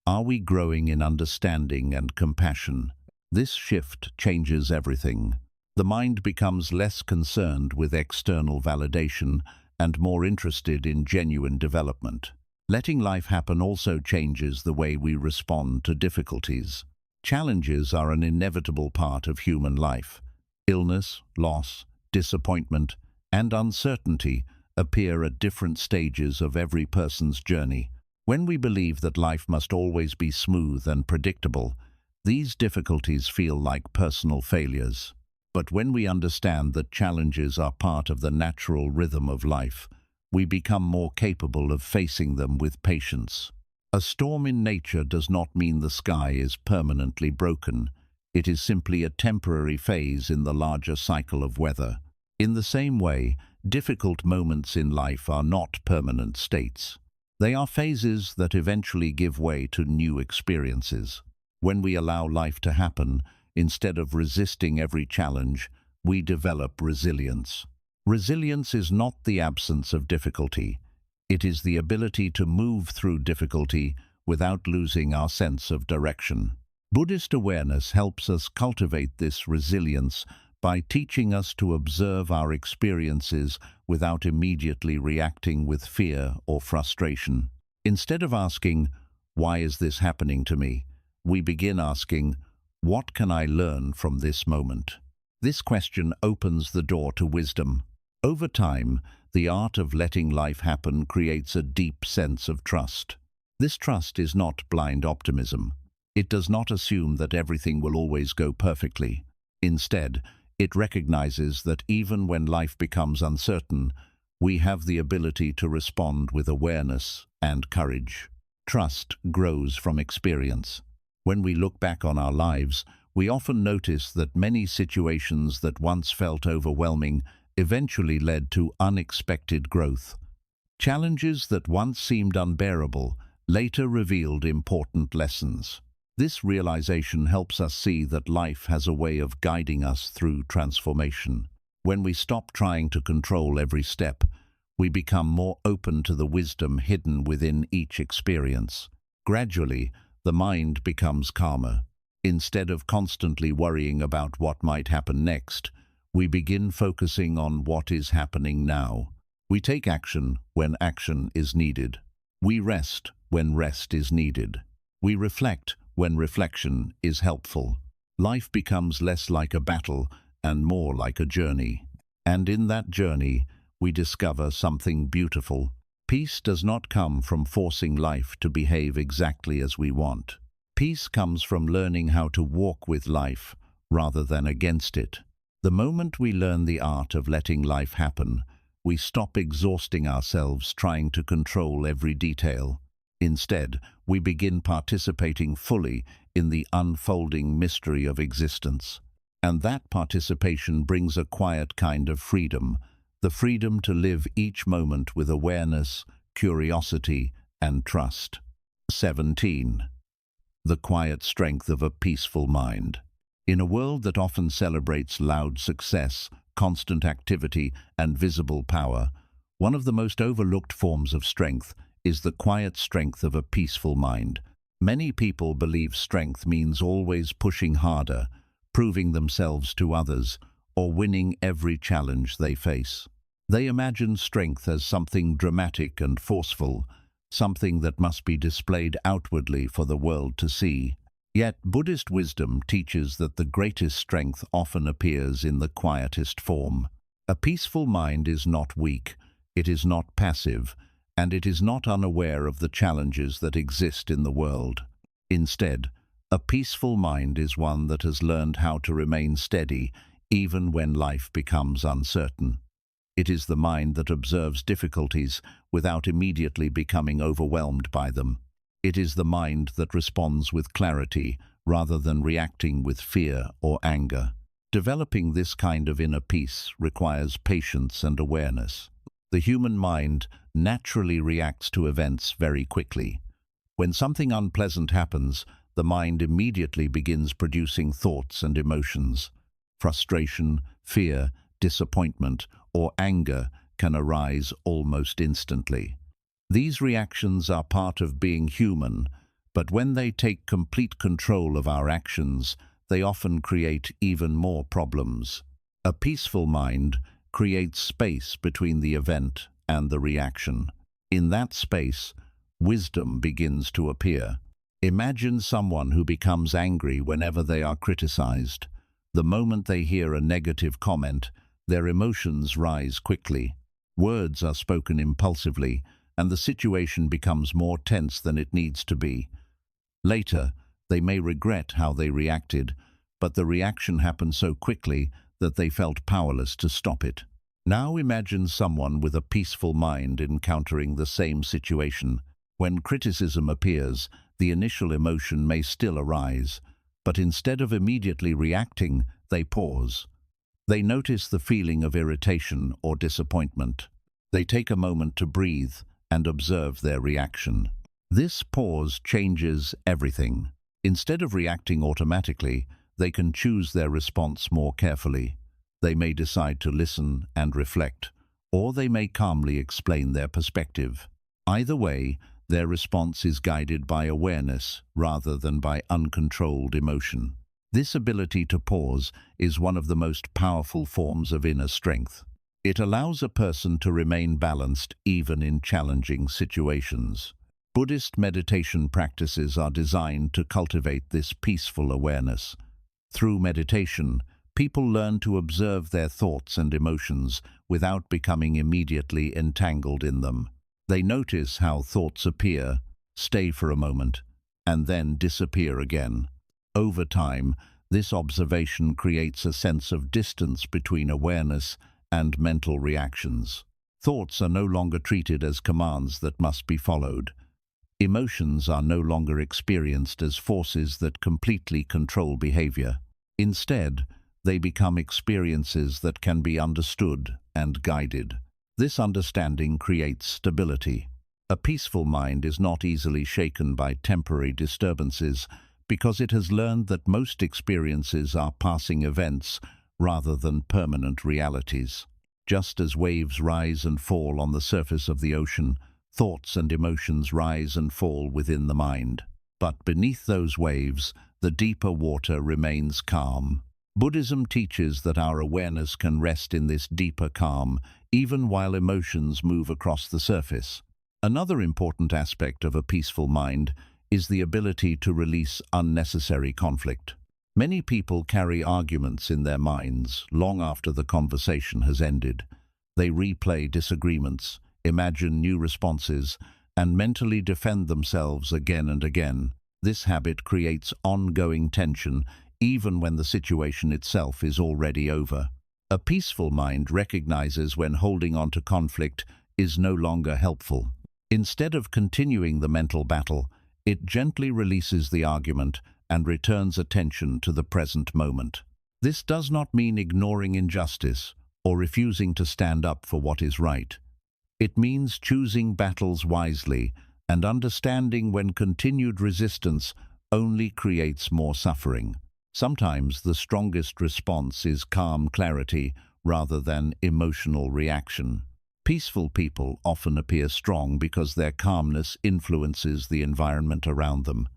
Are we growing in understanding and compassion? This shift changes everything. The mind becomes less concerned with external validation and more interested in genuine development. Letting life happen also changes the way we respond to difficulties. Challenges are an inevitable part of human life. Illness, loss, disappointment, and uncertainty appear at different stages of every person's journey. When we believe that life must always be smooth and predictable, these difficulties feel like personal failures. But when we understand that challenges are part of the natural rhythm of life, we become more capable of facing them with patience. A storm in nature does not mean the sky is permanently broken. It is simply a temporary phase in the larger cycle of weather. In the same way, difficult moments in life are not permanent states. They are phases that eventually give way to new experiences. When we allow life to happen, instead of resisting every challenge, we develop resilience. Resilience is not the absence of difficulty. It is the ability to move through difficulty without losing our sense of direction. Buddhist awareness helps us cultivate this resilience by teaching us to observe our experiences without immediately reacting with fear or frustration. Instead of asking, "Why is this happening to me?" we begin asking, "What can I learn from this moment?" This question opens the door to wisdom. Over time, the art of letting life happen creates a deep sense of trust. This trust is not blind optimism. It does not assume that everything will always go perfectly. Instead, it recognizes that even when life becomes uncertain, we have the ability to respond with awareness and courage. Trust grows from experience. When we look back on our lives, we often notice that many situations that once felt overwhelming eventually led to unexpected growth. Challenges that once seemed unbearable later revealed important lessons. This realization helps us see that life has a way of guiding us through transformation. When we stop trying to control every step, we become more open to the wisdom hidden within each experience. Gradually, the mind becomes calmer. Instead of constantly worrying about what might happen next, we begin focusing on what is happening now. We take action when action is needed. We rest when rest is needed. We reflect when reflection is helpful. Life becomes less like a battle and more like a journey. And in that journey, we discover something beautiful. Peace does not come from forcing life to behave exactly as we want. Peace comes from learning how to walk with life rather than against it. The moment we learn the art of letting life happen, we stop exhausting ourselves trying to control every detail. Instead, we begin participating fully in the unfolding mystery of existence. And that participation brings a quiet kind of freedom, the freedom to live each moment with awareness, curiosity, and trust. 17. The quiet strength of a peaceful mind. In a world that often celebrates loud success, constant activity, and visible power, one of the most overlooked forms of strength is the quiet strength of a peaceful mind. Many people believe strength means always pushing harder, proving themselves to others, or winning every challenge they face. They imagine strength as something dramatic and forceful, something that must be displayed outwardly for the world to see. Yet Buddhist wisdom teaches that the greatest strength often appears in the quietest form. A peaceful mind is not weak, it is not passive, and it is not unaware of the challenges that exist in the world. Instead, a peaceful mind is one that has learned how to remain steady even when life becomes uncertain. It is the mind that observes difficulties without immediately becoming overwhelmed by them. It is the mind that responds with clarity rather than reacting with fear or anger. Developing this kind of inner peace requires patience and awareness. The human mind naturally reacts to events very quickly. When something unpleasant happens, the mind immediately begins producing thoughts and emotions. Frustration, fear, disappointment, or anger can arise almost instantly. These reactions are part of being human, but when they take complete control of our actions, they often create even more problems. A peaceful mind creates space between the event and the reaction. In that space, wisdom begins to appear. Imagine someone who becomes angry whenever they are criticized. The moment they hear a negative comment, their emotions rise quickly. Words are spoken impulsively, and the situation becomes more tense than it needs to be. Later, they may regret how they reacted, but the reaction happened so quickly that they felt powerless to stop it. Now imagine someone with a peaceful mind encountering the same situation. When criticism appears, the initial emotion may still arise, but instead of immediately reacting, they pause. They notice the feeling of irritation or disappointment. They take a moment to breathe and observe their reaction. This pause changes everything. Instead of reacting automatically, they can choose their response more carefully. They may decide to listen and reflect, or they may calmly explain their perspective. Either way, their response is guided by awareness rather than by uncontrolled emotion. This ability to pause is one of the most powerful forms of inner strength. It allows a person to remain balanced even in challenging situations. Buddhist meditation practices are designed to cultivate this peaceful awareness. Through meditation, people learn to observe their thoughts and emotions without becoming immediately entangled in them. They notice how thoughts appear, stay for a moment, and then disappear again. Over time, this observation creates a sense of distance between awareness and mental reactions. Thoughts are no longer treated as commands that must be followed. Emotions are no longer experienced as forces that completely control behavior. Instead, they become experiences that can be understood and guided. This understanding creates stability. A peaceful mind is not easily shaken by temporary disturbances because it has learned that most experiences are passing events rather than permanent realities. Just as waves rise and fall on the surface of the ocean, thoughts and emotions rise and fall within the mind. But beneath those waves, the deeper water remains calm. Buddhism teaches that our awareness can rest in this deeper calm, even while emotions move across the surface. Another important aspect of a peaceful mind is the ability to release unnecessary conflict. Many people carry arguments in their minds long after the conversation has ended. They replay disagreements, imagine new responses, and mentally defend themselves again and again. This habit creates ongoing tension even when the situation itself is already over. A peaceful mind recognizes when holding on to conflict is no longer helpful. Instead of continuing the mental battle, it gently releases the argument and returns attention to the present moment. This does not mean ignoring injustice or refusing to stand up for what is right. It means choosing battles wisely and understanding when continued resistance only creates more suffering. Sometimes the strongest response is calm clarity rather than emotional reaction. Peaceful people often appear strong because their calmness influences the environment around them.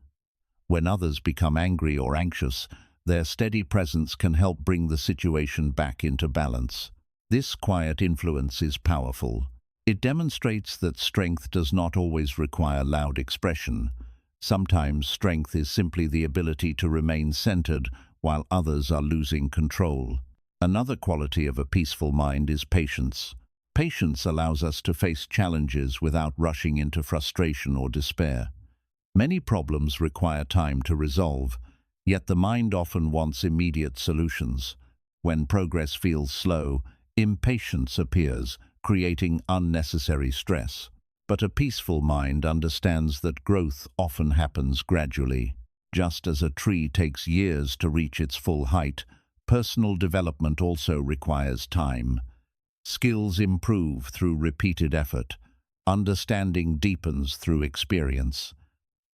When others become angry or anxious, their steady presence can help bring the situation back into balance. This quiet influence is powerful. It demonstrates that strength does not always require loud expression. Sometimes strength is simply the ability to remain centered while others are losing control. Another quality of a peaceful mind is patience. Patience allows us to face challenges without rushing into frustration or despair. Many problems require time to resolve, yet the mind often wants immediate solutions. When progress feels slow, impatience appears, creating unnecessary stress. But a peaceful mind understands that growth often happens gradually. Just as a tree takes years to reach its full height, personal development also requires time. Skills improve through repeated effort. Understanding deepens through experience.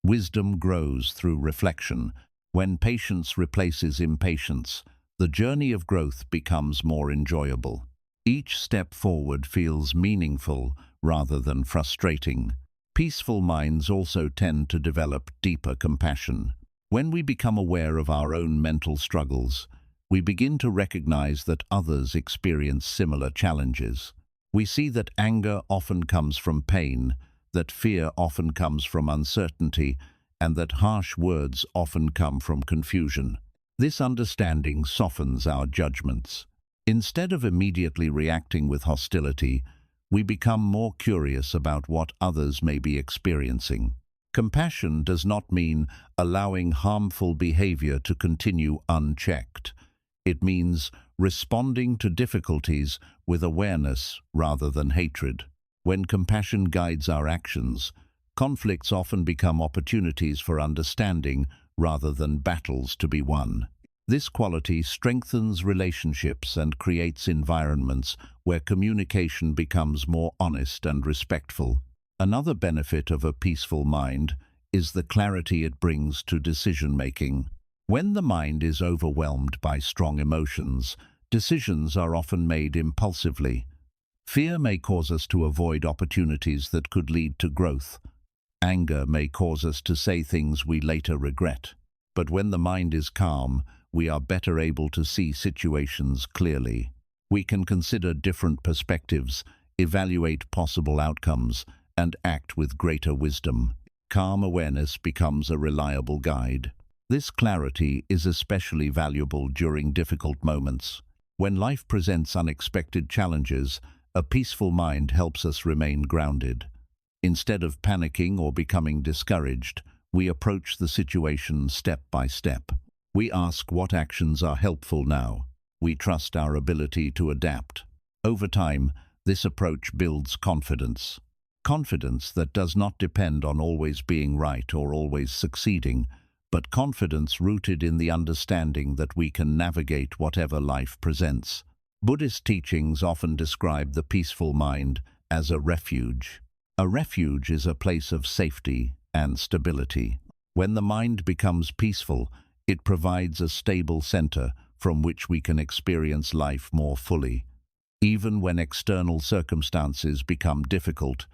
Wisdom grows through reflection. When patience replaces impatience, the journey of growth becomes more enjoyable. Each step forward feels meaningful rather than frustrating. Peaceful minds also tend to develop deeper compassion. When we become aware of our own mental struggles, we begin to recognize that others experience similar challenges. We see that anger often comes from pain, that fear often comes from uncertainty and that harsh words often come from confusion. This understanding softens our judgments. Instead of immediately reacting with hostility, we become more curious about what others may be experiencing. Compassion does not mean allowing harmful behavior to continue unchecked. It means responding to difficulties with awareness rather than hatred. When compassion guides our actions, conflicts often become opportunities for understanding rather than battles to be won. This quality strengthens relationships and creates environments where communication becomes more honest and respectful. Another benefit of a peaceful mind is the clarity it brings to decision-making. When the mind is overwhelmed by strong emotions, decisions are often made impulsively. Fear may cause us to avoid opportunities that could lead to growth. Anger may cause us to say things we later regret. But when the mind is calm, we are better able to see situations clearly. We can consider different perspectives, evaluate possible outcomes, and act with greater wisdom. Calm awareness becomes a reliable guide. This clarity is especially valuable during difficult moments. When life presents unexpected challenges, a peaceful mind helps us remain grounded. Instead of panicking or becoming discouraged, we approach the situation step by step. We ask what actions are helpful now. We trust our ability to adapt. Over time, this approach builds confidence. Confidence that does not depend on always being right or always succeeding, but confidence rooted in the understanding that we can navigate whatever life presents. Buddhist teachings often describe the peaceful mind as a refuge. A refuge is a place of safety and stability. When the mind becomes peaceful, it provides a stable center from which we can experience life more fully. Even when external circumstances become difficult,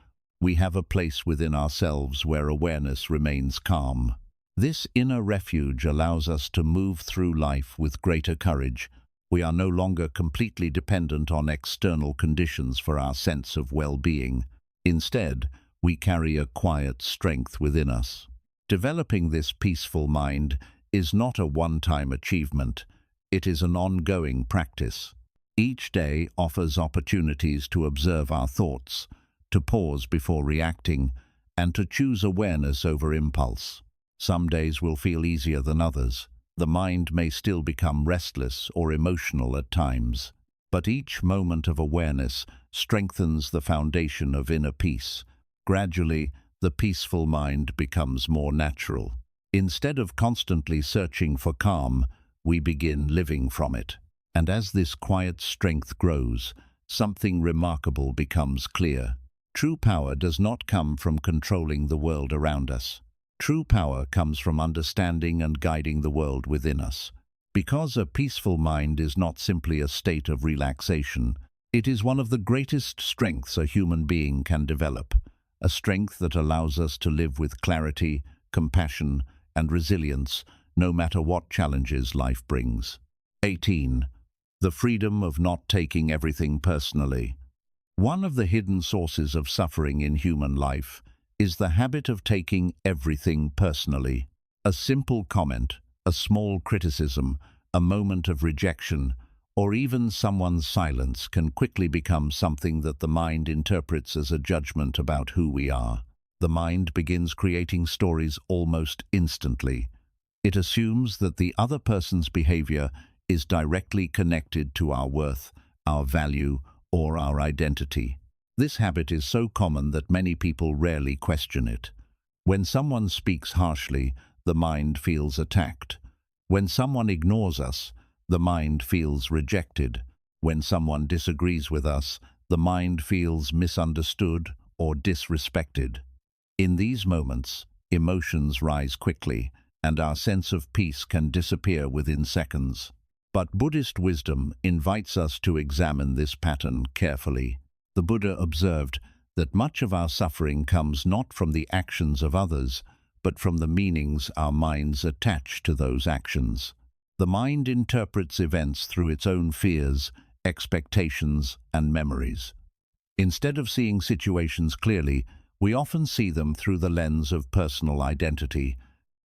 we have a place within ourselves where awareness remains calm. This inner refuge allows us to move through life with greater courage. We are no longer completely dependent on external conditions for our sense of well-being. Instead, we carry a quiet strength within us. Developing this peaceful mind is not a one-time achievement. It is an ongoing practice. Each day offers opportunities to observe our thoughts, to pause before reacting, and to choose awareness over impulse. Some days will feel easier than others. The mind may still become restless or emotional at times, but each moment of awareness strengthens the foundation of inner peace. Gradually, the peaceful mind becomes more natural. Instead of constantly searching for calm, we begin living from it. And as this quiet strength grows, something remarkable becomes clear. True power does not come from controlling the world around us. True power comes from understanding and guiding the world within us. Because a peaceful mind is not simply a state of relaxation, it is one of the greatest strengths a human being can develop, a strength that allows us to live with clarity, compassion, and resilience, no matter what challenges life brings. 18. The freedom of not taking everything personally. One of the hidden sources of suffering in human life is the habit of taking everything personally. A simple comment, a small criticism, a moment of rejection, or even someone's silence can quickly become something that the mind interprets as a judgment about who we are. The mind begins creating stories almost instantly. It assumes that the other person's behavior is directly connected to our worth, our value, or our identity. This habit is so common that many people rarely question it. When someone speaks harshly, the mind feels attacked. When someone ignores us, the mind feels rejected. When someone disagrees with us, the mind feels misunderstood or disrespected. In these moments, emotions rise quickly, and our sense of peace can disappear within seconds. But Buddhist wisdom invites us to examine this pattern carefully. The Buddha observed that much of our suffering comes not from the actions of others, but from the meanings our minds attach to those actions. The mind interprets events through its own fears, expectations, and memories. Instead of seeing situations clearly, We often see them through the lens of personal identity.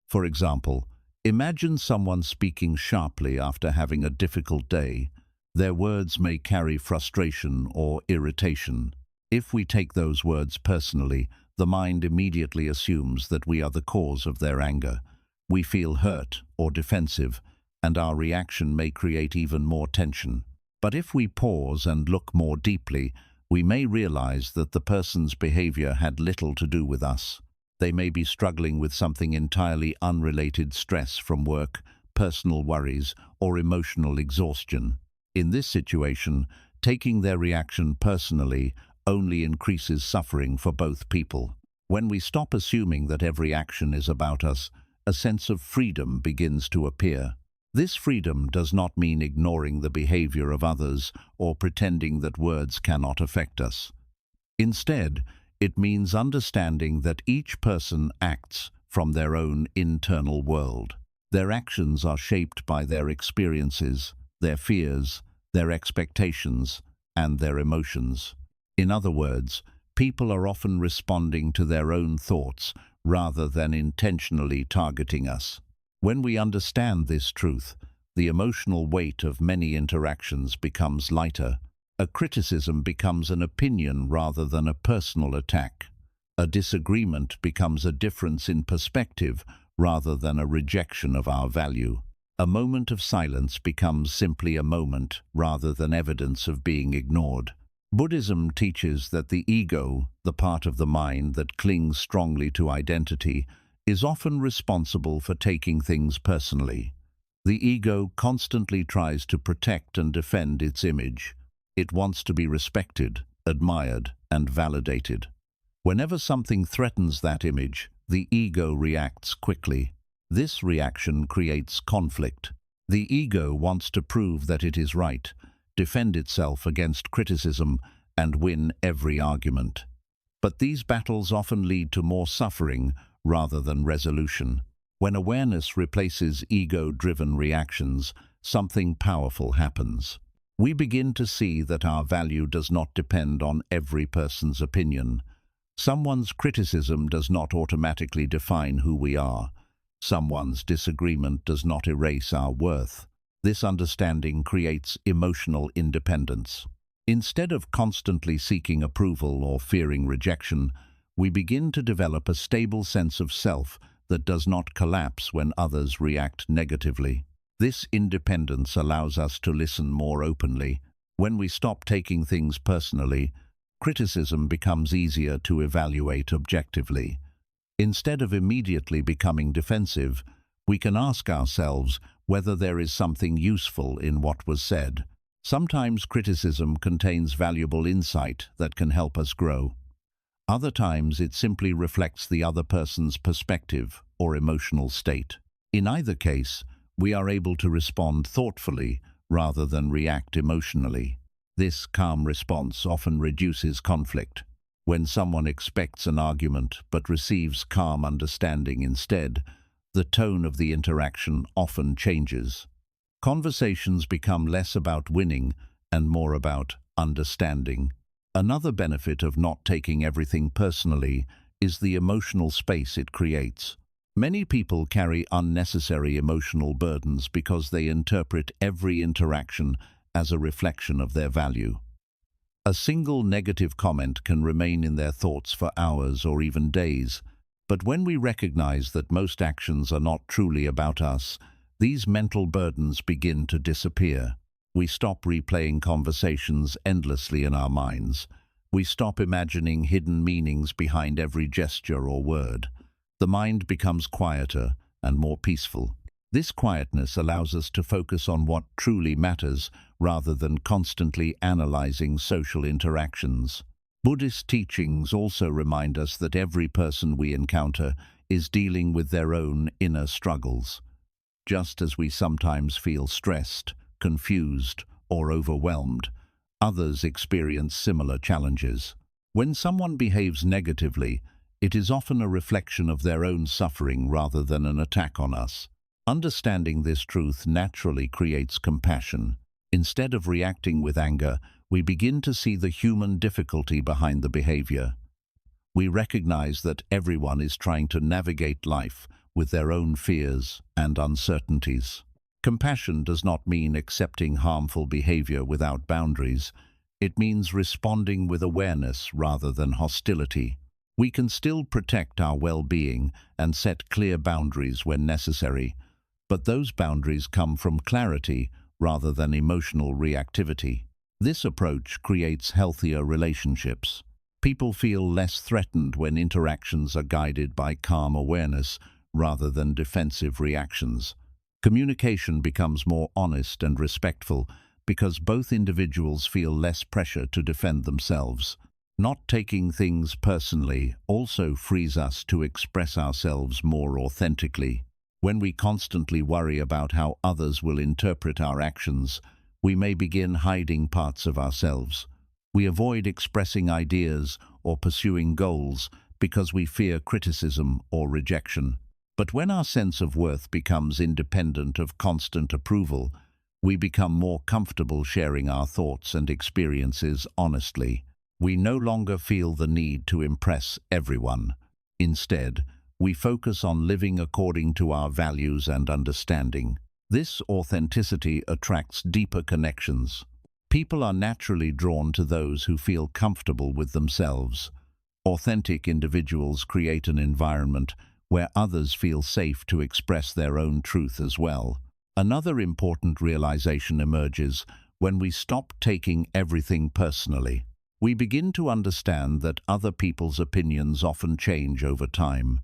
For example, imagine someone speaking sharply after having a difficult day. Their words may carry frustration or irritation. If we take those words personally, the mind immediately assumes that we are the cause of their anger. We feel hurt or defensive, and our reaction may create even more tension. But if we pause and look more deeply, we may realize that the person's behavior had little to do with us. They may be struggling with something entirely unrelated: stress from work, personal worries, or emotional exhaustion. In this situation, taking their reaction personally only increases suffering for both people. When we stop assuming that every action is about us, a sense of freedom begins to appear. This freedom does not mean ignoring the behavior of others or pretending that words cannot affect us. Instead, it means understanding that each person acts from their own internal world. Their actions are shaped by their experiences, their fears, their expectations, and their emotions. In other words, people are often responding to their own thoughts rather than intentionally targeting us. When we understand this truth, the emotional weight of many interactions becomes lighter. A criticism becomes an opinion rather than a personal attack. A disagreement becomes a difference in perspective rather than a rejection of our value. A moment of silence becomes simply a moment rather than evidence of being ignored. Buddhism teaches that the ego, the part of the mind that clings strongly to identity, is often responsible for taking things personally. The ego constantly tries to protect and defend its image. It wants to be respected, admired, and validated. Whenever something threatens that image, the ego reacts quickly. This reaction creates conflict. The ego wants to prove that it is right, defend itself against criticism, and win every argument. But these battles often lead to more suffering rather than resolution. When awareness replaces ego-driven reactions, something powerful happens. We begin to see that our value does not depend on every person's opinion. Someone's criticism does not automatically define who we are. Someone's disagreement does not erase our worth. This understanding creates emotional independence. Instead of constantly seeking approval or fearing rejection, we begin to develop a stable sense of self that does not collapse when others react negatively. This independence allows us to listen more openly. When we stop taking things personally, criticism becomes easier to evaluate objectively. Instead of immediately becoming defensive, we can ask ourselves whether there is something useful in what was said. Sometimes criticism contains valuable insight that can help us grow. Other times it simply reflects the other person's perspective or emotional state. In either case, we are able to respond thoughtfully rather than react emotionally. This calm response often reduces conflict. When someone expects an argument but receives calm understanding instead, the tone of the interaction often changes. Conversations become less about winning and more about understanding. Another benefit of not taking everything personally is the emotional space it creates. Many people carry unnecessary emotional burdens because they interpret every interaction as a reflection of their value. A single negative comment can remain in their thoughts for hours or even days, but when we recognize that most actions are not truly about us, these mental burdens begin to disappear. We stop replaying conversations endlessly in our minds. We stop imagining hidden meanings behind every gesture or word. The mind becomes quieter and more peaceful. This quietness allows us to focus on what truly matters rather than constantly analyzing social interactions. Buddhist teachings also remind us that every person we encounter is dealing with their own inner struggles. Just as we sometimes feel stressed, confused, or overwhelmed, others experience similar challenges. When someone behaves negatively, it is often a reflection of their own suffering rather than an attack on us. Understanding this truth naturally creates compassion. Instead of reacting with anger, we begin to see the human difficulty behind the behavior. We recognize that everyone is trying to navigate life with their own fears and uncertainties. Compassion does not mean accepting harmful behavior without boundaries. It means responding with awareness rather than hostility. We can still protect our well-being and set clear boundaries when necessary, but those boundaries come from clarity rather than emotional reactivity. This approach creates healthier relationships. People feel less threatened when interactions are guided by calm awareness rather than defensive reactions. Communication becomes more honest and respectful because both individuals feel less pressure to defend themselves. Not taking things personally also frees us to express ourselves more authentically. When we constantly worry about how others will interpret our actions, we may begin hiding parts of ourselves. We avoid expressing ideas or pursuing goals because we fear criticism or rejection. But when our sense of worth becomes independent of constant approval, we become more comfortable sharing our thoughts and experiences honestly. We no longer feel the need to impress everyone. Instead, we focus on living according to our values and understanding. This authenticity attracts deeper connections. People are naturally drawn to those who feel comfortable with themselves. Authentic individuals create an environment where others feel safe to express their own truth as well. Another important realization emerges when we stop taking everything personally. We begin to understand that other people's opinions often change over time.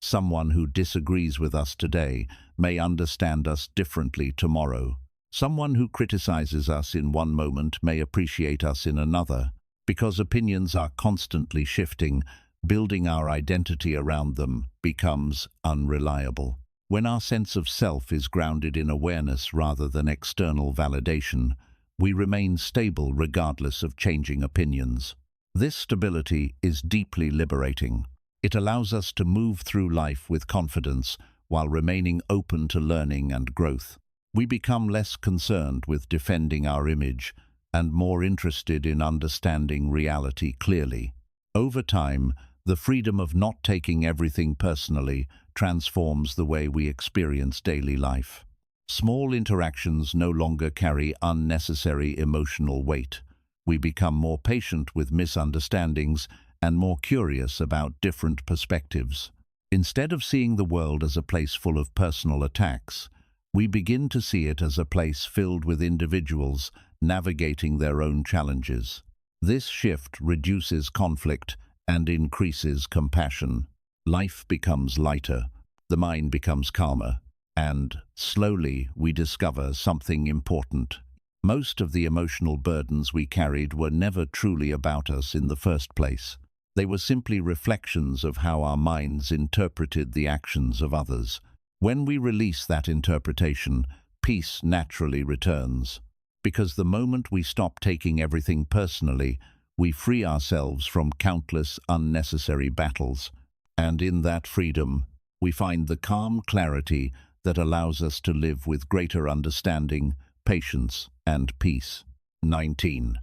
Someone who disagrees with us today may understand us differently tomorrow. Someone who criticizes us in one moment may appreciate us in another. Because opinions are constantly shifting, building our identity around them becomes unreliable. When our sense of self is grounded in awareness rather than external validation, we remain stable regardless of changing opinions. This stability is deeply liberating. It allows us to move through life with confidence while remaining open to learning and growth. We become less concerned with defending our image and more interested in understanding reality clearly. Over time, the freedom of not taking everything personally transforms the way we experience daily life. Small interactions no longer carry unnecessary emotional weight. We become more patient with misunderstandings and more curious about different perspectives. Instead of seeing the world as a place full of personal attacks, we begin to see it as a place filled with individuals navigating their own challenges. This shift reduces conflict and increases compassion. Life becomes lighter, the mind becomes calmer, and slowly we discover something important. Most of the emotional burdens we carried were never truly about us in the first place. They were simply reflections of how our minds interpreted the actions of others. When we release that interpretation, peace naturally returns. Because the moment we stop taking everything personally, we free ourselves from countless unnecessary battles. And in that freedom, we find the calm clarity that allows us to live with greater understanding, patience, and peace. 19.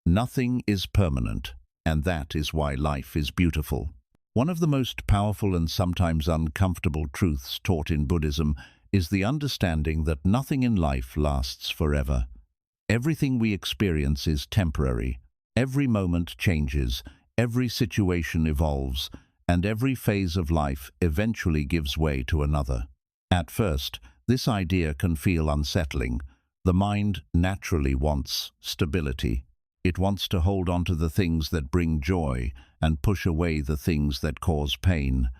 Nothing is permanent, and that is why life is beautiful. One of the most powerful and sometimes uncomfortable truths taught in Buddhism is the understanding that nothing in life lasts forever. Everything we experience is temporary. Every moment changes, every situation evolves, and every phase of life eventually gives way to another. At first, this idea can feel unsettling. The mind naturally wants stability. It wants to hold on to the things that bring joy and push away the things that cause pain.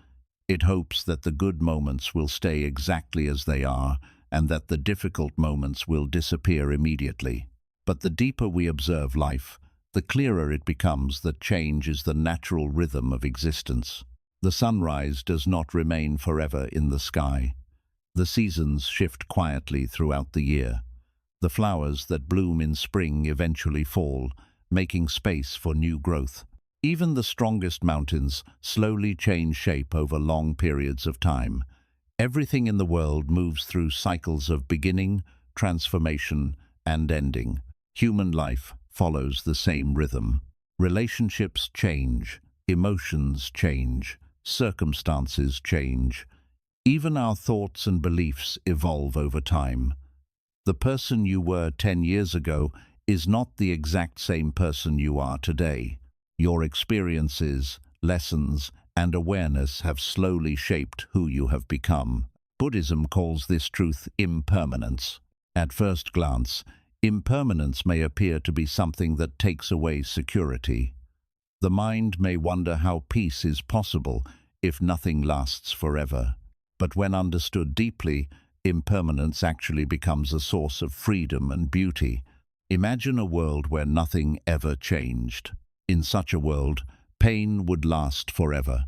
It hopes that the good moments will stay exactly as they are and that the difficult moments will disappear immediately. But the deeper we observe life, the clearer it becomes that change is the natural rhythm of existence. The sunrise does not remain forever in the sky. The seasons shift quietly throughout the year. The flowers that bloom in spring eventually fall, making space for new growth. Even the strongest mountains slowly change shape over long periods of time. Everything in the world moves through cycles of beginning, transformation, and ending. Human life follows the same rhythm. Relationships change, emotions change, circumstances change. Even our thoughts and beliefs evolve over time. The person you were 10 years ago is not the exact same person you are today. Your experiences, lessons, and awareness have slowly shaped who you have become. Buddhism calls this truth impermanence. At first glance, impermanence may appear to be something that takes away security. The mind may wonder how peace is possible if nothing lasts forever. But when understood deeply, impermanence actually becomes a source of freedom and beauty. Imagine a world where nothing ever changed. In such a world, pain would last forever.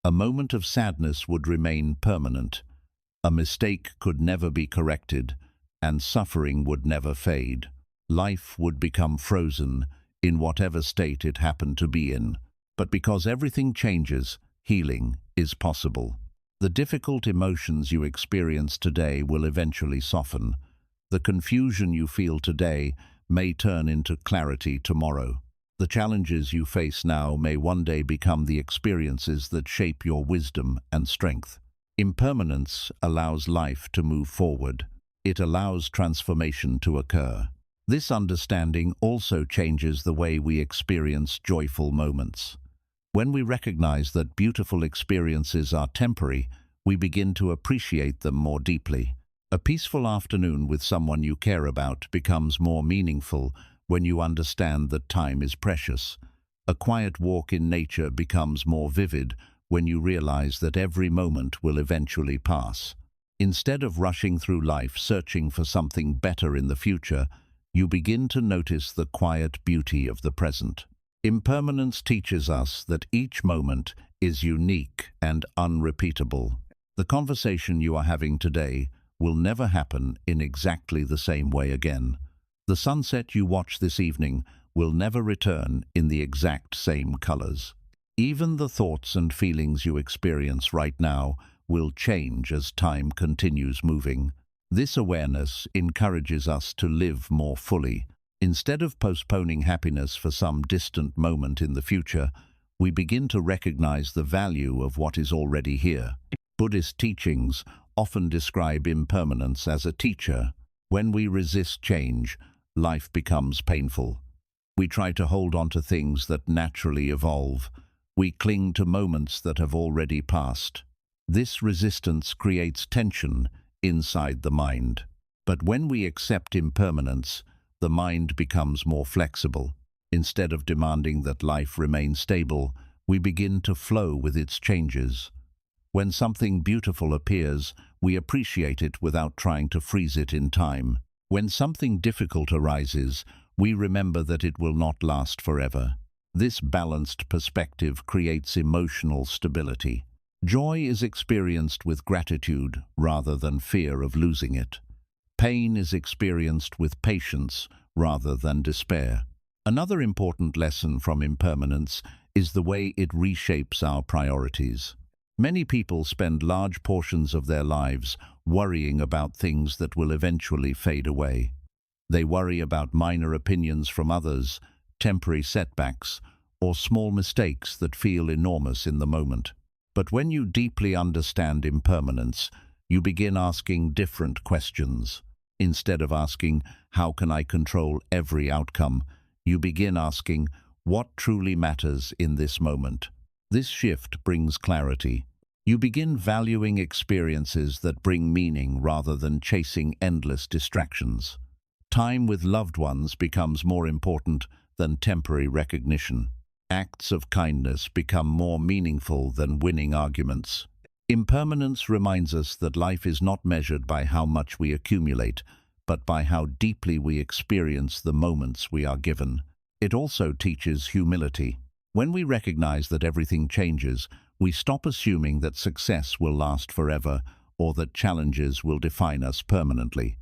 A moment of sadness would remain permanent. A mistake could never be corrected, and suffering would never fade. Life would become frozen in whatever state it happened to be in. But because everything changes, healing is possible. The difficult emotions you experience today will eventually soften. The confusion you feel today may turn into clarity tomorrow. The challenges you face now may one day become the experiences that shape your wisdom and strength. Impermanence allows life to move forward. It allows transformation to occur. This understanding also changes the way we experience joyful moments. When we recognize that beautiful experiences are temporary, we begin to appreciate them more deeply. A peaceful afternoon with someone you care about becomes more meaningful when you understand that time is precious. A quiet walk in nature becomes more vivid when you realize that every moment will eventually pass. Instead of rushing through life searching for something better in the future, you begin to notice the quiet beauty of the present. Impermanence teaches us that each moment is unique and unrepeatable. The conversation you are having today will never happen in exactly the same way again. The sunset you watch this evening will never return in the exact same colors. Even the thoughts and feelings you experience right now will change as time continues moving. This awareness encourages us to live more fully. Instead of postponing happiness for some distant moment in the future, we begin to recognize the value of what is already here. Buddhist teachings often describe impermanence as a teacher. When we resist change, life becomes painful. We try to hold on to things that naturally evolve. We cling to moments that have already passed. This resistance creates tension inside the mind. But when we accept impermanence, the mind becomes more flexible. Instead of demanding that life remain stable, we begin to flow with its changes. When something beautiful appears, we appreciate it without trying to freeze it in time. When something difficult arises, we remember that it will not last forever. This balanced perspective creates emotional stability. Joy is experienced with gratitude rather than fear of losing it. Pain is experienced with patience rather than despair. Another important lesson from impermanence is the way it reshapes our priorities. Many people spend large portions of their lives worrying about things that will eventually fade away. They worry about minor opinions from others, temporary setbacks, or small mistakes that feel enormous in the moment. But when you deeply understand impermanence, you begin asking different questions. Instead of asking, "How can I control every outcome?" you begin asking, "What truly matters in this moment?" This shift brings clarity. You begin valuing experiences that bring meaning rather than chasing endless distractions. Time with loved ones becomes more important than temporary recognition. Acts of kindness become more meaningful than winning arguments. Impermanence reminds us that life is not measured by how much we accumulate, but by how deeply we experience the moments we are given. It also teaches humility. When we recognize that everything changes, we stop assuming that success will last forever or that challenges will define us permanently.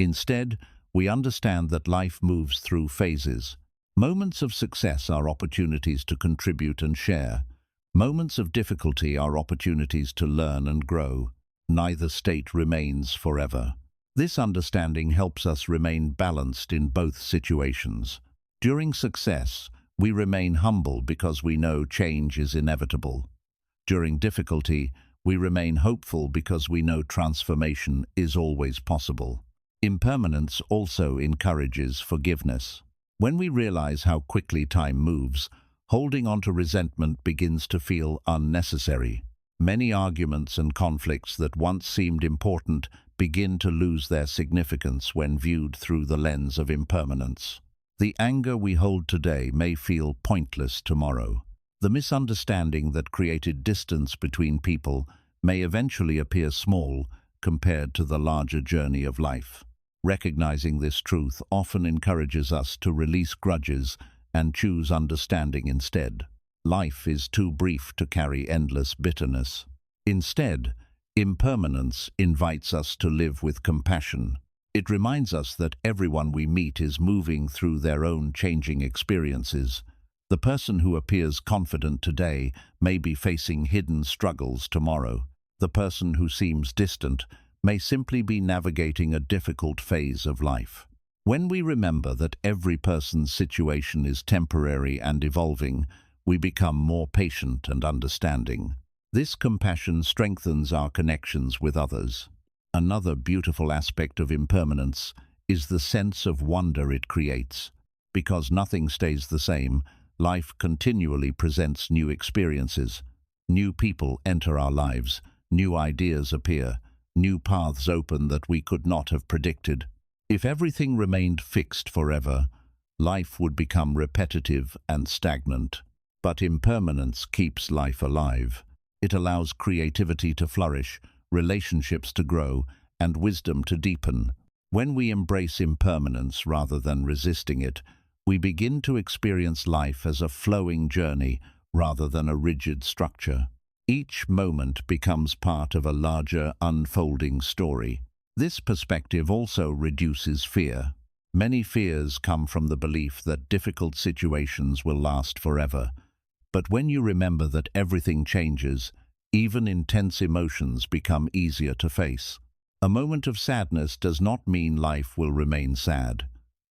Instead, we understand that life moves through phases. Moments of success are opportunities to contribute and share. Moments of difficulty are opportunities to learn and grow. Neither state remains forever. This understanding helps us remain balanced in both situations. During success, We remain humble because we know change is inevitable. During difficulty, we remain hopeful because we know transformation is always possible. Impermanence also encourages forgiveness. When we realize how quickly time moves, holding on to resentment begins to feel unnecessary. Many arguments and conflicts that once seemed important begin to lose their significance when viewed through the lens of impermanence. The anger we hold today may feel pointless tomorrow. The misunderstanding that created distance between people may eventually appear small compared to the larger journey of life. Recognizing this truth often encourages us to release grudges and choose understanding instead. Life is too brief to carry endless bitterness. Instead, impermanence invites us to live with compassion. It reminds us that everyone we meet is moving through their own changing experiences. The person who appears confident today may be facing hidden struggles tomorrow. The person who seems distant may simply be navigating a difficult phase of life. When we remember that every person's situation is temporary and evolving, we become more patient and understanding. This compassion strengthens our connections with others. Another beautiful aspect of impermanence is the sense of wonder it creates. Because nothing stays the same, life continually presents new experiences. New people enter our lives, new ideas appear, new paths open that we could not have predicted. If everything remained fixed forever, life would become repetitive and stagnant. But impermanence keeps life alive. It allows creativity to flourish, relationships to grow, and wisdom to deepen. When we embrace impermanence rather than resisting it, we begin to experience life as a flowing journey rather than a rigid structure. Each moment becomes part of a larger, unfolding story. This perspective also reduces fear. Many fears come from the belief that difficult situations will last forever. But when you remember that everything changes, even intense emotions become easier to face. A moment of sadness does not mean life will remain sad.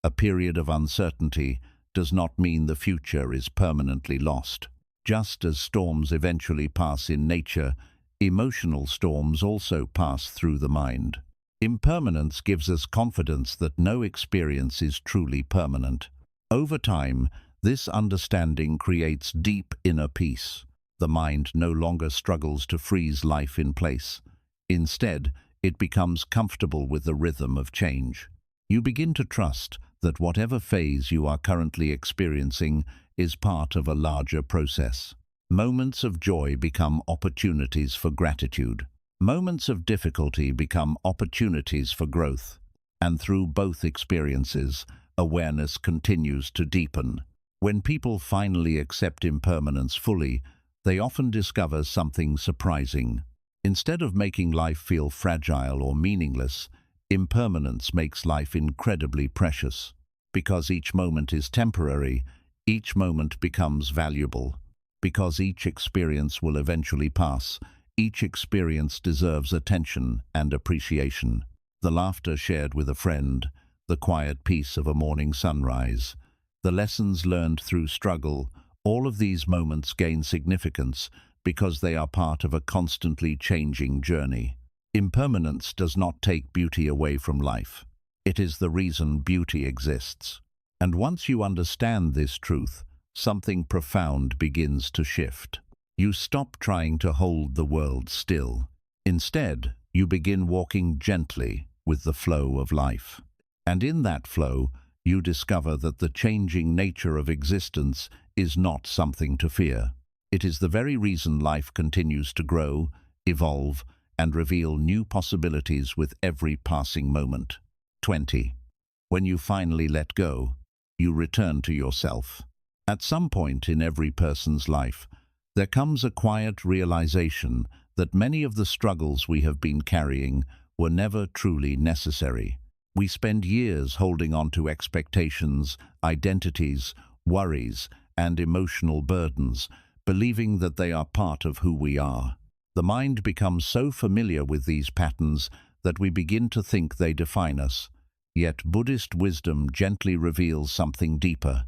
A period of uncertainty does not mean the future is permanently lost. Just as storms eventually pass in nature, emotional storms also pass through the mind. Impermanence gives us confidence that no experience is truly permanent. Over time, this understanding creates deep inner peace. The mind no longer struggles to freeze life in place. Instead, it becomes comfortable with the rhythm of change. You begin to trust that whatever phase you are currently experiencing is part of a larger process. Moments of joy become opportunities for gratitude. Moments of difficulty become opportunities for growth. And through both experiences, awareness continues to deepen. When people finally accept impermanence fully, they often discover something surprising. Instead of making life feel fragile or meaningless, impermanence makes life incredibly precious. Because each moment is temporary, each moment becomes valuable. Because each experience will eventually pass, each experience deserves attention and appreciation. The laughter shared with a friend, the quiet peace of a morning sunrise, the lessons learned through struggle, all of these moments gain significance because they are part of a constantly changing journey. Impermanence does not take beauty away from life. It is the reason beauty exists. And once you understand this truth, something profound begins to shift. You stop trying to hold the world still. Instead, you begin walking gently with the flow of life. And in that flow, you discover that the changing nature of existence is not something to fear. It is the very reason life continues to grow, evolve, and reveal new possibilities with every passing moment. 20. When you finally let go, you return to yourself. At some point in every person's life, there comes a quiet realization that many of the struggles we have been carrying were never truly necessary. We spend years holding on to expectations, identities, worries, and emotional burdens, believing that they are part of who we are. The mind becomes so familiar with these patterns that we begin to think they define us. Yet Buddhist wisdom gently reveals something deeper.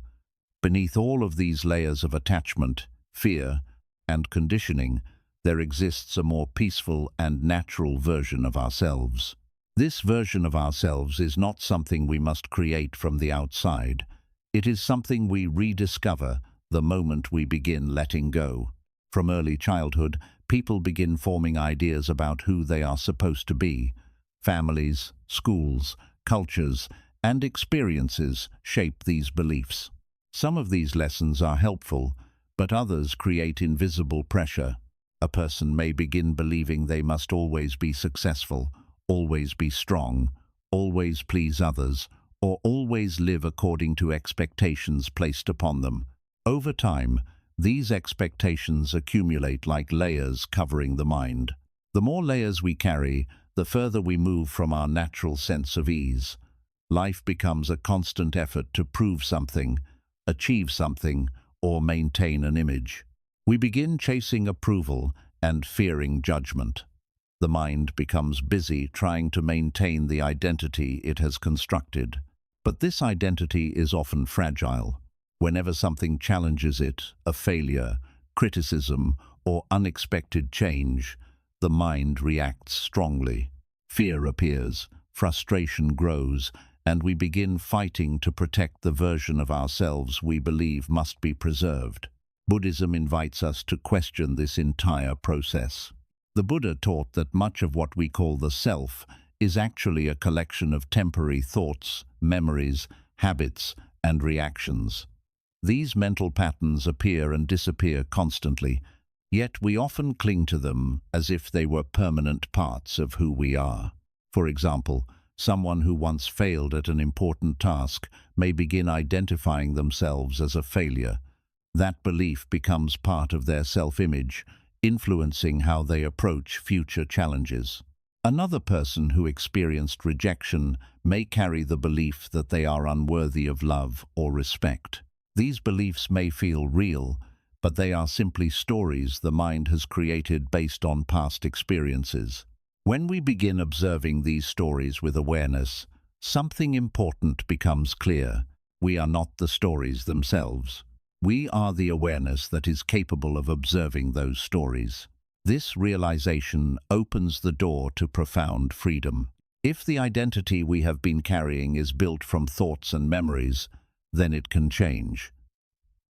Beneath all of these layers of attachment, fear, and conditioning, there exists a more peaceful and natural version of ourselves. This version of ourselves is not something we must create from the outside. It is something we rediscover the moment we begin letting go. From early childhood, people begin forming ideas about who they are supposed to be. Families, schools, cultures, and experiences shape these beliefs. Some of these lessons are helpful, but others create invisible pressure. A person may begin believing they must always be successful, always be strong, always please others, or always live according to expectations placed upon them. Over time, these expectations accumulate like layers covering the mind. The more layers we carry, the further we move from our natural sense of ease. Life becomes a constant effort to prove something, achieve something, or maintain an image. We begin chasing approval and fearing judgment. The mind becomes busy trying to maintain the identity it has constructed. But this identity is often fragile. Whenever something challenges it, a failure, criticism, or unexpected change, the mind reacts strongly. Fear appears, frustration grows, and we begin fighting to protect the version of ourselves we believe must be preserved. Buddhism invites us to question this entire process. The Buddha taught that much of what we call the self is actually a collection of temporary thoughts, memories, habits, and reactions. These mental patterns appear and disappear constantly, yet we often cling to them as if they were permanent parts of who we are. For example, someone who once failed at an important task may begin identifying themselves as a failure. That belief becomes part of their self-image, influencing how they approach future challenges. Another person who experienced rejection may carry the belief that they are unworthy of love or respect. These beliefs may feel real, but they are simply stories the mind has created based on past experiences. When we begin observing these stories with awareness, something important becomes clear. We are not the stories themselves. We are the awareness that is capable of observing those stories. This realization opens the door to profound freedom. If the identity we have been carrying is built from thoughts and memories, then it can change.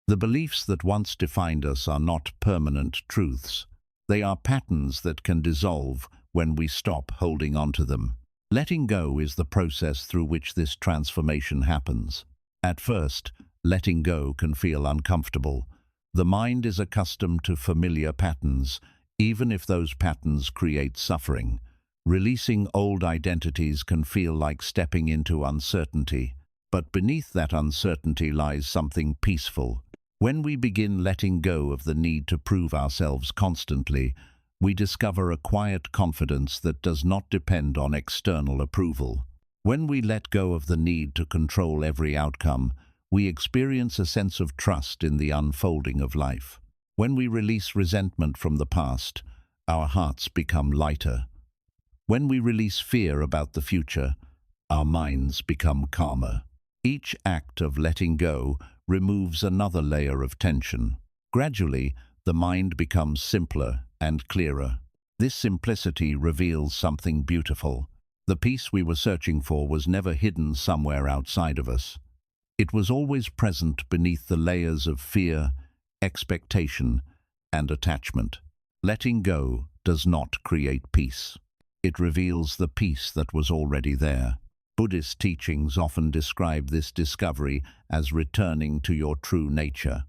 The beliefs that once defined us are not permanent truths. They are patterns that can dissolve when we stop holding on to them. Letting go is the process through which this transformation happens. At first, letting go can feel uncomfortable. The mind is accustomed to familiar patterns, even if those patterns create suffering. Releasing old identities can feel like stepping into uncertainty, but beneath that uncertainty lies something peaceful. When we begin letting go of the need to prove ourselves constantly, we discover a quiet confidence that does not depend on external approval. When we let go of the need to control every outcome, we experience a sense of trust in the unfolding of life. When we release resentment from the past, our hearts become lighter. When we release fear about the future, our minds become calmer. Each act of letting go removes another layer of tension. Gradually, the mind becomes simpler and clearer. This simplicity reveals something beautiful. The peace we were searching for was never hidden somewhere outside of us. It was always present beneath the layers of fear, expectation, and attachment. Letting go does not create peace. It reveals the peace that was already there. Buddhist teachings often describe this discovery as returning to your true nature.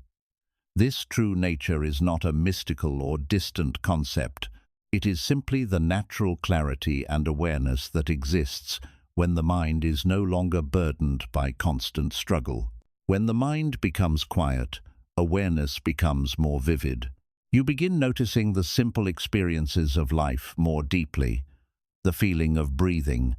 This true nature is not a mystical or distant concept. It is simply the natural clarity and awareness that exists when the mind is no longer burdened by constant struggle. When the mind becomes quiet, awareness becomes more vivid. You begin noticing the simple experiences of life more deeply. The feeling of breathing,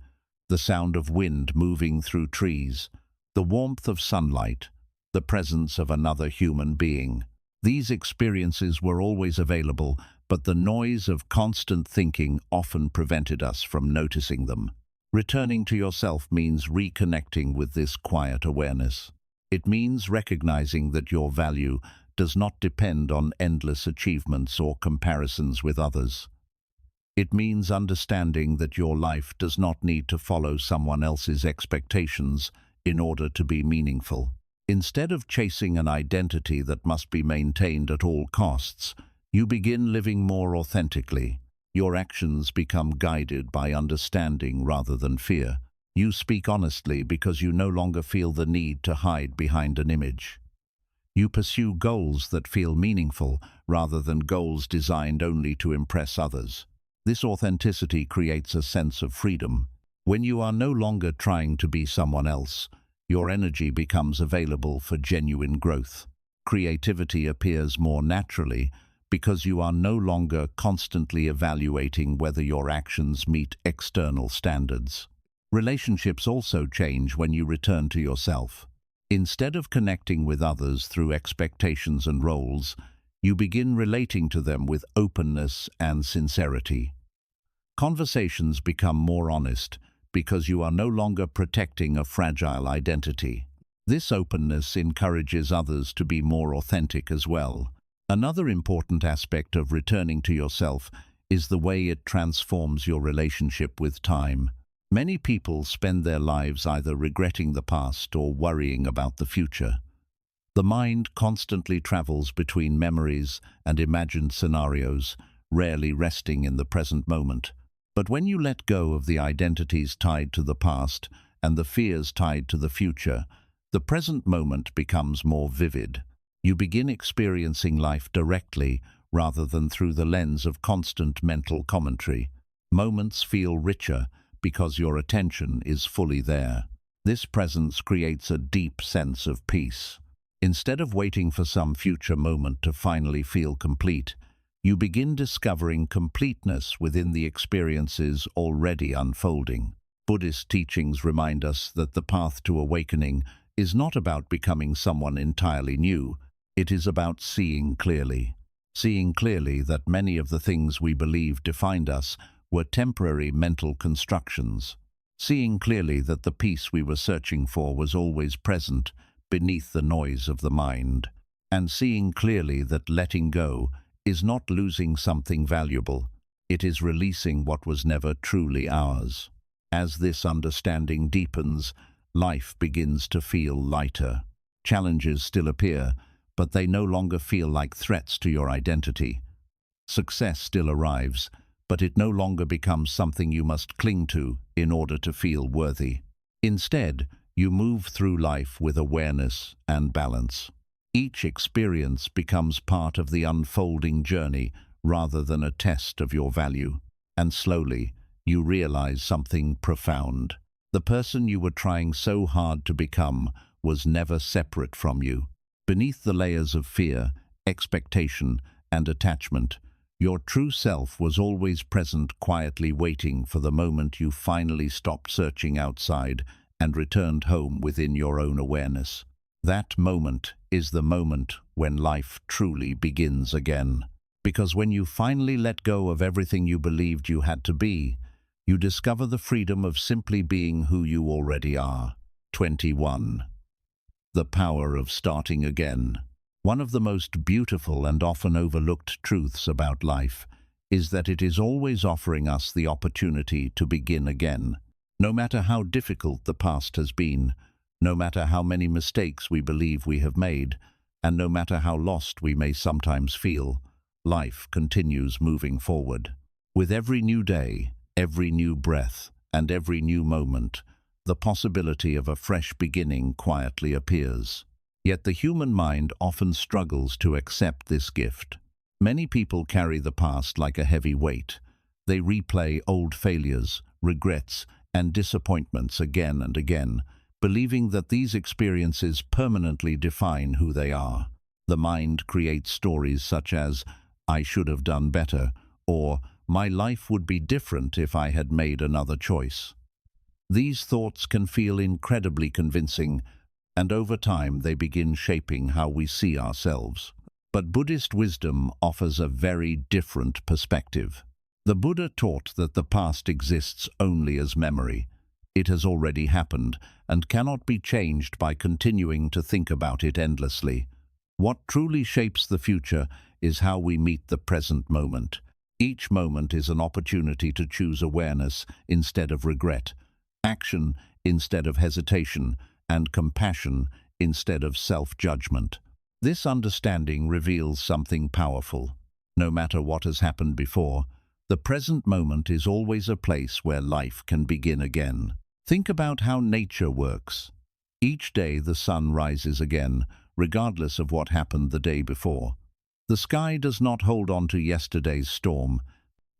the sound of wind moving through trees, the warmth of sunlight, the presence of another human being. These experiences were always available, but the noise of constant thinking often prevented us from noticing them. Returning to yourself means reconnecting with this quiet awareness. It means recognizing that your value does not depend on endless achievements or comparisons with others. It means understanding that your life does not need to follow someone else's expectations in order to be meaningful. Instead of chasing an identity that must be maintained at all costs, you begin living more authentically. Your actions become guided by understanding rather than fear. You speak honestly because you no longer feel the need to hide behind an image. You pursue goals that feel meaningful rather than goals designed only to impress others. This authenticity creates a sense of freedom. When you are no longer trying to be someone else, your energy becomes available for genuine growth. Creativity appears more naturally because you are no longer constantly evaluating whether your actions meet external standards. Relationships also change when you return to yourself. Instead of connecting with others through expectations and roles, you begin relating to them with openness and sincerity. Conversations become more honest because you are no longer protecting a fragile identity. This openness encourages others to be more authentic as well. Another important aspect of returning to yourself is the way it transforms your relationship with time. Many people spend their lives either regretting the past or worrying about the future. The mind constantly travels between memories and imagined scenarios, rarely resting in the present moment. But when you let go of the identities tied to the past and the fears tied to the future, the present moment becomes more vivid. You begin experiencing life directly rather than through the lens of constant mental commentary. Moments feel richer because your attention is fully there. This presence creates a deep sense of peace. Instead of waiting for some future moment to finally feel complete, you begin discovering completeness within the experiences already unfolding. Buddhist teachings remind us that the path to awakening is not about becoming someone entirely new. It is about seeing clearly. Seeing clearly that many of the things we believe defined us were temporary mental constructions. Seeing clearly that the peace we were searching for was always present beneath the noise of the mind, and seeing clearly that letting go is not losing something valuable, it is releasing what was never truly ours. As this understanding deepens, life begins to feel lighter. Challenges still appear, but they no longer feel like threats to your identity. Success still arrives, but it no longer becomes something you must cling to in order to feel worthy. Instead, you move through life with awareness and balance. Each experience becomes part of the unfolding journey rather than a test of your value. And slowly, you realize something profound. The person you were trying so hard to become was never separate from you. Beneath the layers of fear, expectation, and attachment, your true self was always present, quietly waiting for the moment you finally stopped searching outside and returned home within your own awareness. That moment is the moment when life truly begins again. Because when you finally let go of everything you believed you had to be, you discover the freedom of simply being who you already are. 21. The power of starting again. One of the most beautiful and often overlooked truths about life is that it is always offering us the opportunity to begin again. No matter how difficult the past has been, no matter how many mistakes we believe we have made, and no matter how lost we may sometimes feel, life continues moving forward. With every new day, every new breath, and every new moment, the possibility of a fresh beginning quietly appears. Yet the human mind often struggles to accept this gift. Many people carry the past like a heavy weight. They replay old failures, regrets, and disappointments again and again, believing that these experiences permanently define who they are. The mind creates stories such as, "I should have done better," or "My life would be different if I had made another choice." These thoughts can feel incredibly convincing, and over time they begin shaping how we see ourselves. But Buddhist wisdom offers a very different perspective. The Buddha taught that the past exists only as memory. It has already happened and cannot be changed by continuing to think about it endlessly. What truly shapes the future is how we meet the present moment. Each moment is an opportunity to choose awareness instead of regret, action instead of hesitation, and compassion instead of self-judgment. This understanding reveals something powerful. No matter what has happened before, the present moment is always a place where life can begin again. Think about how nature works. Each day the sun rises again, regardless of what happened the day before. The sky does not hold on to yesterday's storm.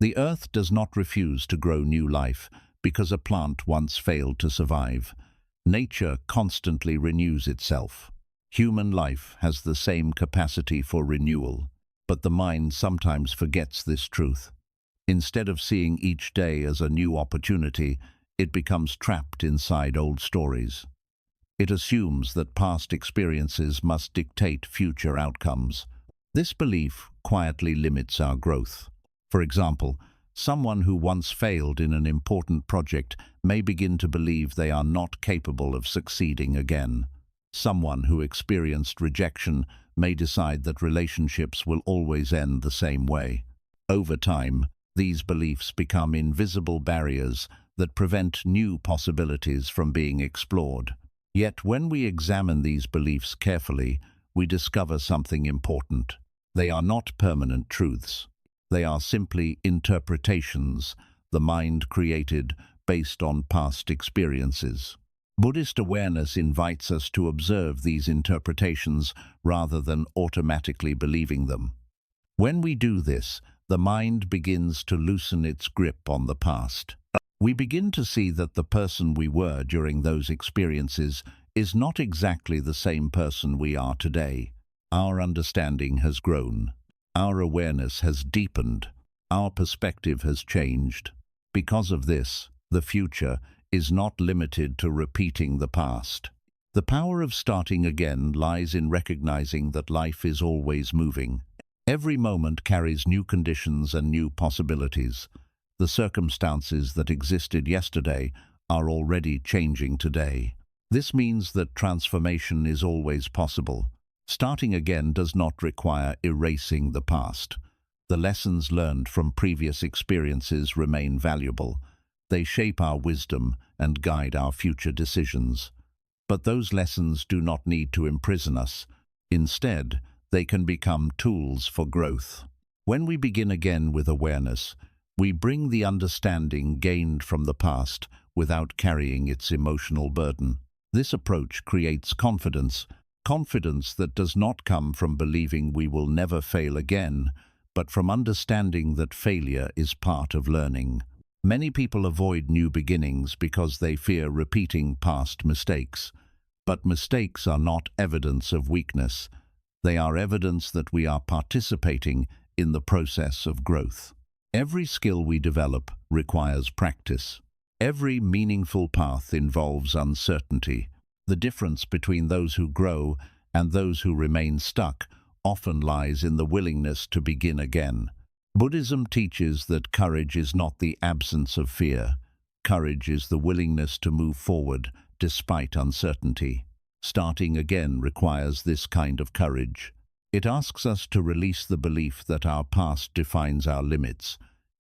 The earth does not refuse to grow new life because a plant once failed to survive. Nature constantly renews itself. Human life has the same capacity for renewal, but the mind sometimes forgets this truth. Instead of seeing each day as a new opportunity, it becomes trapped inside old stories. It assumes that past experiences must dictate future outcomes. This belief quietly limits our growth. For example, someone who once failed in an important project may begin to believe they are not capable of succeeding again. Someone who experienced rejection may decide that relationships will always end the same way. Over time, these beliefs become invisible barriers that prevent new possibilities from being explored. Yet when we examine these beliefs carefully, we discover something important. They are not permanent truths. They are simply interpretations the mind created based on past experiences. Buddhist awareness invites us to observe these interpretations rather than automatically believing them. When we do this, the mind begins to loosen its grip on the past. We begin to see that the person we were during those experiences is not exactly the same person we are today. Our understanding has grown. Our awareness has deepened. Our perspective has changed. Because of this, the future is not limited to repeating the past. The power of starting again lies in recognizing that life is always moving. Every moment carries new conditions and new possibilities. The circumstances that existed yesterday are already changing today. This means that transformation is always possible. Starting again does not require erasing the past. The lessons learned from previous experiences remain valuable. They shape our wisdom and guide our future decisions. But those lessons do not need to imprison us. Instead, they can become tools for growth. When we begin again with awareness, we bring the understanding gained from the past without carrying its emotional burden. This approach creates confidence that does not come from believing we will never fail again, but from understanding that failure is part of learning. Many people avoid new beginnings because they fear repeating past mistakes. But mistakes are not evidence of weakness. They are evidence that we are participating in the process of growth. Every skill we develop requires practice. Every meaningful path involves uncertainty. The difference between those who grow and those who remain stuck often lies in the willingness to begin again. Buddhism teaches that courage is not the absence of fear. Courage is the willingness to move forward despite uncertainty. Starting again requires this kind of courage. It asks us to release the belief that our past defines our limits.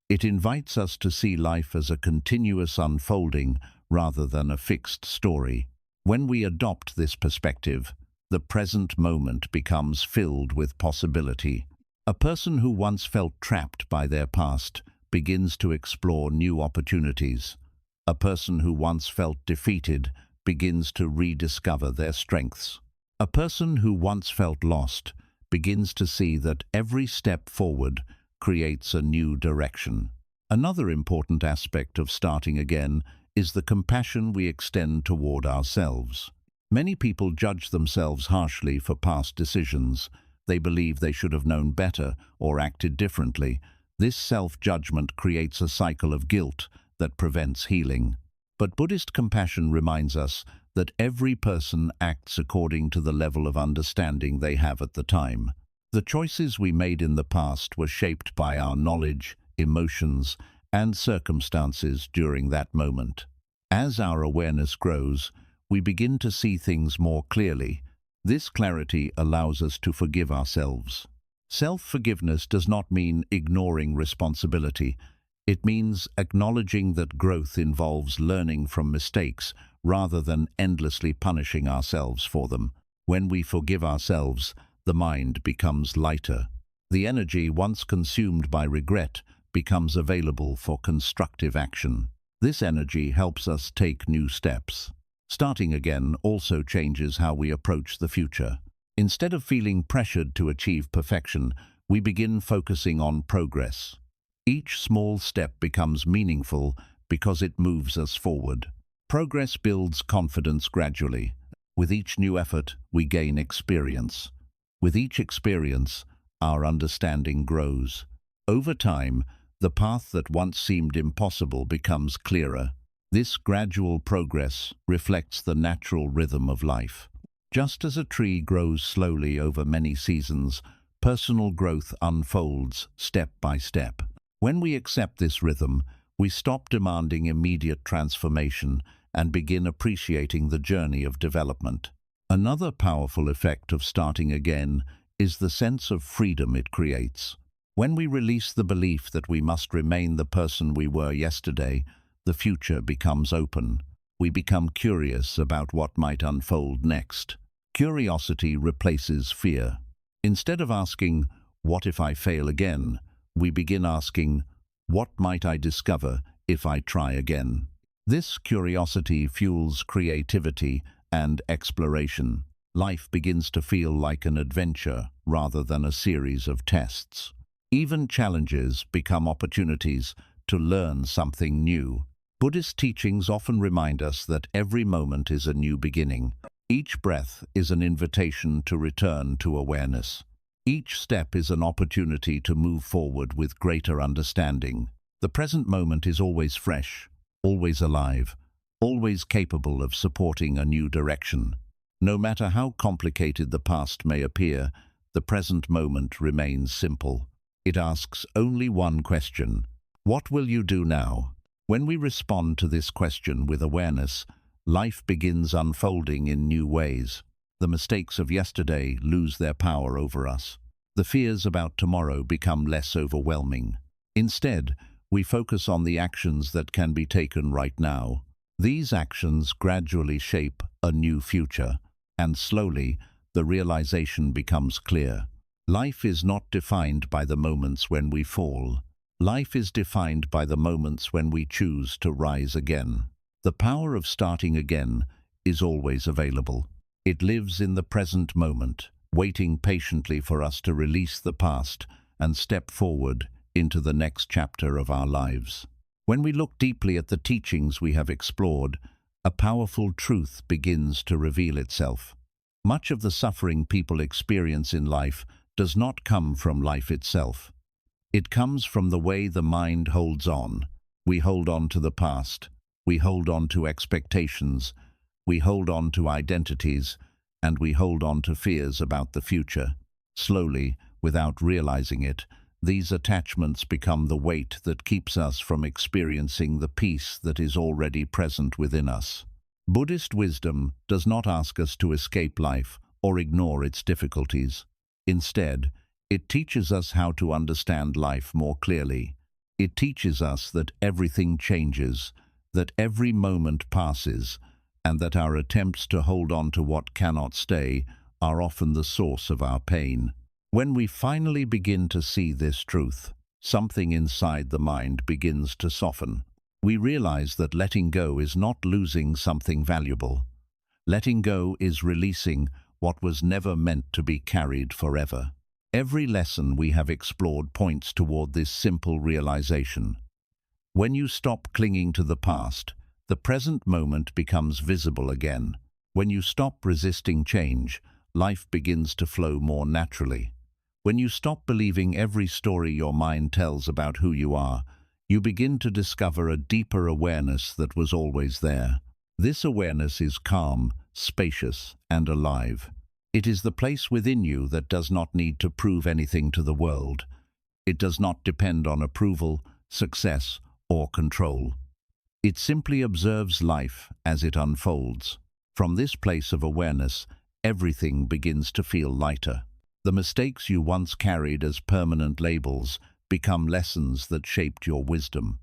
It invites us to see life as a continuous unfolding rather than a fixed story. When we adopt this perspective, the present moment becomes filled with possibility. A person who once felt trapped by their past begins to explore new opportunities. A person who once felt defeated begins to rediscover their strengths. A person who once felt lost begins to see that every step forward creates a new direction. Another important aspect of starting again is the compassion we extend toward ourselves. Many people judge themselves harshly for past decisions. They believe they should have known better or acted differently. This self-judgment creates a cycle of guilt that prevents healing. But Buddhist compassion reminds us that every person acts according to the level of understanding they have at the time. The choices we made in the past were shaped by our knowledge, emotions, and circumstances during that moment. As our awareness grows, we begin to see things more clearly. This clarity allows us to forgive ourselves. Self-forgiveness does not mean ignoring responsibility. It means acknowledging that growth involves learning from mistakes rather than endlessly punishing ourselves for them. When we forgive ourselves, the mind becomes lighter. The energy once consumed by regret becomes available for constructive action. This energy helps us take new steps. Starting again also changes how we approach the future. Instead of feeling pressured to achieve perfection, we begin focusing on progress. Each small step becomes meaningful because it moves us forward. Progress builds confidence gradually. With each new effort, we gain experience. With each experience, our understanding grows. Over time, the path that once seemed impossible becomes clearer. This gradual progress reflects the natural rhythm of life. Just as a tree grows slowly over many seasons, personal growth unfolds step by step. When we accept this rhythm, we stop demanding immediate transformation and begin appreciating the journey of development. Another powerful effect of starting again is the sense of freedom it creates. When we release the belief that we must remain the person we were yesterday, the future becomes open. We become curious about what might unfold next. Curiosity replaces fear. Instead of asking, "What if I fail again?" we begin asking, "What might I discover if I try again?" This curiosity fuels creativity and exploration. Life begins to feel like an adventure rather than a series of tests. Even challenges become opportunities to learn something new. Buddhist teachings often remind us that every moment is a new beginning. Each breath is an invitation to return to awareness. Each step is an opportunity to move forward with greater understanding. The present moment is always fresh, always alive, always capable of supporting a new direction. No matter how complicated the past may appear, the present moment remains simple. It asks only one question: what will you do now? When we respond to this question with awareness, life begins unfolding in new ways. The mistakes of yesterday lose their power over us. The fears about tomorrow become less overwhelming. Instead, we focus on the actions that can be taken right now. These actions gradually shape a new future, and slowly, the realization becomes clear. Life is not defined by the moments when we fall. Life is defined by the moments when we choose to rise again. The power of starting again is always available. It lives in the present moment, waiting patiently for us to release the past and step forward into the next chapter of our lives. When we look deeply at the teachings we have explored, a powerful truth begins to reveal itself. Much of the suffering people experience in life does not come from life itself. It comes from the way the mind holds on. We hold on to the past. We hold on to expectations. We hold on to identities. And we hold on to fears about the future. Slowly, without realizing it, these attachments become the weight that keeps us from experiencing the peace that is already present within us. Buddhist wisdom does not ask us to escape life or ignore its difficulties. Instead, it teaches us how to understand life more clearly. It teaches us that everything changes, that every moment passes, and that our attempts to hold on to what cannot stay are often the source of our pain. When we finally begin to see this truth, something inside the mind begins to soften. We realize that letting go is not losing something valuable. Letting go is releasing what was never meant to be carried forever. Every lesson we have explored points toward this simple realization. When you stop clinging to the past, the present moment becomes visible again. When you stop resisting change, life begins to flow more naturally. When you stop believing every story your mind tells about who you are, you begin to discover a deeper awareness that was always there. This awareness is calm, spacious, and alive. It is the place within you that does not need to prove anything to the world. It does not depend on approval, success, or control. It simply observes life as it unfolds. From this place of awareness, everything begins to feel lighter. The mistakes you once carried as permanent labels become lessons that shaped your wisdom.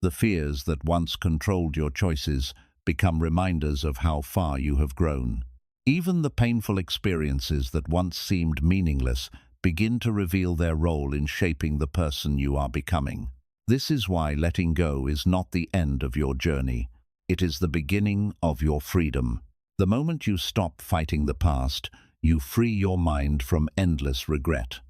The fears that once controlled your choices become reminders of how far you have grown. Even the painful experiences that once seemed meaningless begin to reveal their role in shaping the person you are becoming. This is why letting go is not the end of your journey. It is the beginning of your freedom. The moment you stop fighting the past, you free your mind from endless regret.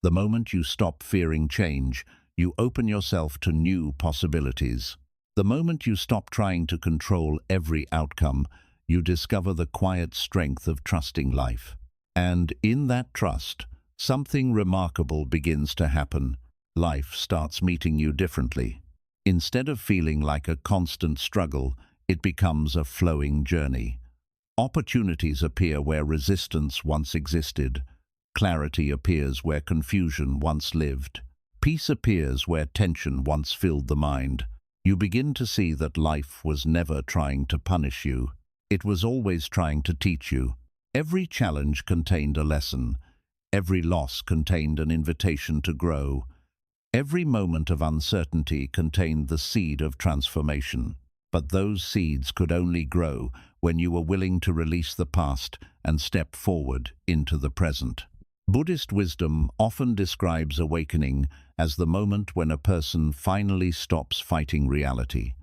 The moment you stop fearing change, you open yourself to new possibilities. The moment you stop trying to control every outcome, you discover the quiet strength of trusting life. And in that trust, something remarkable begins to happen. Life starts meeting you differently. Instead of feeling like a constant struggle, it becomes a flowing journey. Opportunities appear where resistance once existed. Clarity appears where confusion once lived. Peace appears where tension once filled the mind. You begin to see that life was never trying to punish you. It was always trying to teach you. Every challenge contained a lesson. Every loss contained an invitation to grow. Every moment of uncertainty contained the seed of transformation. But those seeds could only grow when you were willing to release the past and step forward into the present. Buddhist wisdom often describes awakening as the moment when a person finally stops fighting reality.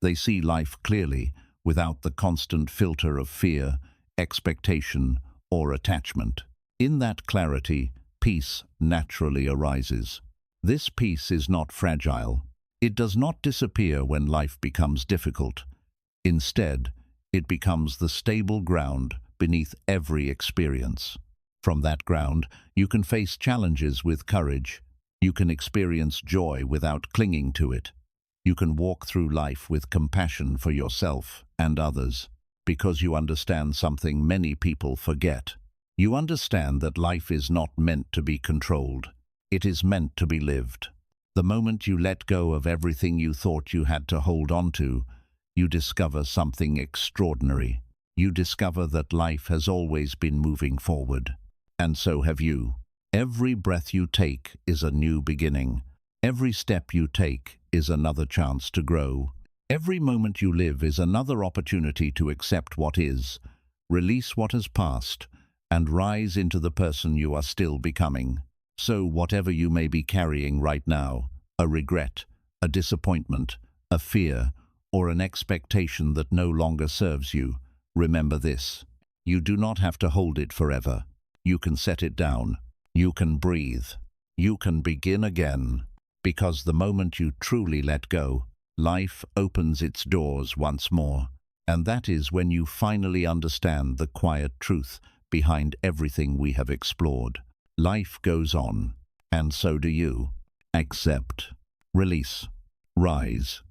They see life clearly, without the constant filter of fear, expectation, or attachment. In that clarity, peace naturally arises. This peace is not fragile. It does not disappear when life becomes difficult. Instead, it becomes the stable ground beneath every experience. From that ground, you can face challenges with courage. You can experience joy without clinging to it. You can walk through life with compassion for yourself and others, because you understand something many people forget. You understand that life is not meant to be controlled. It is meant to be lived. The moment you let go of everything you thought you had to hold on to, you discover something extraordinary. You discover that life has always been moving forward. And so have you. Every breath you take is a new beginning. Every step you take is another chance to grow. Every moment you live is another opportunity to accept what is, release what has passed, and rise into the person you are still becoming. So whatever you may be carrying right now, a regret, a disappointment, a fear, or an expectation that no longer serves you, remember this: you do not have to hold it forever. You can set it down. You can breathe. You can begin again. Because the moment you truly let go, life opens its doors once more. And that is when you finally understand the quiet truth behind everything we have explored. Life goes on, and so do you. Accept, release, rise,